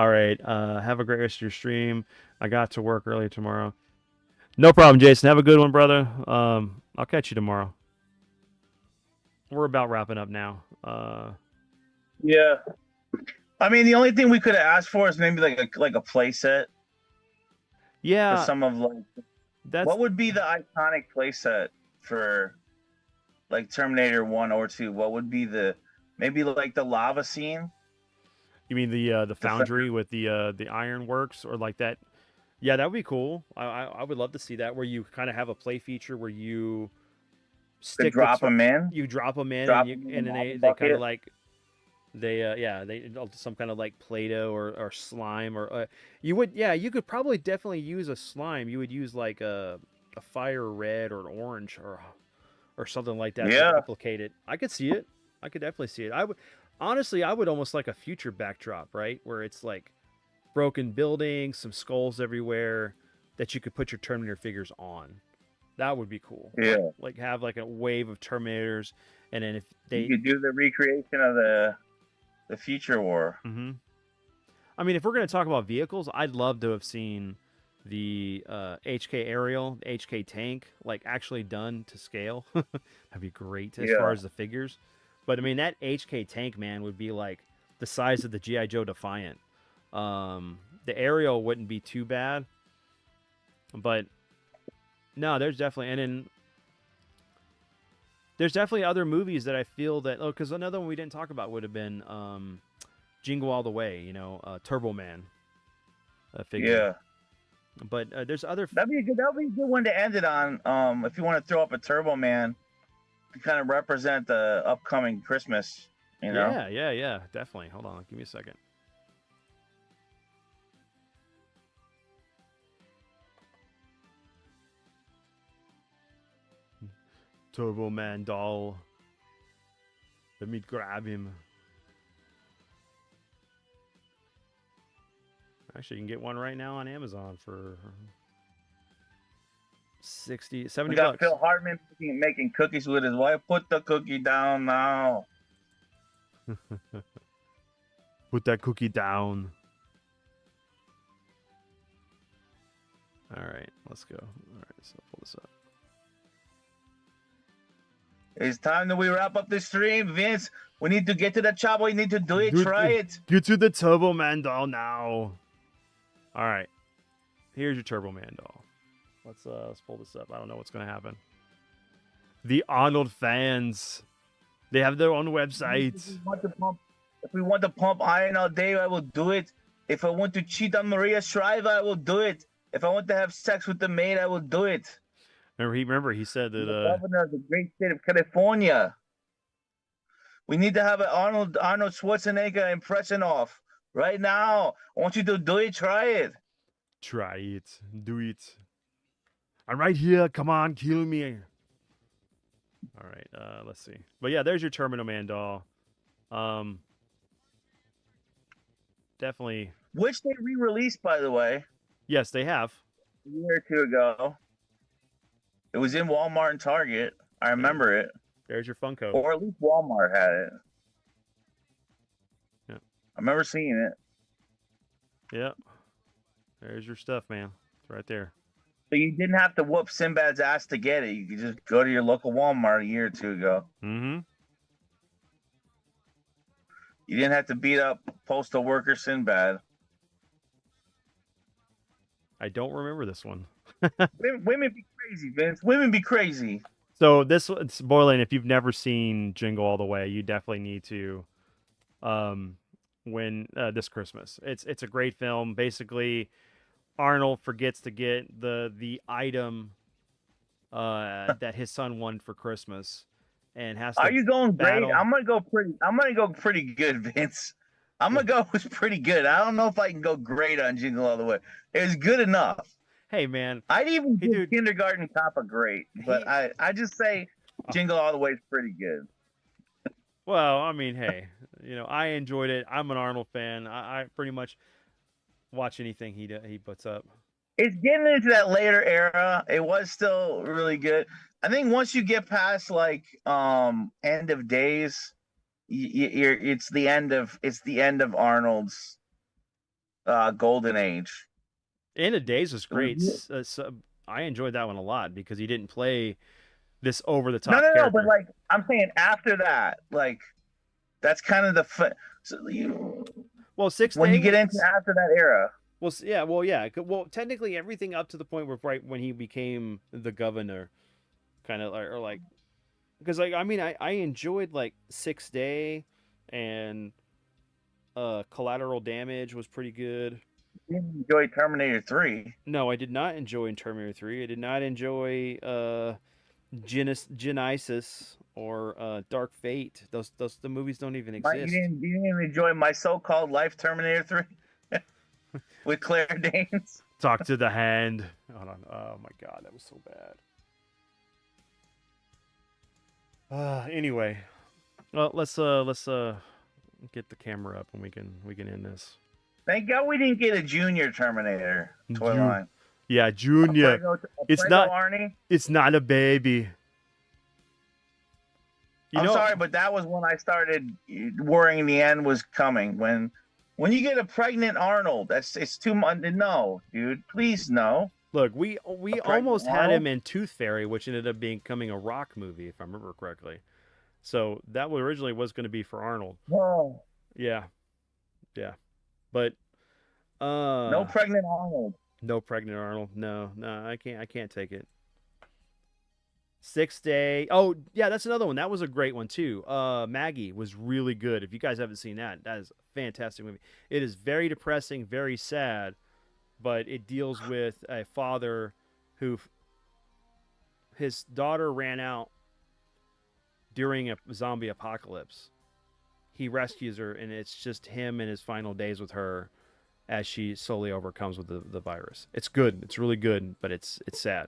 right. Have a great rest of your stream. I got to work early tomorrow. No problem, Jason. Have a good one, brother. I'll catch you tomorrow. We're about wrapping up now. Yeah. I mean, the only thing we could have asked for is maybe like a play set. Yeah. For some of what would be the iconic play set for like Terminator 1 or 2? What would be maybe like the lava scene? You mean the foundry with the ironworks or like that? Yeah, that would be cool. I would love to see that, where you kind of have a play feature where you drop them in. You drop them in, and then they kind of like they some kind of like Play-Doh or slime or you could probably definitely use a slime. You would use like a fire red or an orange or something like that to replicate it. I could see it. I could definitely see it. I would almost like a future backdrop, right, where it's like broken buildings, some skulls everywhere that you could put your Terminator figures on. That would be cool. Yeah. Like have like a wave of Terminators, and then if you could do the recreation of the future war. Mm-hmm. I mean, if we're going to talk about vehicles, I'd love to have seen the HK Aerial, the HK Tank, like actually done to scale. That'd be great as far as the figures. But I mean, that HK Tank, man, would be like the size of the G.I. Joe Defiant. The Aerial wouldn't be too bad. But no, there's definitely there's definitely other movies that I feel that because another one we didn't talk about would have been Jingle All the Way, Turbo Man figure. Yeah. But there's other. That'd be a good one to end it on. If you want to throw up a Turbo Man to kind of represent the upcoming Christmas, Yeah, definitely. Hold on, give me a second. Turbo Man doll. Let me grab him. Actually, you can get one right now on Amazon for 70 we got bucks. Phil Hartman making cookies with his wife. Put the cookie down now. Put that cookie down. All right, let's go. All right, so pull this up. It's time that we wrap up the stream, Vince. We need to get to the chopper. We need to do it. Try it. Get to the Turbo Man doll now. All right. Here's your Turbo Man doll. Let's pull this up. I don't know what's gonna happen. The Arnold fans, they have their own website. If we want to pump iron all day, I will do it. If I want to cheat on Maria Shriver, I will do it. If I want to have sex with the maid, I will do it. Remember he said that the governor of the great state of California. We need to have an Arnold Schwarzenegger impression off right now. I want you to do it. Try it. Try it. Do it. I'm right here. Come on, kill me. All right. Let's see. But yeah, there's your Terminal Man doll. Definitely. Which they re-released, by the way. Yes, they have. A year or two ago. It was in Walmart and Target. I remember it. There's your Funko. Or at least Walmart had it. Yeah. I remember seeing it. Yep. There's your stuff, man. It's right there. So you didn't have to whoop Sinbad's ass to get it. You could just go to your local Walmart a year or two ago. Mm-hmm. You didn't have to beat up postal worker Sinbad. I don't remember this one. Women be crazy, Vince. Women be crazy. So this one's Boylan. If you've never seen Jingle All the Way, you definitely need to. When this Christmas, it's a great film. Basically, Arnold forgets to get the item that his son won for Christmas, and has to. Are you going battle. great? I'm gonna go pretty good, Vince. I'm gonna go with pretty good. I don't know if I can go great on Jingle All the Way. It was good enough. Hey man, I'd even give Kindergarten Cop a great, but I just say Jingle All the Way is pretty good. Well, I mean, hey, I enjoyed it. I'm an Arnold fan. I pretty much watch anything he puts up. It's getting into that later era. It was still really good. I think once you get past like End of Days, it's the end of Arnold's golden age. End of Days was great. So I enjoyed that one a lot because he didn't play this over the top. No, but like I'm saying after that, like that's kind of the well, 6 days when you get into after that era. Well, yeah. Well, technically, everything up to the point where right when he became the governor, kind of or like, because like I mean, I enjoyed like 6 Day, and Collateral Damage was pretty good. You didn't enjoy Terminator 3. No, I did not enjoy Terminator 3. I did not enjoy Genesis or Dark Fate. Those the movies don't even exist. You didn't even enjoy My So-Called Life Terminator 3 with Claire Danes. Talk to the Hand. Hold on. Oh my God, that was so bad. Anyway, well, let's get the camera up and we can end this. Thank God we didn't get a Junior Terminator toy line. Yeah, Junior. It's not Arnie. It's not a baby. I'm sorry, but that was when I started worrying the end was coming. When you get a pregnant Arnold, it's too much. No, dude, please no. Look, we almost had him in Tooth Fairy, which ended up becoming a Rock movie, if I remember correctly. So that originally was going to be for Arnold. Whoa. Yeah. But no pregnant Arnold. No pregnant Arnold. No, I can't take it. 6 Day. Oh, yeah, that's another one. That was a great one too. Maggie was really good. If you guys haven't seen that is a fantastic movie. It is very depressing, very sad, but it deals with a father who his daughter ran out during a zombie apocalypse. He rescues her, and it's just him and his final days with her as she slowly overcomes with the virus. It's good. It's really good, but it's sad.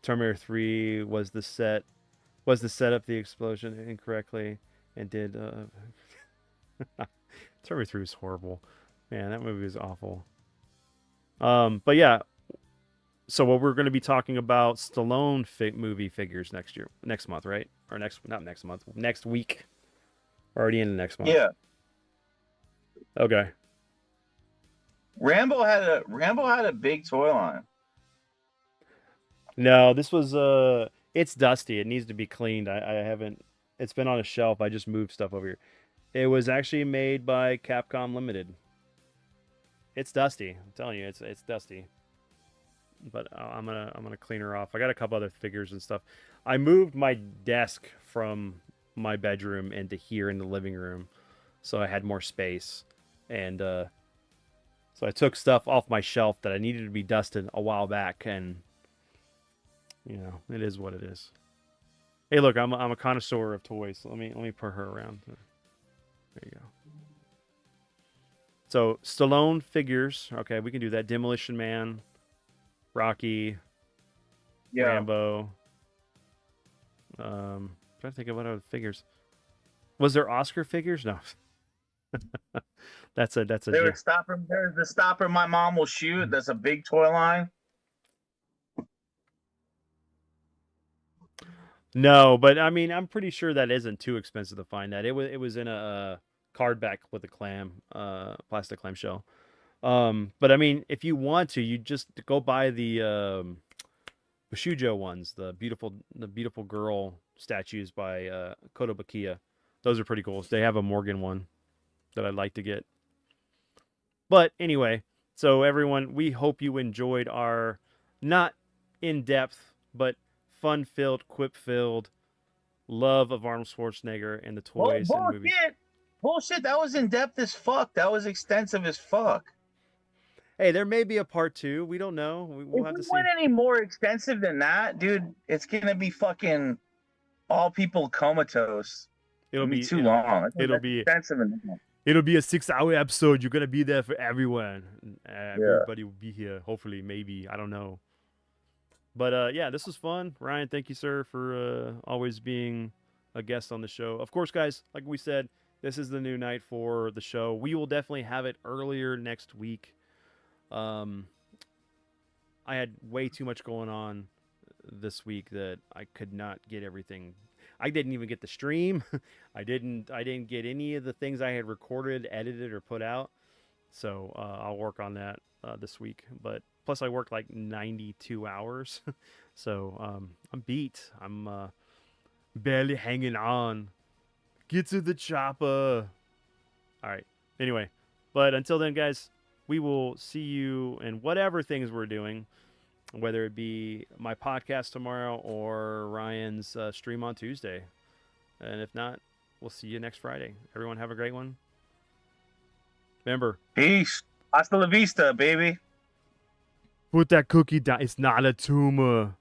Terminator 3 was the set up the explosion incorrectly and did Terminator 3 was horrible. Man, that movie was awful. But yeah, so what we're going to be talking about Stallone movie figures next month, right? Or next week. Already in the next month. Yeah. Okay. Rambo had a big toy line. No, this was it's dusty. It needs to be cleaned. I haven't. It's been on a shelf. I just moved stuff over here. It was actually made by Capcom Limited. It's dusty. I'm telling you, it's dusty. But I'm gonna clean her off. I got a couple other figures and stuff. I moved my desk from my bedroom into here in the living room, so I had more space, and so I took stuff off my shelf that I needed to be dusted a while back, and it is what it is. Hey, look, I'm a connoisseur of toys. So let me put her around. There you go. So Stallone figures. Okay, we can do that. Demolition Man, Rocky, Yeah. Rambo. Trying to think of what other figures. Was there Oscar figures? No. that's a There's the stopper my mom will shoot. That's a big toy line. No, but I mean, I'm pretty sure that isn't too expensive to find that. It was in a card back with a plastic clamshell. But I mean, if you want to, you just go buy the Bushujo ones, the beautiful girl statues by Kotobukiya. Those are pretty cool. They have a Morgan one that I'd like to get. But anyway, so everyone, we hope you enjoyed our not in-depth, but fun-filled, quip-filled love of Arnold Schwarzenegger and the toys and movies. Bullshit, that was in-depth as fuck. That was extensive as fuck. Hey, there may be a part 2. We don't know. We'll have to see. If we went any more extensive than that, dude, it's gonna be fucking all people comatose. It'll be too long. It'll be extensive enough. It'll be a 6-hour episode. You're gonna be there for everyone. Everybody will be here. Hopefully, maybe. I don't know. But yeah, this was fun. Ryan, thank you, sir, for always being a guest on the show. Of course, guys, like we said, this is the new night for the show. We will definitely have it earlier next week. I had way too much going on this week that I could not get everything. I didn't even get the stream. I didn't get any of the things I had recorded, edited, or put out. So I'll work on that this week. But plus, I worked like 92 hours, so I'm beat. I'm barely hanging on. Get to the chopper. All right. Anyway, but until then, guys, we will see you in whatever things we're doing, whether it be my podcast tomorrow or Ryan's stream on Tuesday. And if not, we'll see you next Friday. Everyone have a great one. Remember, peace. Hasta la vista, baby. Put that cookie down. It's not a tumor.